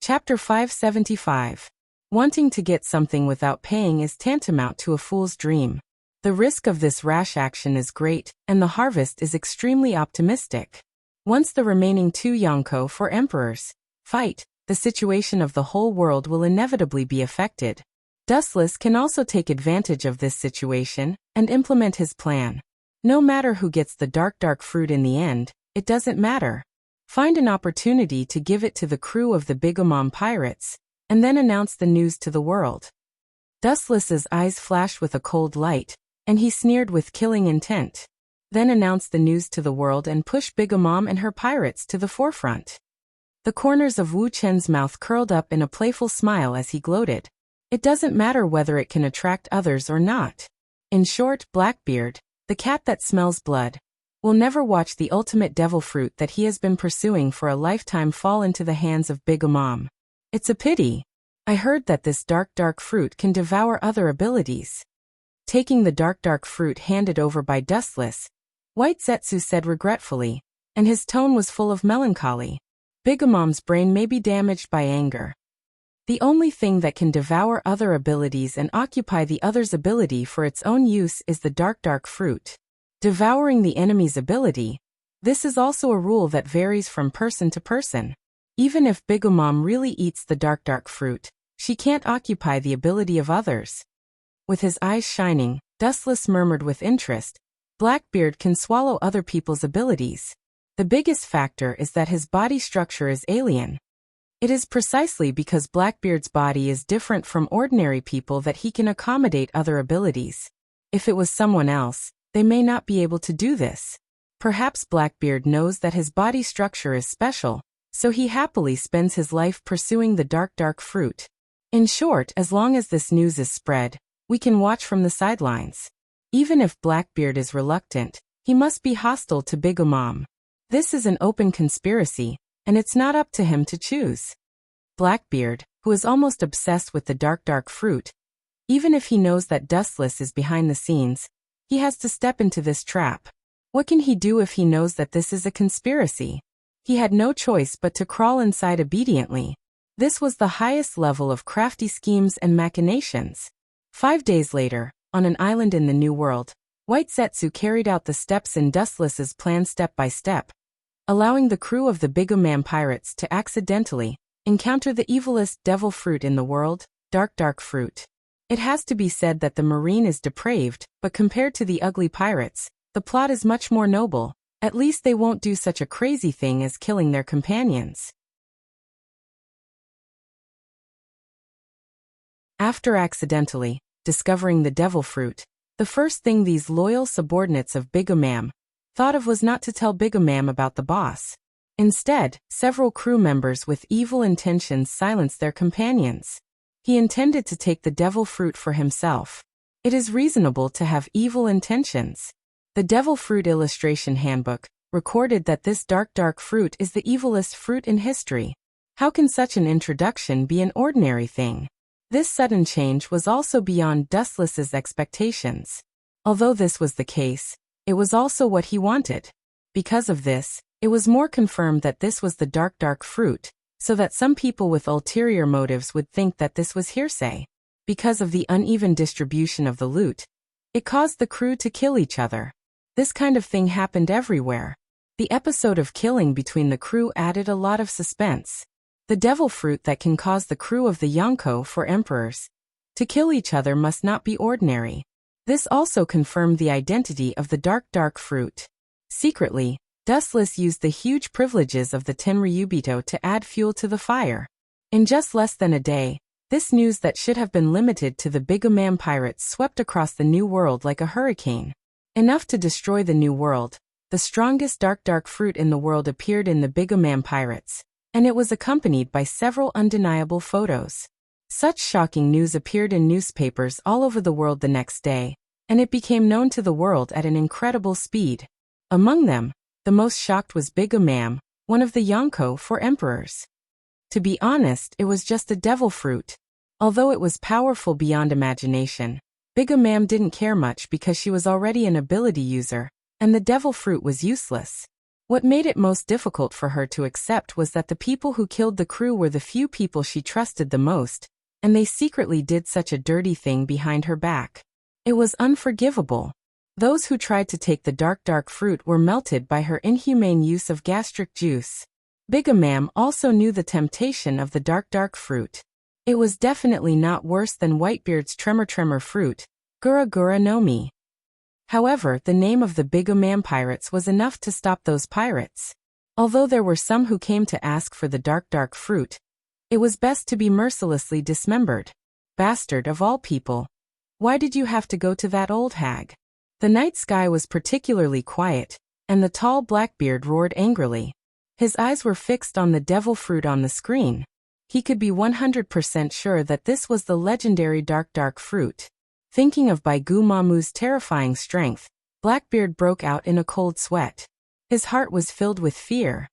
Chapter 575. Wanting to get something without paying is tantamount to a fool's dream. The risk of this rash action is great, and the harvest is extremely optimistic. Once the remaining 2 Yonko 4 emperors fight, the situation of the whole world will inevitably be affected. Dustless can also take advantage of this situation and implement his plan. No matter who gets the dark fruit in the end, it doesn't matter. Find an opportunity to give it to the crew of the Bigomam pirates, and then announce the news to the world. Dustless's eyes flashed with a cold light, and he sneered with killing intent. Then announced the news to the world and pushed Bigomam and her pirates to the forefront. The corners of Wu Chen's mouth curled up in a playful smile as he gloated. It doesn't matter whether it can attract others or not. In short, Blackbeard, the cat that smells blood, will never watch the ultimate devil fruit that he has been pursuing for a lifetime fall into the hands of Big Mom. It's a pity. I heard that this dark fruit can devour other abilities. Taking the dark fruit handed over by Dustless, White Zetsu said regretfully, and his tone was full of melancholy. Big Mom's brain may be damaged by anger. The only thing that can devour other abilities and occupy the other's ability for its own use is the dark fruit. Devouring the enemy's ability. This is also a rule that varies from person to person. Even if Big Mom really eats the dark fruit, she can't occupy the ability of others. With his eyes shining, Dustless murmured with interest, Blackbeard can swallow other people's abilities. The biggest factor is that his body structure is alien. It is precisely because Blackbeard's body is different from ordinary people that he can accommodate other abilities. If it was someone else, they may not be able to do this. Perhaps Blackbeard knows that his body structure is special, so he happily spends his life pursuing the dark fruit. In short, as long as this news is spread, we can watch from the sidelines. Even if Blackbeard is reluctant, he must be hostile to Big Mom. This is an open conspiracy, and it's not up to him to choose. Blackbeard, who is almost obsessed with the dark fruit, even if he knows that Dustless is behind the scenes, he has to step into this trap. What can he do if he knows that this is a conspiracy? He had no choice but to crawl inside obediently. This was the highest level of crafty schemes and machinations. 5 days later, on an island in the New World, White Zetsu carried out the steps in Dustless's plan step by step, allowing the crew of the Big Mom pirates to accidentally encounter the evilest devil fruit in the world, dark fruit. It has to be said that the marine is depraved, but compared to the ugly pirates, the plot is much more noble. At least they won't do such a crazy thing as killing their companions. After accidentally discovering the devil fruit, the first thing these loyal subordinates of Big Mom thought of was not to tell Big Mom about the boss. Instead, several crew members with evil intentions silenced their companions. He intended to take the devil fruit for himself. It is reasonable to have evil intentions. The Devil Fruit Illustration Handbook recorded that this dark fruit is the evilest fruit in history. How can such an introduction be an ordinary thing? This sudden change was also beyond Dustless's expectations. Although this was the case, it was also what he wanted. Because of this, it was more confirmed that this was the dark fruit, so that some people with ulterior motives would think that this was hearsay. Because of the uneven distribution of the loot, it caused the crew to kill each other. This kind of thing happened everywhere. The episode of killing between the crew added a lot of suspense. The devil fruit that can cause the crew of the Yonko for emperors to kill each other must not be ordinary. This also confirmed the identity of the dark fruit. Secretly, Dustless used the huge privileges of the Tenryubito to add fuel to the fire. In just less than a day, this news that should have been limited to the Big Mom pirates swept across the New World like a hurricane. Enough to destroy the New World, the strongest dark fruit in the world appeared in the Big Mom pirates, and it was accompanied by several undeniable photos. Such shocking news appeared in newspapers all over the world the next day, and it became known to the world at an incredible speed. Among them, the most shocked was Big Mom, one of the Yonko for emperors. To be honest, it was just a devil fruit. Although it was powerful beyond imagination, Big Mom didn't care much because she was already an ability user, and the devil fruit was useless. What made it most difficult for her to accept was that the people who killed the crew were the few people she trusted the most, and they secretly did such a dirty thing behind her back. It was unforgivable. Those who tried to take the dark fruit were melted by her inhumane use of gastric juice. Big Mom also knew the temptation of the dark fruit. It was definitely not worse than Whitebeard's tremor fruit, Gura no Mi. However, the name of the Big Mom pirates was enough to stop those pirates. Although there were some who came to ask for the dark fruit, it was best to be mercilessly dismembered. Bastard of all people. Why did you have to go to that old hag? The night sky was particularly quiet, and the tall Blackbeard roared angrily. His eyes were fixed on the devil fruit on the screen. He could be 100% sure that this was the legendary dark fruit. Thinking of Baigu Mamu's terrifying strength, Blackbeard broke out in a cold sweat. His heart was filled with fear.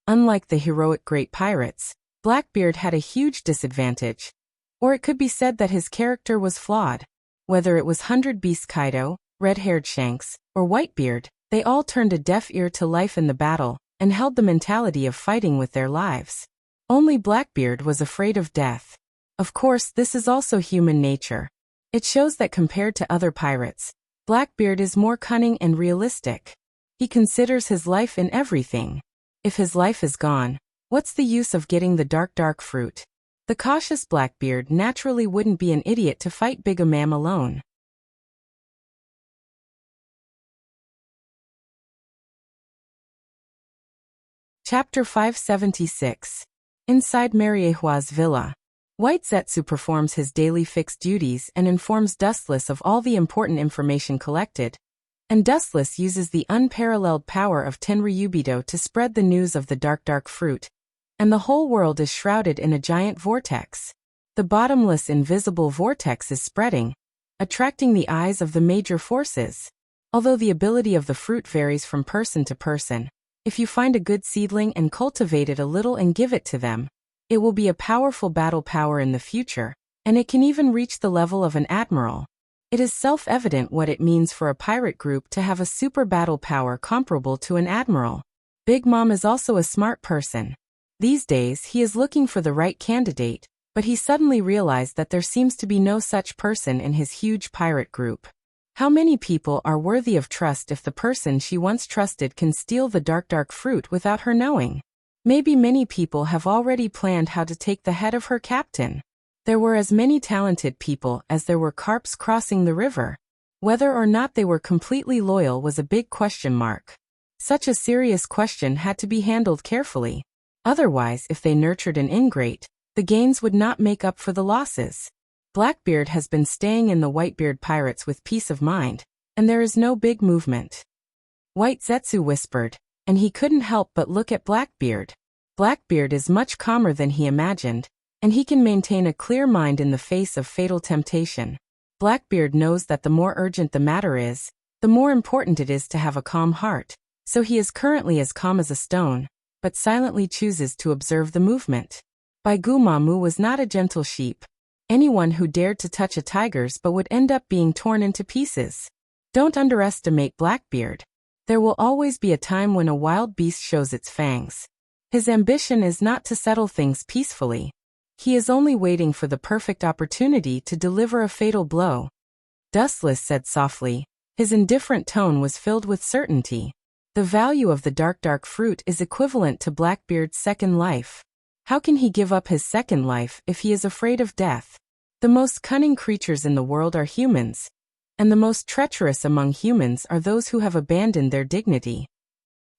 Unlike the heroic great pirates, Blackbeard had a huge disadvantage. Or it could be said that his character was flawed. Whether it was 100 Beast Kaido, red-haired Shanks, or Whitebeard, they all turned a deaf ear to life in the battle, and held the mentality of fighting with their lives. Only Blackbeard was afraid of death. Of course, this is also human nature. It shows that compared to other pirates, Blackbeard is more cunning and realistic. He considers his life in everything. If his life is gone, what's the use of getting the dark fruit? The cautious Blackbeard naturally wouldn't be an idiot to fight Big Mom alone. Chapter 576. Inside Mariehua's villa. White Zetsu performs his daily fixed duties and informs Dustless of all the important information collected, and Dustless uses the unparalleled power of Tenryubido to spread the news of the dark fruit, and the whole world is shrouded in a giant vortex. The bottomless invisible vortex is spreading, attracting the eyes of the major forces. Although the ability of the fruit varies from person to person, if you find a good seedling and cultivate it a little and give it to them, it will be a powerful battle power in the future, and it can even reach the level of an admiral. It is self-evident what it means for a pirate group to have a super battle power comparable to an admiral. Big Mom is also a smart person. These days he is looking for the right candidate, but he suddenly realized that there seems to be no such person in his huge pirate group. How many people are worthy of trust if the person she once trusted can steal the dark fruit without her knowing? Maybe many people have already planned how to take the head of her captain. There were as many talented people as there were carps crossing the river. Whether or not they were completely loyal was a big question mark. Such a serious question had to be handled carefully. Otherwise, if they nurtured an ingrate, the gains would not make up for the losses. Blackbeard has been staying in the Whitebeard pirates with peace of mind, and there is no big movement. White Zetsu whispered, and he couldn't help but look at Blackbeard. Blackbeard is much calmer than he imagined, and he can maintain a clear mind in the face of fatal temptation. Blackbeard knows that the more urgent the matter is, the more important it is to have a calm heart, so he is currently as calm as a stone, but silently chooses to observe the movement. Baigu Mamu was not a gentle sheep. Anyone who dared to touch a tiger's but would end up being torn into pieces. Don't underestimate Blackbeard. There will always be a time when a wild beast shows its fangs. His ambition is not to settle things peacefully. He is only waiting for the perfect opportunity to deliver a fatal blow. Dustless said softly. His indifferent tone was filled with certainty. The value of the dark fruit is equivalent to Blackbeard's second life. How can he give up his second life if he is afraid of death? The most cunning creatures in the world are humans, and the most treacherous among humans are those who have abandoned their dignity.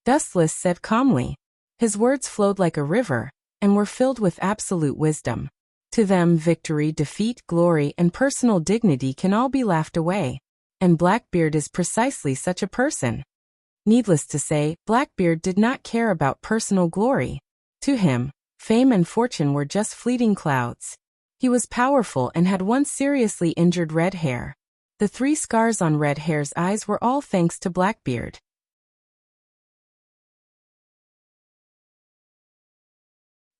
Dustless said calmly. His words flowed like a river, and were filled with absolute wisdom. To them, victory, defeat, glory, and personal dignity can all be laughed away. And Blackbeard is precisely such a person. Needless to say, Blackbeard did not care about personal glory. To him, fame and fortune were just fleeting clouds. He was powerful and had once seriously injured Red Hair. The 3 scars on Red Hair's eyes were all thanks to Blackbeard.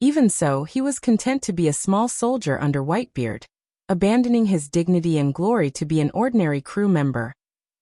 Even so, he was content to be a small soldier under Whitebeard, abandoning his dignity and glory to be an ordinary crew member,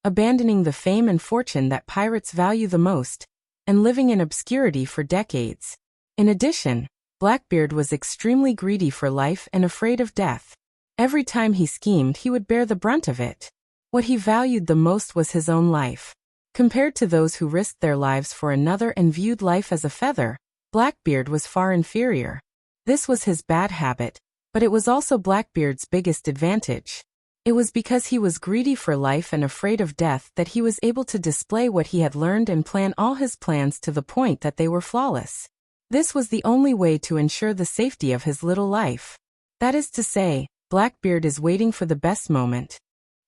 abandoning the fame and fortune that pirates value the most, and living in obscurity for decades. In addition, Blackbeard was extremely greedy for life and afraid of death. Every time he schemed, he would bear the brunt of it. What he valued the most was his own life. Compared to those who risked their lives for another and viewed life as a feather, Blackbeard was far inferior. This was his bad habit, but it was also Blackbeard's biggest advantage. It was because he was greedy for life and afraid of death that he was able to display what he had learned and plan all his plans to the point that they were flawless. This was the only way to ensure the safety of his little life. That is to say, Blackbeard is waiting for the best moment.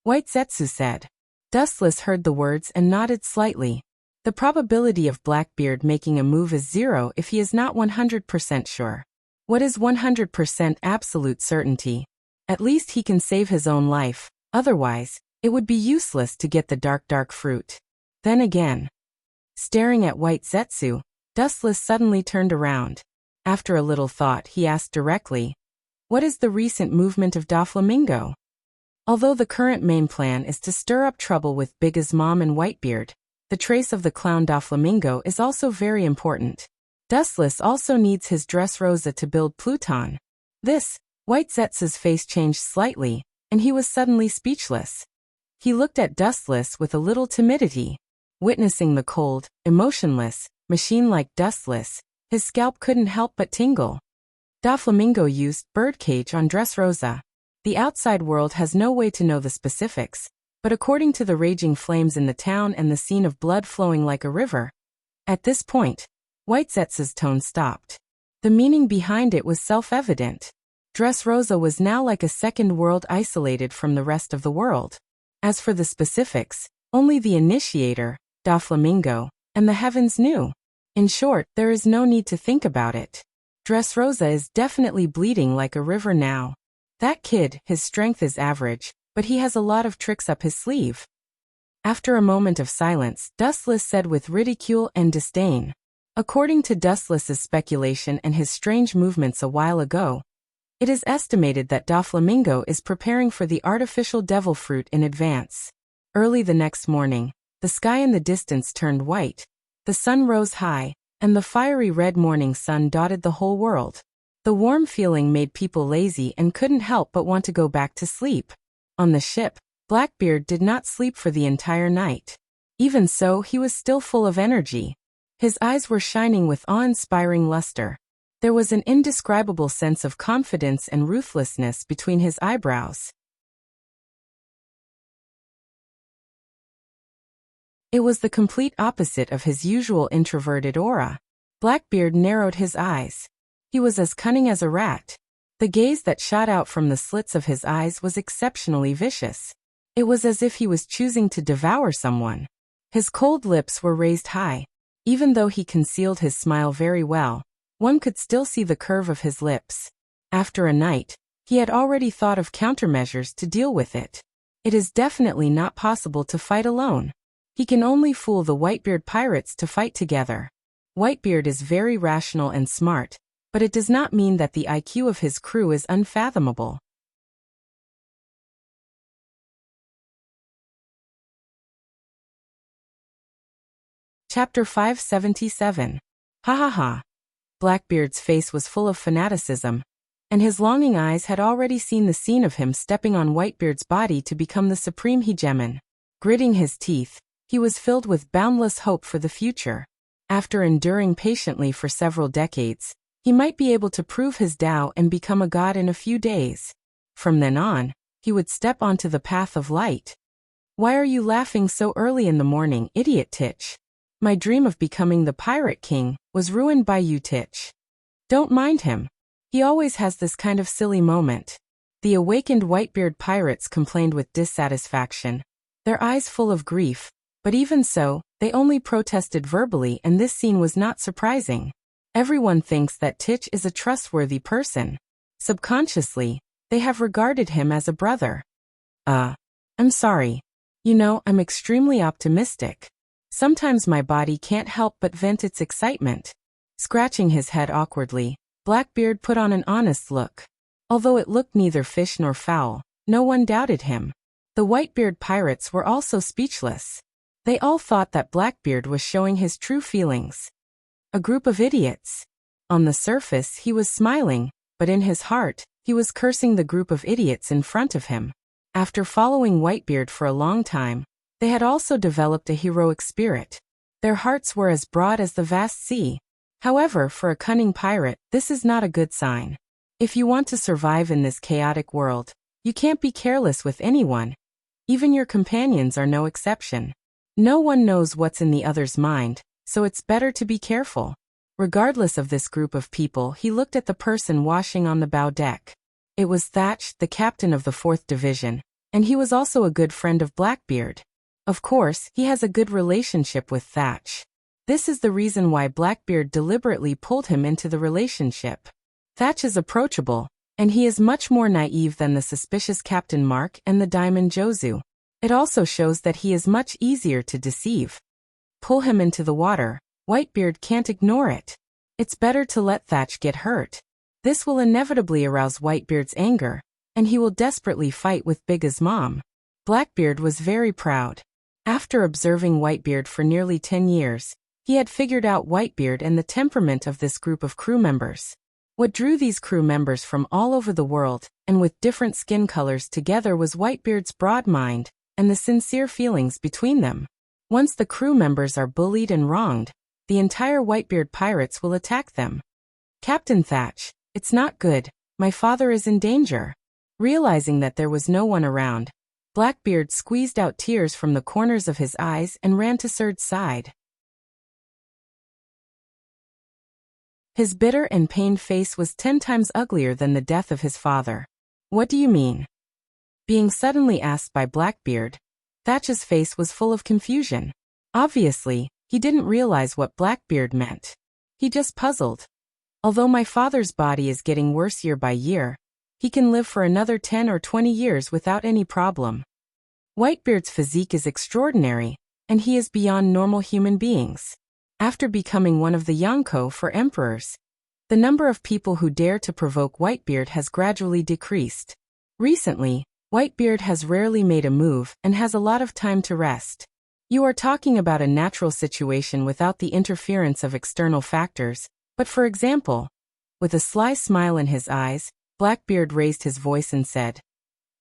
White Zetsu said. Dustless heard the words and nodded slightly. The probability of Blackbeard making a move is 0 if he is not 100% sure. What is 100% absolute certainty? At least he can save his own life, otherwise, it would be useless to get the dark fruit. Then again, staring at White Zetsu, Dustless suddenly turned around. After a little thought, he asked directly, "What is the recent movement of Doflamingo?" Although the current main plan is to stir up trouble with Big As Mom and Whitebeard, the trace of the clown Doflamingo is also very important. Dustless also needs his Dressrosa to build Pluton. This, White Zetsu's face changed slightly, and he was suddenly speechless. He looked at Dustless with a little timidity. Witnessing the cold, emotionless, machine-like Dustless, his scalp couldn't help but tingle. Doflamingo used Birdcage on Dressrosa. The outside world has no way to know the specifics, but according to the raging flames in the town and the scene of blood flowing like a river. At this point, White Zetsu's tone stopped. The meaning behind it was self-evident. Dressrosa was now like a second world isolated from the rest of the world. As for the specifics, only the initiator, Doflamingo, and the heavens knew. In short, there is no need to think about it. Dressrosa is definitely bleeding like a river now. That kid, his strength is average, but he has a lot of tricks up his sleeve. After a moment of silence, Dustless said with ridicule and disdain. According to Dustless's speculation and his strange movements a while ago, it is estimated that Doflamingo is preparing for the artificial devil fruit in advance. Early the next morning, the sky in the distance turned white, the sun rose high, and the fiery red morning sun dotted the whole world. The warm feeling made people lazy and couldn't help but want to go back to sleep. On the ship, Blackbeard did not sleep for the entire night. Even so, he was still full of energy. His eyes were shining with awe-inspiring luster. There was an indescribable sense of confidence and ruthlessness between his eyebrows. It was the complete opposite of his usual introverted aura. Blackbeard narrowed his eyes. He was as cunning as a rat. The gaze that shot out from the slits of his eyes was exceptionally vicious. It was as if he was choosing to devour someone. His cold lips were raised high. Even though he concealed his smile very well, one could still see the curve of his lips. After a night, he had already thought of countermeasures to deal with it. It is definitely not possible to fight alone. He can only fool the Whitebeard pirates to fight together. Whitebeard is very rational and smart, but it does not mean that the IQ of his crew is unfathomable. Chapter 577. Ha ha ha. Blackbeard's face was full of fanaticism, and his longing eyes had already seen the scene of him stepping on Whitebeard's body to become the supreme hegemon. Gritting his teeth, he was filled with boundless hope for the future. After enduring patiently for several decades, he might be able to prove his Tao and become a god in a few days. From then on, he would step onto the path of light. Why are you laughing so early in the morning, idiot Titch? My dream of becoming the Pirate King was ruined by you, Titch. Don't mind him. He always has this kind of silly moment. The awakened Whitebeard pirates complained with dissatisfaction, their eyes full of grief, but even so, they only protested verbally, and this scene was not surprising. Everyone thinks that Titch is a trustworthy person. Subconsciously, they have regarded him as a brother. I'm sorry. You know, I'm extremely optimistic. Sometimes my body can't help but vent its excitement. Scratching his head awkwardly, Blackbeard put on an honest look. Although it looked neither fish nor fowl, no one doubted him. The Whitebeard pirates were also speechless. They all thought that Blackbeard was showing his true feelings. A group of idiots. On the surface he was smiling, but in his heart, he was cursing the group of idiots in front of him. After following Whitebeard for a long time, they had also developed a heroic spirit. Their hearts were as broad as the vast sea. However, for a cunning pirate, this is not a good sign. If you want to survive in this chaotic world, you can't be careless with anyone. Even your companions are no exception. No one knows what's in the other's mind, so it's better to be careful. Regardless of this group of people, he looked at the person washing on the bow deck. It was Thatch, the captain of the 4th Division, and he was also a good friend of Blackbeard. Of course, he has a good relationship with Thatch. This is the reason why Blackbeard deliberately pulled him into the relationship. Thatch is approachable, and he is much more naive than the suspicious Captain Mark and the Diamond Jozu. It also shows that he is much easier to deceive. Pull him into the water. Whitebeard can't ignore it. It's better to let Thatch get hurt. This will inevitably arouse Whitebeard's anger, and he will desperately fight with Bigga's mom. Blackbeard was very proud. After observing Whitebeard for nearly 10 years, he had figured out Whitebeard and the temperament of this group of crew members. What drew these crew members from all over the world, and with different skin colors together, was Whitebeard's broad mind, and the sincere feelings between them. Once the crew members are bullied and wronged, the entire Whitebeard pirates will attack them. Captain Thatch, it's not good, my father is in danger. Realizing that there was no one around, Blackbeard squeezed out tears from the corners of his eyes and ran to Sir's side. His bitter and pained face was 10 times uglier than the death of his father. What do you mean? Being suddenly asked by Blackbeard, Thatch's face was full of confusion. Obviously, he didn't realize what Blackbeard meant. He just puzzled. Although my father's body is getting worse year by year, he can live for another 10 or 20 years without any problem. Whitebeard's physique is extraordinary, and he is beyond normal human beings. After becoming one of the Yonko for emperors, the number of people who dare to provoke Whitebeard has gradually decreased. Recently, Whitebeard has rarely made a move and has a lot of time to rest. You are talking about a natural situation without the interference of external factors, but for example, with a sly smile in his eyes, Blackbeard raised his voice and said,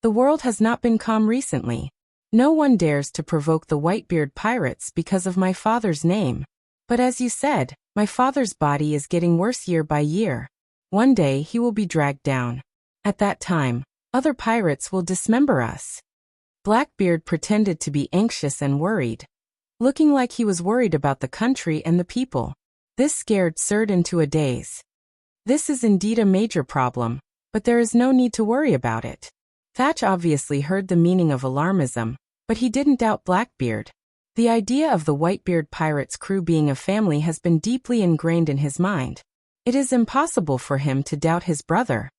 "The world has not been calm recently. No one dares to provoke the Whitebeard pirates because of my father's name. But as you said, my father's body is getting worse year by year. One day he will be dragged down. At that time, other pirates will dismember us." Blackbeard pretended to be anxious and worried, looking like he was worried about the country and the people. This scared Sir into a daze. This is indeed a major problem, but there is no need to worry about it. Thatch obviously heard the meaning of alarmism, but he didn't doubt Blackbeard. The idea of the Whitebeard pirates' crew being a family has been deeply ingrained in his mind. It is impossible for him to doubt his brother.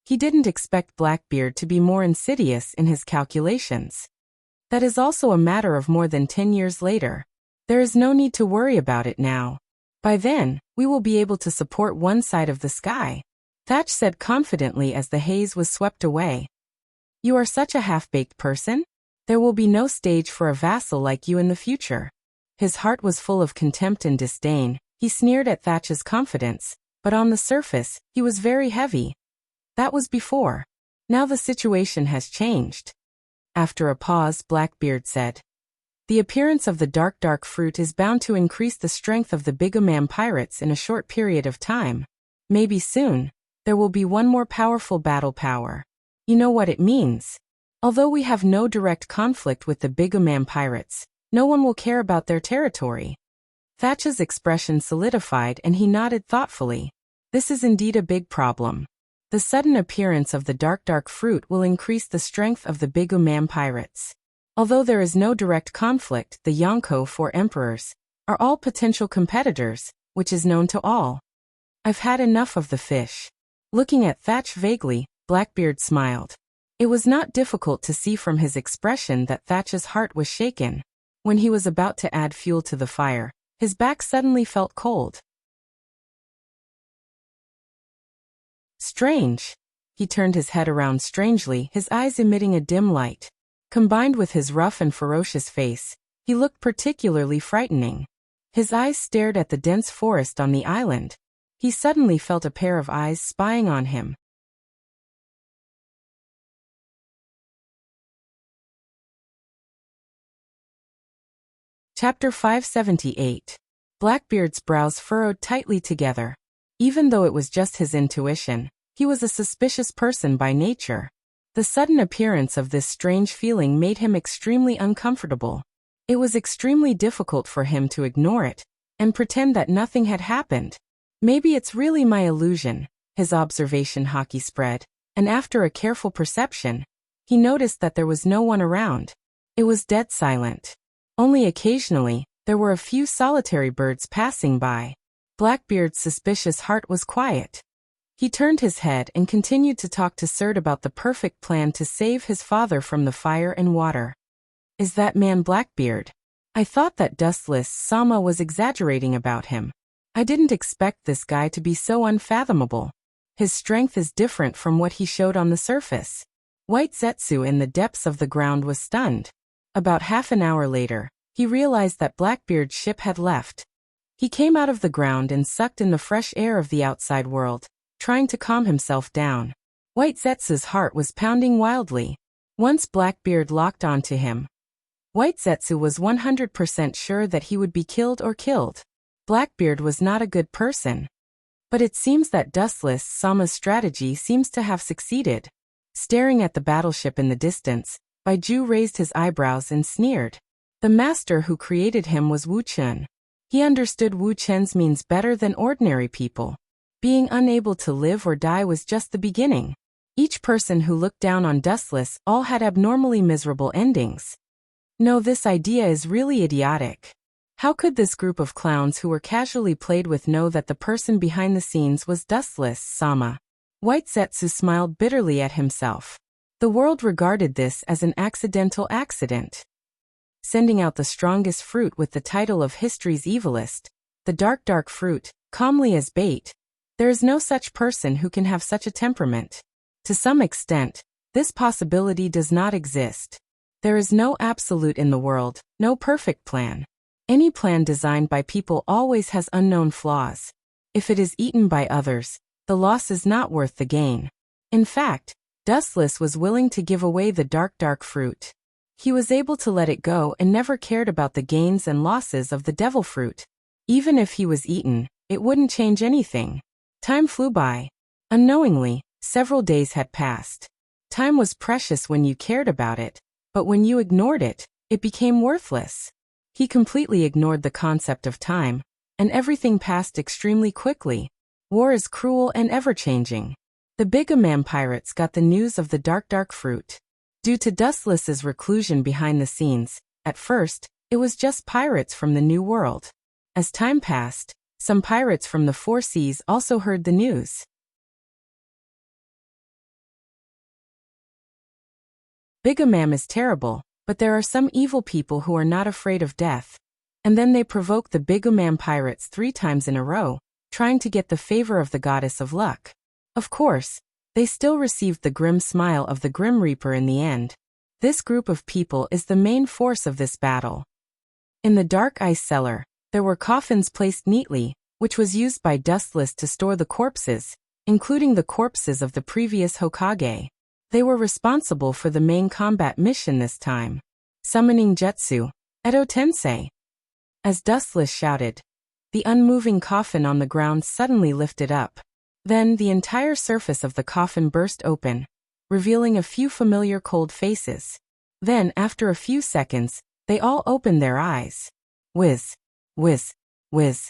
He didn't expect Blackbeard to be more insidious in his calculations. That is also a matter of more than 10 years later. There is no need to worry about it now. By then, we will be able to support one side of the sky, Thatch said confidently as the haze was swept away. You are such a half-baked person? There will be no stage for a vassal like you in the future. His heart was full of contempt and disdain. He sneered at Thatch's confidence, but on the surface, he was very heavy. That was before. Now the situation has changed. After a pause, Blackbeard said, "The appearance of the dark fruit is bound to increase the strength of the Bigomam pirates in a short period of time. Maybe soon, there will be one more powerful battle power. You know what it means. Although we have no direct conflict with the Bigomam pirates, no one will care about their territory." Thatch's expression solidified and he nodded thoughtfully. This is indeed a big problem. The sudden appearance of the dark fruit will increase the strength of the Bigomam pirates. Although there is no direct conflict, the Yonko, 4 emperors, are all potential competitors, which is known to all. I've had enough of the fish. Looking at Thatch vaguely, Blackbeard smiled. It was not difficult to see from his expression that Thatch's heart was shaken. When he was about to add fuel to the fire, his back suddenly felt cold. Strange. He turned his head around strangely, his eyes emitting a dim light. Combined with his rough and ferocious face, he looked particularly frightening. His eyes stared at the dense forest on the island. He suddenly felt a pair of eyes spying on him. Chapter 578. Blackbeard's brows furrowed tightly together. Even though it was just his intuition, he was a suspicious person by nature. The sudden appearance of this strange feeling made him extremely uncomfortable. It was extremely difficult for him to ignore it and pretend that nothing had happened. Maybe it's really my illusion, his observation hockey spread, and after a careful perception, he noticed that there was no one around. It was dead silent. Only occasionally, there were a few solitary birds passing by. Blackbeard's suspicious heart was quiet. He turned his head and continued to talk to Serd about the perfect plan to save his father from the fire and water. Is that man Blackbeard? I thought that Dustless Sama was exaggerating about him. I didn't expect this guy to be so unfathomable. His strength is different from what he showed on the surface. White Zetsu in the depths of the ground was stunned. About half an hour later, he realized that Blackbeard's ship had left. He came out of the ground and sucked in the fresh air of the outside world, trying to calm himself down. White Zetsu's heart was pounding wildly. Once Blackbeard locked onto him, White Zetsu was 100% sure that he would be killed or killed. Blackbeard was not a good person. But it seems that Dustless Sama's strategy seems to have succeeded. Staring at the battleship in the distance, Baiju raised his eyebrows and sneered. The master who created him was Wu Chen. He understood Wu Chen's means better than ordinary people. Being unable to live or die was just the beginning. Each person who looked down on Dustless all had abnormally miserable endings. No, this idea is really idiotic. How could this group of clowns who were casually played with know that the person behind the scenes was Dustless Sama? White Zetsu smiled bitterly at himself. The world regarded this as an accidental accident. Sending out the strongest fruit with the title of history's evilest, the dark fruit, calmly as bait. There is no such person who can have such a temperament. To some extent, this possibility does not exist. There is no absolute in the world, no perfect plan. Any plan designed by people always has unknown flaws. If it is eaten by others, the loss is not worth the gain. In fact, Dustless was willing to give away the dark fruit. He was able to let it go and never cared about the gains and losses of the devil fruit. Even if he was eaten, it wouldn't change anything. Time flew by. Unknowingly, several days had passed. Time was precious when you cared about it, but when you ignored it, it became worthless. He completely ignored the concept of time, and everything passed extremely quickly. War is cruel and ever-changing. The Bigamam pirates got the news of the dark fruit. Due to Dustless's reclusion behind the scenes, at first, it was just pirates from the New World. As time passed, some pirates from the Four Seas also heard the news. Bigamam is terrible, but there are some evil people who are not afraid of death. And then they provoke the Bigamam pirates 3 times in a row, trying to get the favor of the goddess of luck. Of course, they still received the grim smile of the Grim Reaper in the end. This group of people is the main force of this battle. In the dark ice cellar, there were coffins placed neatly, which was used by Dustless to store the corpses, including the corpses of the previous Hokage. They were responsible for the main combat mission this time. Summoning Jutsu, Edo Tensei. As Dustless shouted, the unmoving coffin on the ground suddenly lifted up. Then the entire surface of the coffin burst open, revealing a few familiar cold faces. Then, after a few seconds, they all opened their eyes. Whiz, whiz, whiz.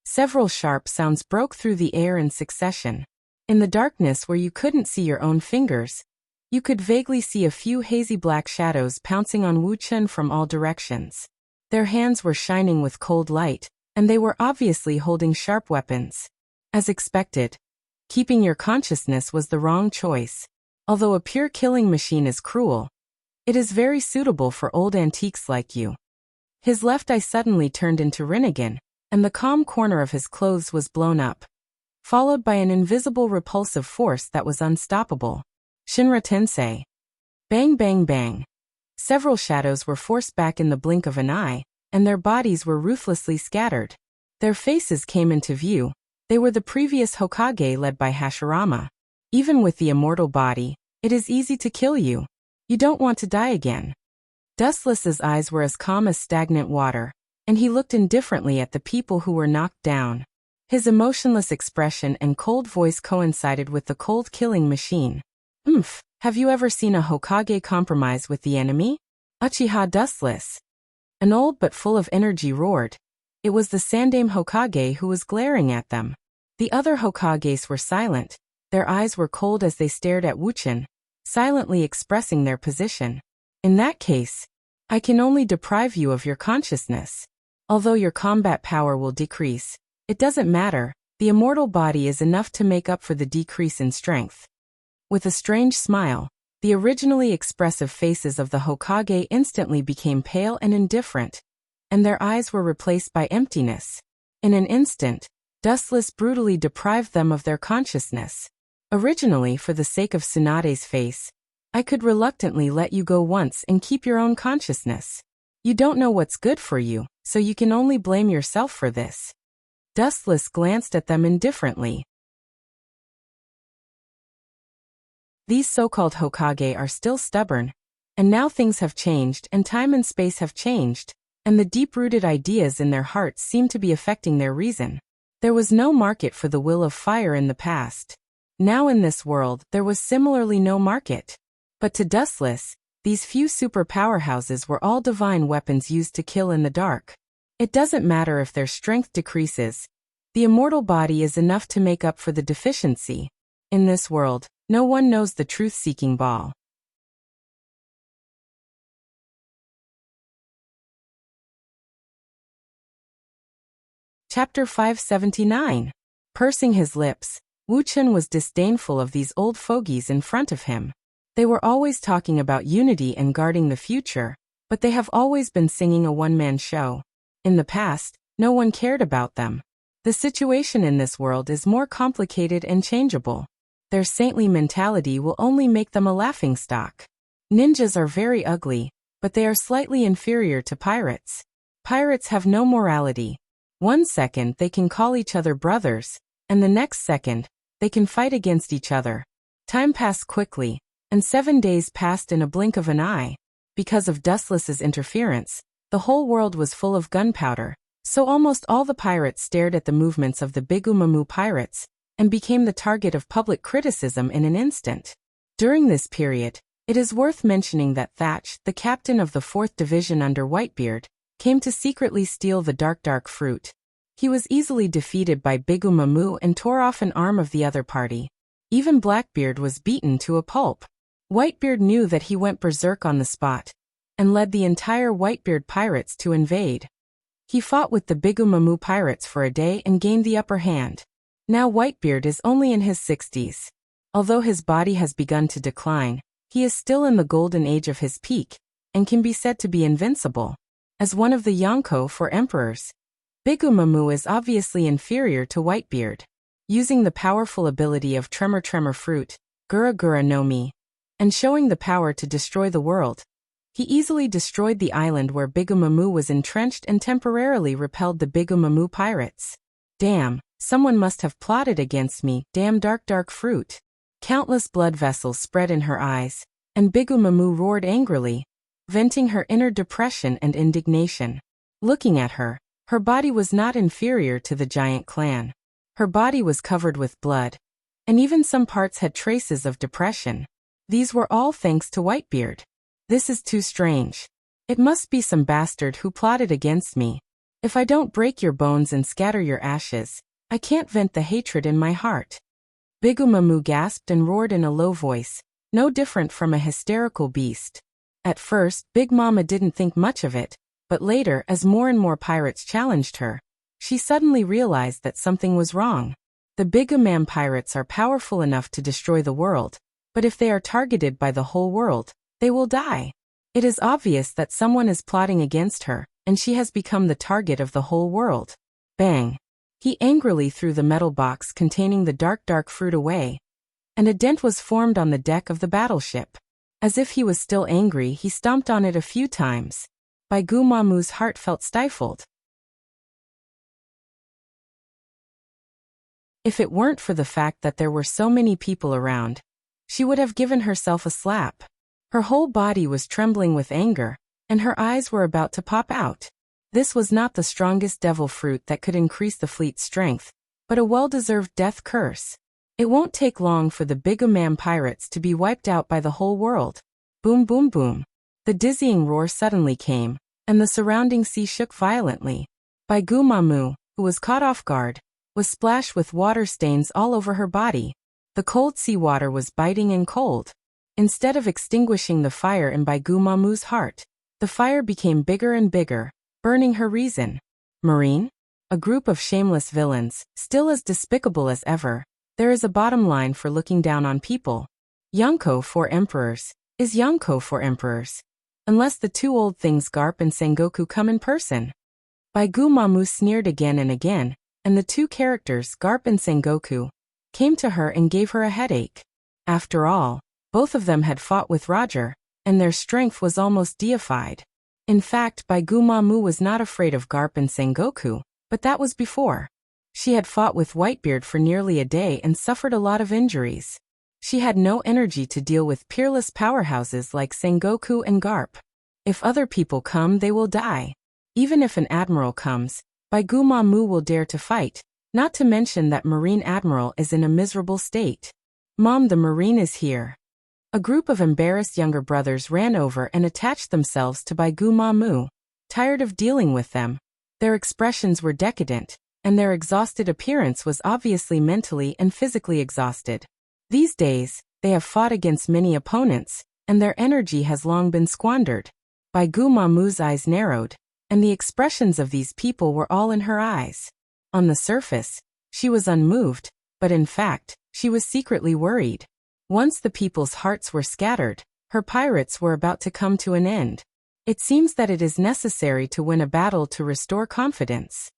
Several sharp sounds broke through the air in succession. In the darkness where you couldn't see your own fingers, you could vaguely see a few hazy black shadows pouncing on Wu Chen from all directions. Their hands were shining with cold light, and they were obviously holding sharp weapons. As expected, keeping your consciousness was the wrong choice. Although a pure killing machine is cruel, it is very suitable for old antiques like you. His left eye suddenly turned into Rinnegan, and the calm corner of his clothes was blown up, followed by an invisible repulsive force that was unstoppable. Shinra Tensei. Bang bang bang. Several shadows were forced back in the blink of an eye, and their bodies were ruthlessly scattered. Their faces came into view. They were the previous Hokage led by Hashirama. Even with the immortal body, it is easy to kill you. You don't want to die again. Dustless's eyes were as calm as stagnant water, and he looked indifferently at the people who were knocked down. His emotionless expression and cold voice coincided with the cold killing machine. Have you ever seen a Hokage compromise with the enemy? Uchiha Dustless. An old but full of energy roared. It was the Sandaime Hokage who was glaring at them. The other Hokages were silent. Their eyes were cold as they stared at Wu Chen, silently expressing their position. In that case, I can only deprive you of your consciousness. Although your combat power will decrease, it doesn't matter, the immortal body is enough to make up for the decrease in strength. With a strange smile, the originally expressive faces of the Hokage instantly became pale and indifferent, and their eyes were replaced by emptiness. In an instant, Dustless brutally deprived them of their consciousness. Originally, for the sake of Tsunade's face, I could reluctantly let you go once and keep your own consciousness. You don't know what's good for you, so you can only blame yourself for this. Dustless glanced at them indifferently. These so-called Hokage are still stubborn, and now things have changed and time and space have changed, and the deep-rooted ideas in their hearts seem to be affecting their reason. There was no market for the will of fire in the past. Now in this world, there was similarly no market. But to Dustless, these few super powerhouses were all divine weapons used to kill in the dark. It doesn't matter if their strength decreases. The immortal body is enough to make up for the deficiency. In this world, no one knows the truth-seeking ball. Chapter 579. Pursing his lips, Wu Chen was disdainful of these old fogies in front of him. They were always talking about unity and guarding the future, but they have always been singing a one-man show. In the past, no one cared about them. The situation in this world is more complicated and changeable. Their saintly mentality will only make them a laughingstock. Ninjas are very ugly, but they are slightly inferior to pirates. Pirates have no morality. One second they can call each other brothers, and the next second, they can fight against each other. Time passed quickly, and 7 days passed in a blink of an eye. Because of Dustless's interference, the whole world was full of gunpowder, so almost all the pirates stared at the movements of the Bigumamu pirates, and became the target of public criticism in an instant. During this period, it is worth mentioning that Thatch, the captain of the 4th Division under Whitebeard, came to secretly steal the dark fruit. He was easily defeated by Bigumamu and tore off an arm of the other party. Even Blackbeard was beaten to a pulp. Whitebeard knew that he went berserk on the spot, and led the entire Whitebeard pirates to invade. He fought with the Bigumamu pirates for a day and gained the upper hand. Now Whitebeard is only in his 60s. Although his body has begun to decline, he is still in the golden age of his peak, and can be said to be invincible. As one of the Yonko for emperors, Bigumamu is obviously inferior to Whitebeard. Using the powerful ability of Tremor Fruit, Gura no Mi, and showing the power to destroy the world, he easily destroyed the island where Bigumamu was entrenched and temporarily repelled the Bigumamu pirates. Damn, someone must have plotted against me, damn dark fruit. Countless blood vessels spread in her eyes, and Bigumamu roared angrily, venting her inner depression and indignation. Looking at her, her body was not inferior to the giant clan. Her body was covered with blood, and even some parts had traces of depression. These were all thanks to Whitebeard. This is too strange. It must be some bastard who plotted against me. If I don't break your bones and scatter your ashes, I can't vent the hatred in my heart. Bigumamu gasped and roared in a low voice, no different from a hysterical beast. At first, Big Mama didn't think much of it, but later, as more and more pirates challenged her, she suddenly realized that something was wrong. The Bigumamu pirates are powerful enough to destroy the world, but if they are targeted by the whole world, they will die. It is obvious that someone is plotting against her, and she has become the target of the whole world. Bang! He angrily threw the metal box containing the dark fruit away, and a dent was formed on the deck of the battleship. As if he was still angry, he stomped on it a few times. Bigumamu's heart felt stifled. If it weren't for the fact that there were so many people around, she would have given herself a slap. Her whole body was trembling with anger, and her eyes were about to pop out. This was not the strongest devil fruit that could increase the fleet's strength, but a well-deserved death curse. It won't take long for the Bigumamu pirates to be wiped out by the whole world. Boom boom boom. The dizzying roar suddenly came, and the surrounding sea shook violently. Bigumamu, who was caught off guard, was splashed with water stains all over her body. The cold seawater was biting and cold. Instead of extinguishing the fire in Bigumamu's heart, The fire became bigger and bigger, burning her reason. Marine? A group of shameless villains, still as despicable as ever. There is a bottom line for looking down on people. Yonko for emperors. Is Yonko for emperors? Unless the two old things Garp and Sengoku come in person. Baigumamu sneered again and again, and the two characters, Garp and Sengoku, came to her and gave her a headache. After all, both of them had fought with Roger, and their strength was almost deified. In fact, Baigumamu was not afraid of Garp and Sengoku, but that was before. She had fought with Whitebeard for nearly a day and suffered a lot of injuries. She had no energy to deal with peerless powerhouses like Sengoku and Garp. If other people come, they will die. Even if an admiral comes, Baigumamu will dare to fight, not to mention that Marine Admiral is in a miserable state. Mom, the Marine is here. A group of embarrassed younger brothers ran over and attached themselves to Baigumamu, tired of dealing with them. Their expressions were decadent, and their exhausted appearance was obviously mentally and physically exhausted. These days, they have fought against many opponents, and their energy has long been squandered. Baigumamu's eyes narrowed, and the expressions of these people were all in her eyes. On the surface, she was unmoved, but in fact, she was secretly worried. Once the people's hearts were scattered, her pirates were about to come to an end. It seems that it is necessary to win a battle to restore confidence.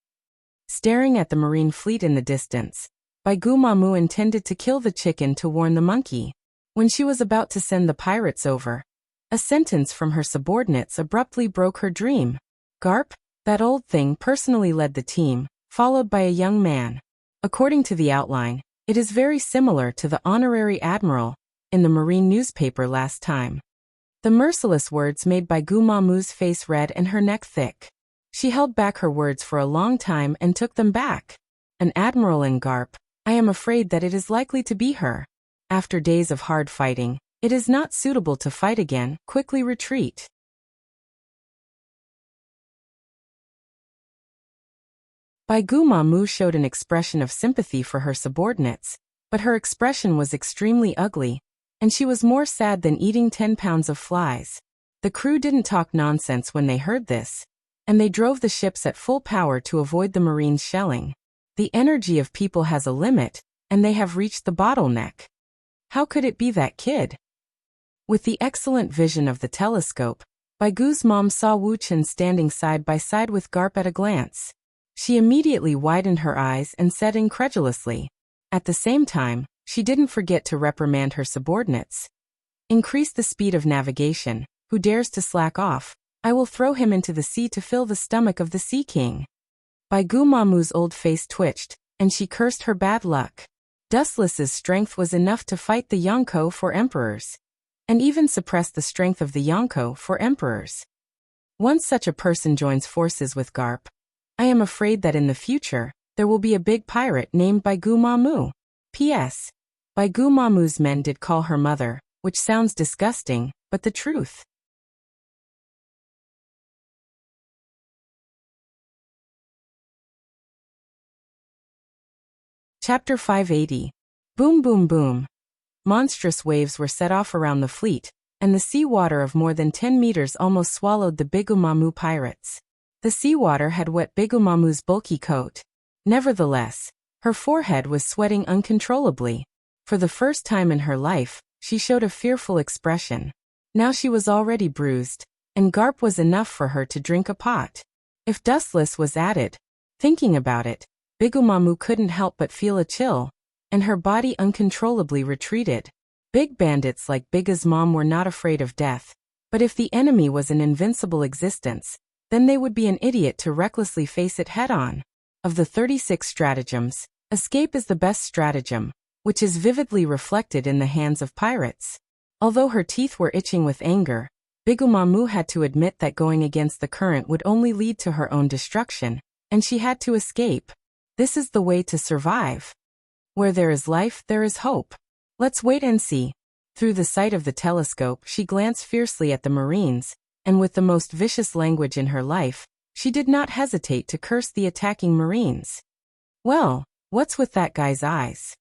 Staring at the marine fleet in the distance, Baigumamu intended to kill the chicken to warn the monkey. When she was about to send the pirates over, a sentence from her subordinates abruptly broke her dream. Garp, that old thing, personally led the team, followed by a young man. According to the outline, it is very similar to the honorary admiral in the marine newspaper last time. The merciless words made Baigumamu's face red and her neck thick. She held back her words for a long time and took them back. An admiral in Garp, I am afraid that it is likely to be her. After days of hard fighting, it is not suitable to fight again, quickly retreat. Baigumamu showed an expression of sympathy for her subordinates, but her expression was extremely ugly, and she was more sad than eating 10 pounds of flies. The crew didn't talk nonsense when they heard this, and they drove the ships at full power to avoid the Marines' shelling. The energy of people has a limit, and they have reached the bottleneck. How could it be that kid? With the excellent vision of the telescope, Baigu's mom saw Wu Chen standing side by side with Garp at a glance. She immediately widened her eyes and said incredulously. At the same time, she didn't forget to reprimand her subordinates. Increase the speed of navigation. Who dares to slack off? I will throw him into the sea to fill the stomach of the Sea King. Baigumamu's old face twitched, and she cursed her bad luck. Dustless's strength was enough to fight the Yonko for emperors, and even suppress the strength of the Yonko for emperors. Once such a person joins forces with Garp, I am afraid that in the future, there will be a big pirate named Baigumamu. P.S. Baigumamu's men did call her mother, which sounds disgusting, but the truth. Chapter 580. Boom boom boom. Monstrous waves were set off around the fleet, and the seawater of more than 10 meters almost swallowed the Baigumamu pirates. The seawater had wet Baigumamu's bulky coat. Nevertheless, her forehead was sweating uncontrollably. For the first time in her life, she showed a fearful expression. Now she was already bruised, and Garp was enough for her to drink a pot. If Dustless was added, thinking about it, Baigumamu couldn't help but feel a chill, and her body uncontrollably retreated. Big bandits like Biga's mom were not afraid of death, but if the enemy was an invincible existence, then they would be an idiot to recklessly face it head-on. Of the 36 stratagems, escape is the best stratagem, which is vividly reflected in the hands of pirates. Although her teeth were itching with anger, Baigumamu had to admit that going against the current would only lead to her own destruction, and she had to escape. This is the way to survive. Where there is life, there is hope. Let's wait and see. Through the sight of the telescope, she glanced fiercely at the Marines, and with the most vicious language in her life, she did not hesitate to curse the attacking Marines. Well, what's with that guy's eyes?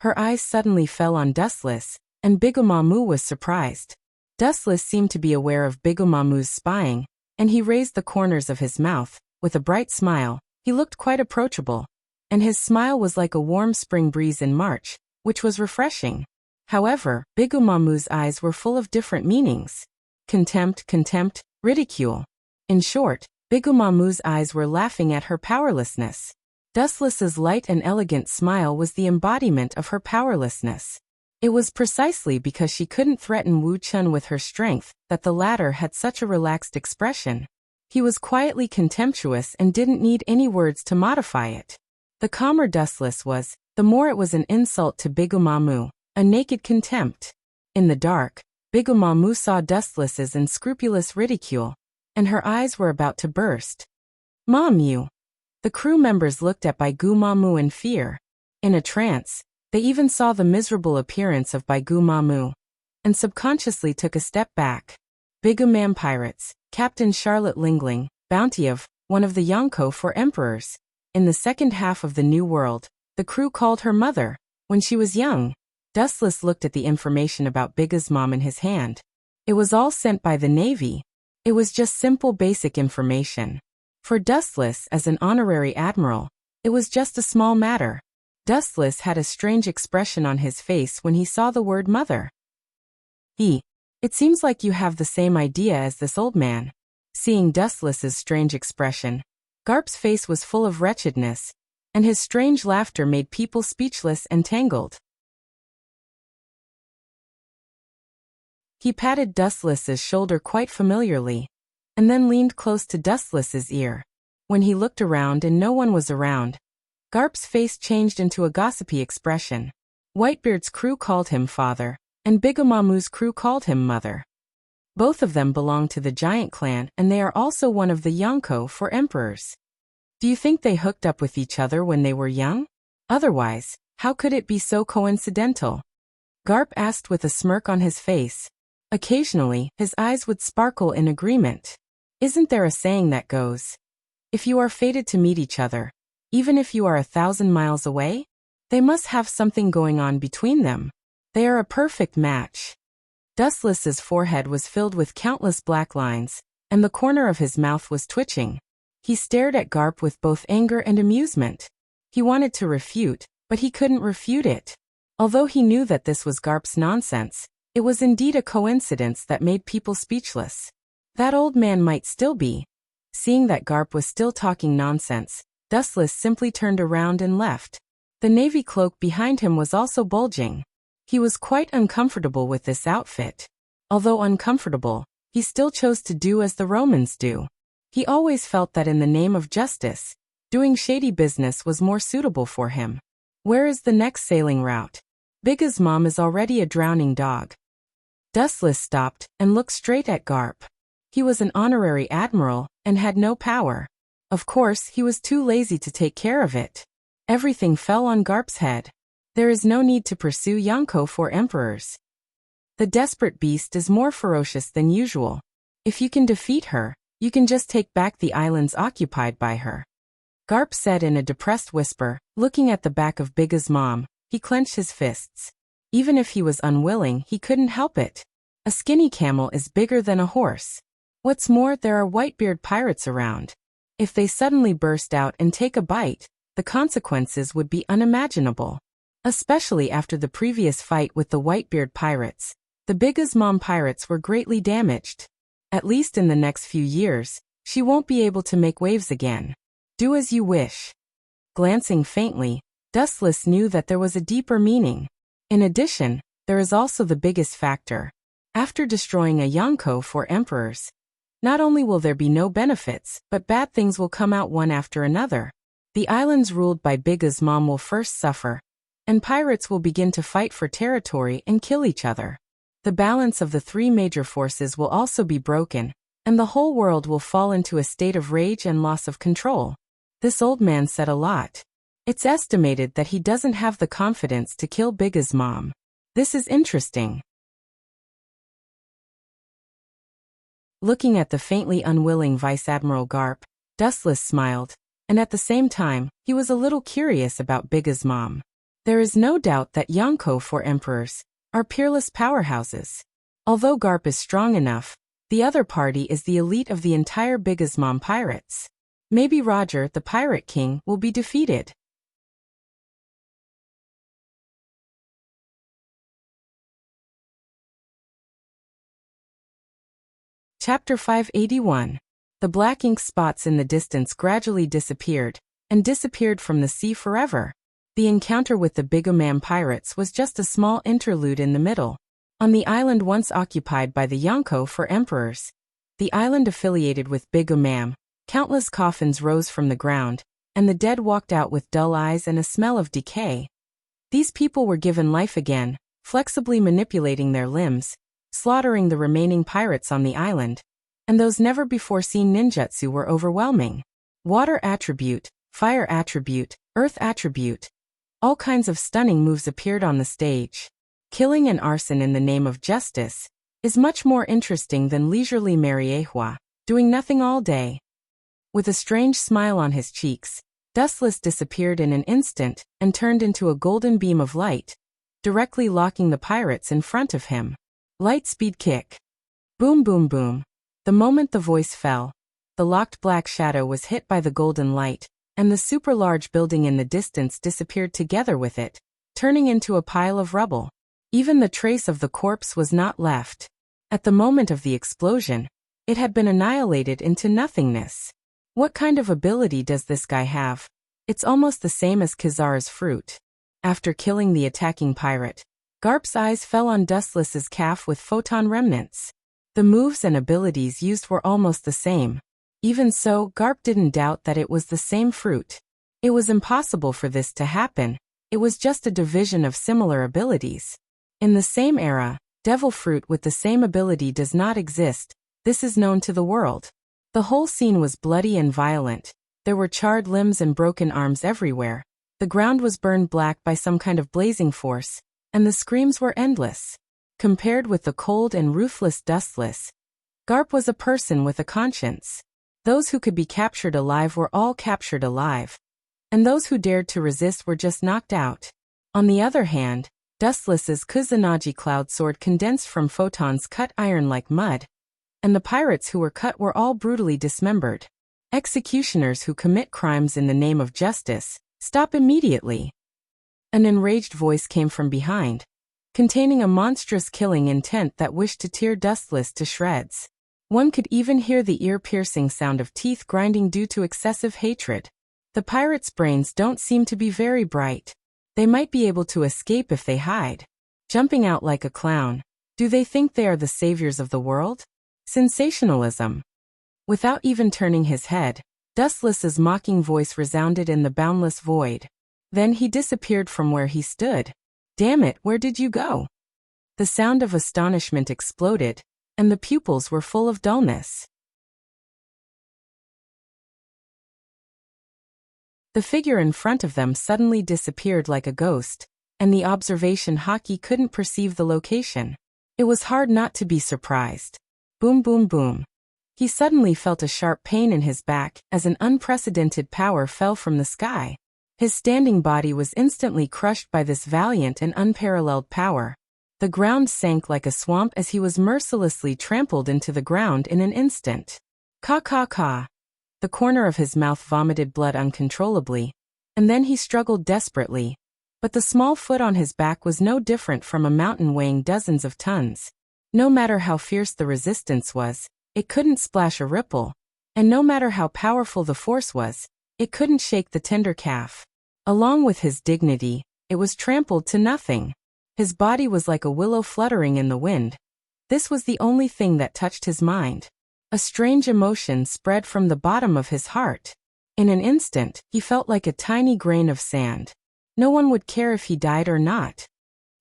Her eyes suddenly fell on Dustless, and Baigumamu was surprised. Dustless seemed to be aware of Bigumamu's spying, and he raised the corners of his mouth. With a bright smile, he looked quite approachable, and his smile was like a warm spring breeze in March, which was refreshing. However, Bigumamu's eyes were full of different meanings. Contempt, ridicule. In short, Bigumamu's eyes were laughing at her powerlessness. Dustless's light and elegant smile was the embodiment of her powerlessness. It was precisely because she couldn't threaten Wu Chun with her strength that the latter had such a relaxed expression. He was quietly contemptuous and didn't need any words to modify it. The calmer Dustless was, the more it was an insult to Bigumamu, a naked contempt. In the dark, Bigumamu saw Dustless's unscrupulous ridicule, and her eyes were about to burst. Mamu! The crew members looked at Bigumamu in fear. In a trance, they even saw the miserable appearance of Bigumamu, and subconsciously took a step back. Bigumam Pirates, Captain Charlotte Lingling, bounty of one of the Yonko for emperors. In the second half of the New World, the crew called her mother. When she was young, Dustless looked at the information about Biga's mom in his hand. It was all sent by the Navy. It was just simple basic information. For Dustless as an honorary admiral, it was just a small matter. Dustless had a strange expression on his face when he saw the word mother. It seems like you have the same idea as this old man. Seeing Dustless's strange expression, Garp's face was full of wretchedness, and his strange laughter made people speechless and tangled. He patted Dustless's shoulder quite familiarly, and then leaned close to Dustless's ear. When he looked around and no one was around, Garp's face changed into a gossipy expression. Whitebeard's crew called him father, and Bigumamu's crew called him mother. Both of them belong to the giant clan, and they are also one of the Yonko for emperors. Do you think they hooked up with each other when they were young? Otherwise, how could it be so coincidental? Garp asked with a smirk on his face. Occasionally, his eyes would sparkle in agreement. Isn't there a saying that goes, if you are fated to meet each other, even if you are 1,000 miles away? They must have something going on between them. They are a perfect match. Dustless's forehead was filled with countless black lines, and the corner of his mouth was twitching. He stared at Garp with both anger and amusement. He wanted to refute, but he couldn't refute it. Although he knew that this was Garp's nonsense, it was indeed a coincidence that made people speechless. That old man might still be. Seeing that Garp was still talking nonsense, Dustless simply turned around and left. The navy cloak behind him was also bulging. He was quite uncomfortable with this outfit. Although uncomfortable, he still chose to do as the Romans do. He always felt that in the name of justice, doing shady business was more suitable for him. Where is the next sailing route? Biga's mom is already a drowning dog. Dustless stopped and looked straight at Garp. He was an honorary admiral and had no power. Of course, he was too lazy to take care of it. Everything fell on Garp's head. There is no need to pursue Yonko for emperors. The desperate beast is more ferocious than usual. If you can defeat her, you can just take back the islands occupied by her. Garp said in a depressed whisper, looking at the back of Biga's mom. He clenched his fists. Even if he was unwilling, he couldn't help it. A skinny camel is bigger than a horse. What's more, there are Whitebeard pirates around. If they suddenly burst out and take a bite, the consequences would be unimaginable. Especially after the previous fight with the Whitebeard pirates, the Biga's mom pirates were greatly damaged. At least in the next few years, she won't be able to make waves again. Do as you wish. Glancing faintly, Dustless knew that there was a deeper meaning. In addition, there is also the biggest factor. After destroying a Yonko for emperors, not only will there be no benefits, but bad things will come out one after another. The islands ruled by Biga's mom will first suffer, and pirates will begin to fight for territory and kill each other. The balance of the three major forces will also be broken, and the whole world will fall into a state of rage and loss of control. This old man said a lot. It's estimated that he doesn't have the confidence to kill Biga's mom. This is interesting. Looking at the faintly unwilling Vice Admiral Garp, Dustless smiled, and at the same time, he was a little curious about Biga's mom. There is no doubt that Yonko for emperors are peerless powerhouses. Although Garp is strong enough, the other party is the elite of the entire Big Mom pirates. Maybe Roger, the Pirate King, will be defeated. Chapter 581. The black ink spots in the distance gradually disappeared, and disappeared from the sea forever. The encounter with the Big Mom pirates was just a small interlude in the middle. On the island once occupied by the Yonko for emperors, the island affiliated with Big Mom, countless coffins rose from the ground, and the dead walked out with dull eyes and a smell of decay. These people were given life again, flexibly manipulating their limbs, slaughtering the remaining pirates on the island, and those never-before-seen ninjutsu were overwhelming. Water attribute, fire attribute, earth attribute. All kinds of stunning moves appeared on the stage. Killing and arson in the name of justice is much more interesting than leisurely mariehua, doing nothing all day. With a strange smile on his cheeks, Dustless disappeared in an instant and turned into a golden beam of light, directly locking the pirates in front of him. Light speed kick. Boom boom boom. The moment the voice fell, the locked black shadow was hit by the golden light, and the super-large building in the distance disappeared together with it, turning into a pile of rubble. Even the trace of the corpse was not left. At the moment of the explosion, it had been annihilated into nothingness. What kind of ability does this guy have? It's almost the same as Kizara's fruit. After killing the attacking pirate, Garp's eyes fell on Dustless's calf with photon remnants. The moves and abilities used were almost the same. Even so, Garp didn't doubt that it was the same fruit. It was impossible for this to happen. It was just a division of similar abilities. In the same era, devil fruit with the same ability does not exist. This is known to the world. The whole scene was bloody and violent. There were charred limbs and broken arms everywhere. The ground was burned black by some kind of blazing force, and the screams were endless. Compared with the cold and ruthless Dustless, Garp was a person with a conscience. Those who could be captured alive were all captured alive, and those who dared to resist were just knocked out. On the other hand, Dustless's Kusanagi cloud sword condensed from photons cut iron like mud, and the pirates who were cut were all brutally dismembered. Executioners who commit crimes in the name of justice, stop immediately. An enraged voice came from behind, containing a monstrous killing intent that wished to tear Dustless to shreds. One could even hear the ear-piercing sound of teeth grinding due to excessive hatred. The pirates' brains don't seem to be very bright. They might be able to escape if they hide. Jumping out like a clown. Do they think they are the saviors of the world? Sensationalism. Without even turning his head, Dustless's mocking voice resounded in the boundless void. Then he disappeared from where he stood. Damn it, where did you go? The sound of astonishment exploded, and the pupils were full of dullness. The figure in front of them suddenly disappeared like a ghost, and the observation hockey couldn't perceive the location. It was hard not to be surprised. Boom boom boom. He suddenly felt a sharp pain in his back as an unprecedented power fell from the sky. His standing body was instantly crushed by this valiant and unparalleled power. The ground sank like a swamp as he was mercilessly trampled into the ground in an instant. Ka ka ka. The corner of his mouth vomited blood uncontrollably, and then he struggled desperately. But the small foot on his back was no different from a mountain weighing dozens of tons. No matter how fierce the resistance was, it couldn't splash a ripple, and no matter how powerful the force was, it couldn't shake the tender calf. Along with his dignity, it was trampled to nothing. His body was like a willow fluttering in the wind. This was the only thing that touched his mind. A strange emotion spread from the bottom of his heart. In an instant, he felt like a tiny grain of sand. No one would care if he died or not.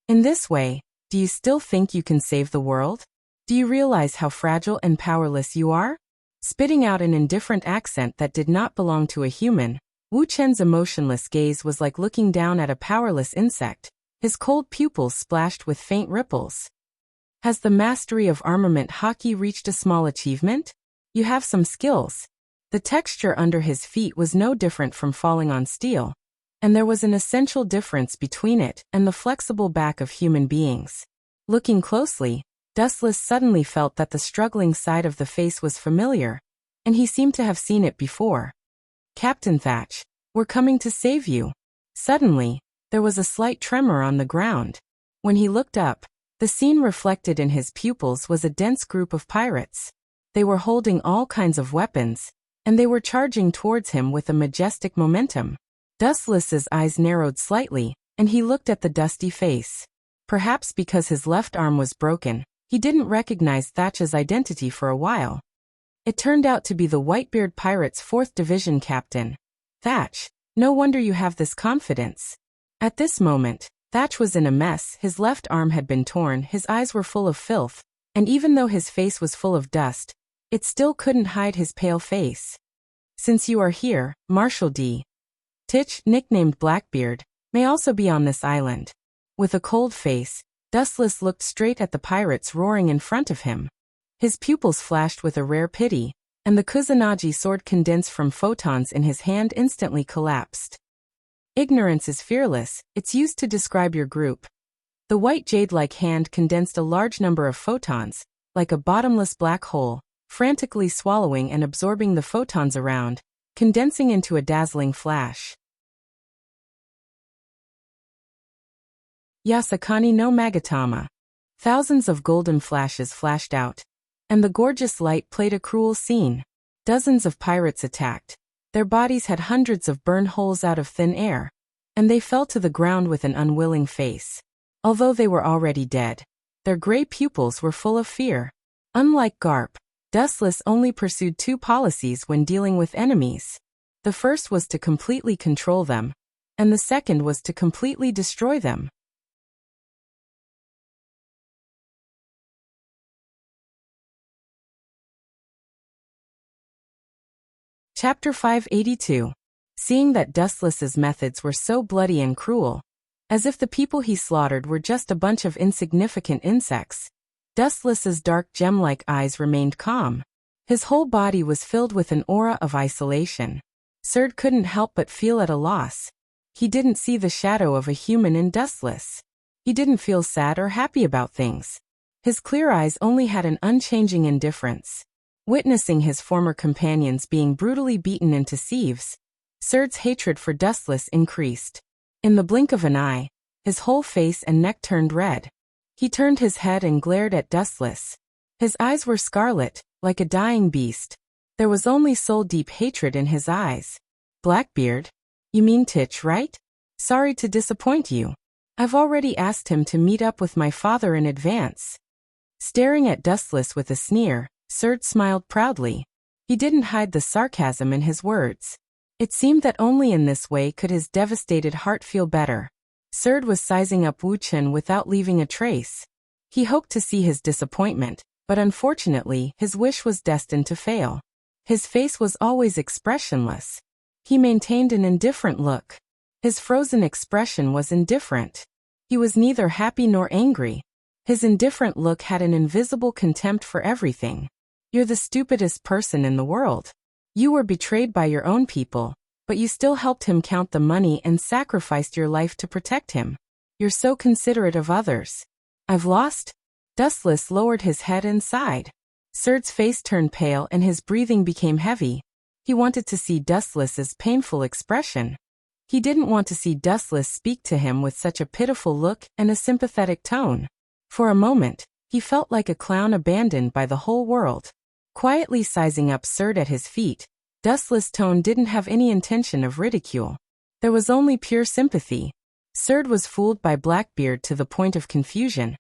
In this way, do you still think you can save the world? Do you realize how fragile and powerless you are? Spitting out an indifferent accent that did not belong to a human, Wu Chen's emotionless gaze was like looking down at a powerless insect, his cold pupils splashed with faint ripples. Has the mastery of armament hockey reached a small achievement? You have some skills. The texture under his feet was no different from falling on steel, and there was an essential difference between it and the flexible back of human beings. Looking closely, Dustless suddenly felt that the struggling side of the face was familiar, and he seemed to have seen it before. Captain Thatch, we're coming to save you. Suddenly, there was a slight tremor on the ground. When he looked up, the scene reflected in his pupils was a dense group of pirates. They were holding all kinds of weapons, and they were charging towards him with a majestic momentum. Dustless's eyes narrowed slightly, and he looked at the dusty face. Perhaps because his left arm was broken, he didn't recognize Thatch's identity for a while. It turned out to be the Whitebeard Pirates' 4th Division captain. Thatch, no wonder you have this confidence. At this moment, Thatch was in a mess. His left arm had been torn, his eyes were full of filth, and even though his face was full of dust, it still couldn't hide his pale face. Since you are here, Marshal D. Titch, nicknamed Blackbeard, may also be on this island. With a cold face, Dustless looked straight at the pirates roaring in front of him. His pupils flashed with a rare pity, and the Kusanagi sword condensed from photons in his hand instantly collapsed. Ignorance is fearless, it's used to describe your group. The white jade-like hand condensed a large number of photons, like a bottomless black hole, frantically swallowing and absorbing the photons around, condensing into a dazzling flash. Yasakani no Magatama. Thousands of golden flashes flashed out, and the gorgeous light played a cruel scene. Dozens of pirates attacked. Their bodies had hundreds of burn holes out of thin air, and they fell to the ground with an unwilling face. Although they were already dead, their gray pupils were full of fear. Unlike Garp, Dustless only pursued 2 policies when dealing with enemies. The first was to completely control them, and the second was to completely destroy them. Chapter 582. Seeing that Dustless's methods were so bloody and cruel, as if the people he slaughtered were just a bunch of insignificant insects, Dustless's dark gem-like eyes remained calm. His whole body was filled with an aura of isolation. Serd couldn't help but feel at a loss. He didn't see the shadow of a human in Dustless. He didn't feel sad or happy about things. His clear eyes only had an unchanging indifference. Witnessing his former companions being brutally beaten into sieves, Serd's hatred for Dustless increased. In the blink of an eye, his whole face and neck turned red. He turned his head and glared at Dustless. His eyes were scarlet, like a dying beast. There was only soul-deep hatred in his eyes. Blackbeard? You mean Titch, right? Sorry to disappoint you. I've already asked him to meet up with my father in advance. Staring at Dustless with a sneer, Serd smiled proudly. He didn't hide the sarcasm in his words. It seemed that only in this way could his devastated heart feel better. Serd was sizing up Wu Chen without leaving a trace. He hoped to see his disappointment, but unfortunately his wish was destined to fail. His face was always expressionless. He maintained an indifferent look. His frozen expression was indifferent. He was neither happy nor angry. His indifferent look had an invisible contempt for everything. You're the stupidest person in the world. You were betrayed by your own people, but you still helped him count the money and sacrificed your life to protect him. You're so considerate of others. I've lost? Dustless lowered his head and sighed. Serd's face turned pale and his breathing became heavy. He wanted to see Dustless's painful expression. He didn't want to see Dustless speak to him with such a pitiful look and a sympathetic tone. For a moment, he felt like a clown abandoned by the whole world. Quietly sizing up Serd at his feet, Dustless' tone didn't have any intention of ridicule. There was only pure sympathy. Serd was fooled by Blackbeard to the point of confusion,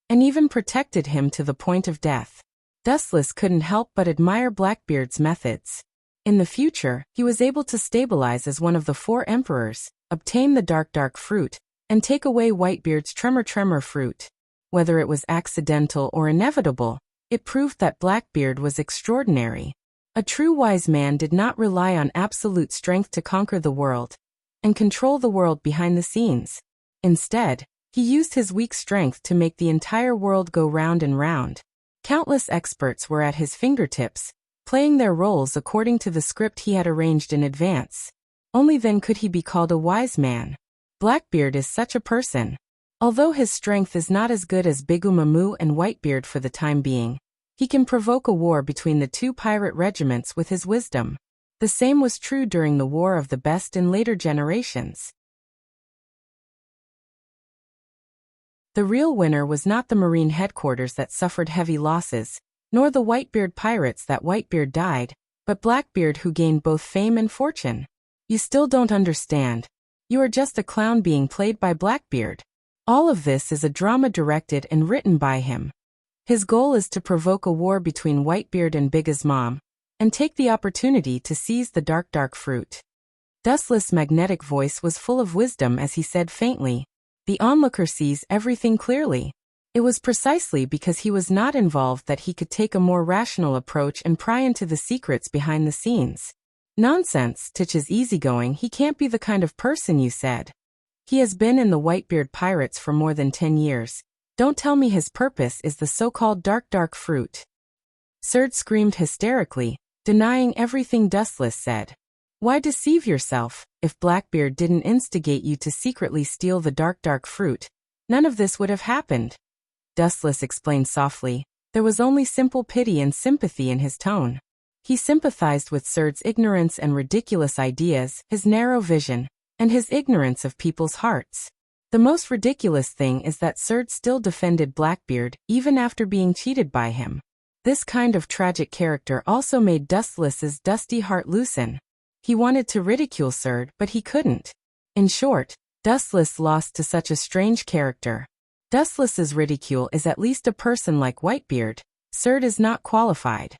and even protected him to the point of death. Dustless couldn't help but admire Blackbeard's methods. In the future, he was able to stabilize as one of the 4 emperors, obtain the dark fruit, and take away Whitebeard's tremor fruit. Whether it was accidental or inevitable, it proved that Blackbeard was extraordinary. A true wise man did not rely on absolute strength to conquer the world and control the world behind the scenes. Instead, he used his weak strength to make the entire world go round and round. Countless experts were at his fingertips, playing their roles according to the script he had arranged in advance. Only then could he be called a wise man. Blackbeard is such a person. Although his strength is not as good as Bigumamu and Whitebeard for the time being, he can provoke a war between the two pirate regiments with his wisdom. The same was true during the War of the Best in later generations. The real winner was not the Marine headquarters that suffered heavy losses, nor the Whitebeard pirates that Whitebeard died, but Blackbeard, who gained both fame and fortune. You still don't understand. You are just a clown being played by Blackbeard. All of this is a drama directed and written by him. His goal is to provoke a war between Whitebeard and Big's mom, and take the opportunity to seize the dark fruit. Dustless' magnetic voice was full of wisdom as he said faintly, "The onlooker sees everything clearly." It was precisely because he was not involved that he could take a more rational approach and pry into the secrets behind the scenes. "Nonsense, Titch is easygoing, he can't be the kind of person you said. He has been in the Whitebeard pirates for more than 10 years. Don't tell me his purpose is the so-called dark fruit." Surd screamed hysterically, denying everything Dustless said. "Why deceive yourself? If Blackbeard didn't instigate you to secretly steal the dark fruit, none of this would have happened." Dustless explained softly. There was only simple pity and sympathy in his tone. He sympathized with Surd's ignorance and ridiculous ideas, his narrow vision, and his ignorance of people's hearts. The most ridiculous thing is that Surd still defended Blackbeard, even after being cheated by him. This kind of tragic character also made Dustless's dusty heart loosen. He wanted to ridicule Surd, but he couldn't. In short, Dustless lost to such a strange character. Dustless's ridicule is at least a person like Whitebeard. Surd is not qualified.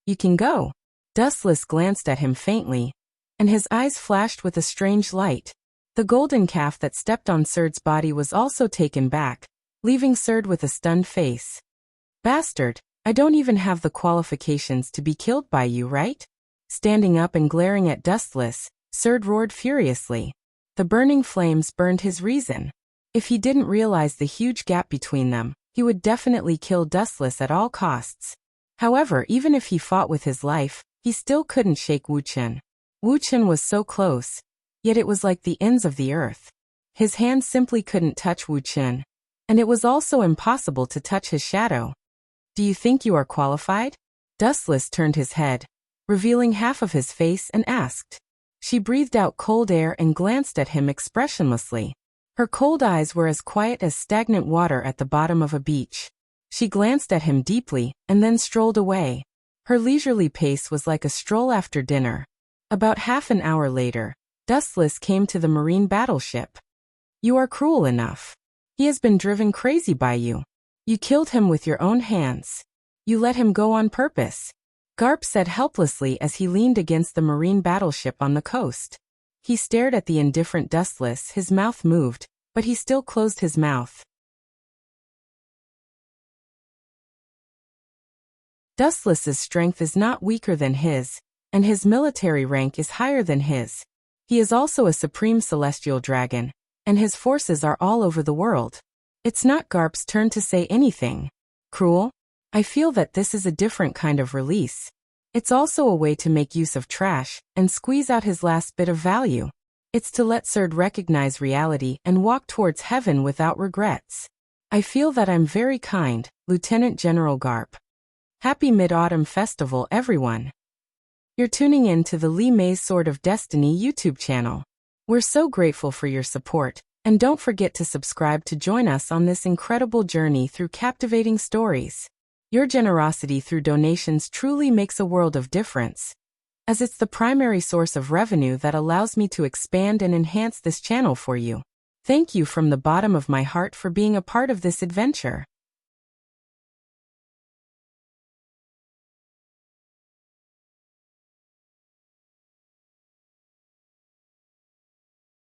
"You can go." Dustless glanced at him faintly, and his eyes flashed with a strange light. The golden calf that stepped on Surd's body was also taken back, leaving Surd with a stunned face. "Bastard, I don't even have the qualifications to be killed by you, right?" Standing up and glaring at Dustless, Surd roared furiously. The burning flames burned his reason. If he didn't realize the huge gap between them, he would definitely kill Dustless at all costs. However, even if he fought with his life, he still couldn't shake Wu Chen. Wu Chen was so close, yet it was like the ends of the earth. His hand simply couldn't touch Wu Chen, and it was also impossible to touch his shadow. "Do you think you are qualified?" Dustless turned his head, revealing half of his face, and asked. She breathed out cold air and glanced at him expressionlessly. Her cold eyes were as quiet as stagnant water at the bottom of a beach. She glanced at him deeply, and then strolled away. Her leisurely pace was like a stroll after dinner. About half an hour later, Dustless came to the Marine battleship. "You are cruel enough. He has been driven crazy by you. You killed him with your own hands. You let him go on purpose," Garp said helplessly as he leaned against the Marine battleship on the coast. He stared at the indifferent Dustless, his mouth moved, but he still closed his mouth. Dustless's strength is not weaker than his, and his military rank is higher than his. He is also a supreme celestial dragon, and his forces are all over the world. It's not Garp's turn to say anything. Cruel? I feel that this is a different kind of release. It's also a way to make use of trash and squeeze out his last bit of value. It's to let Surd recognize reality and walk towards heaven without regrets. I feel that I'm very kind, Lieutenant General Garp. Happy Mid-Autumn Festival, everyone. You're tuning in to the Li Mei's Sword of Destiny YouTube channel. We're so grateful for your support, and don't forget to subscribe to join us on this incredible journey through captivating stories. Your generosity through donations truly makes a world of difference, as it's the primary source of revenue that allows me to expand and enhance this channel for you. Thank you from the bottom of my heart for being a part of this adventure.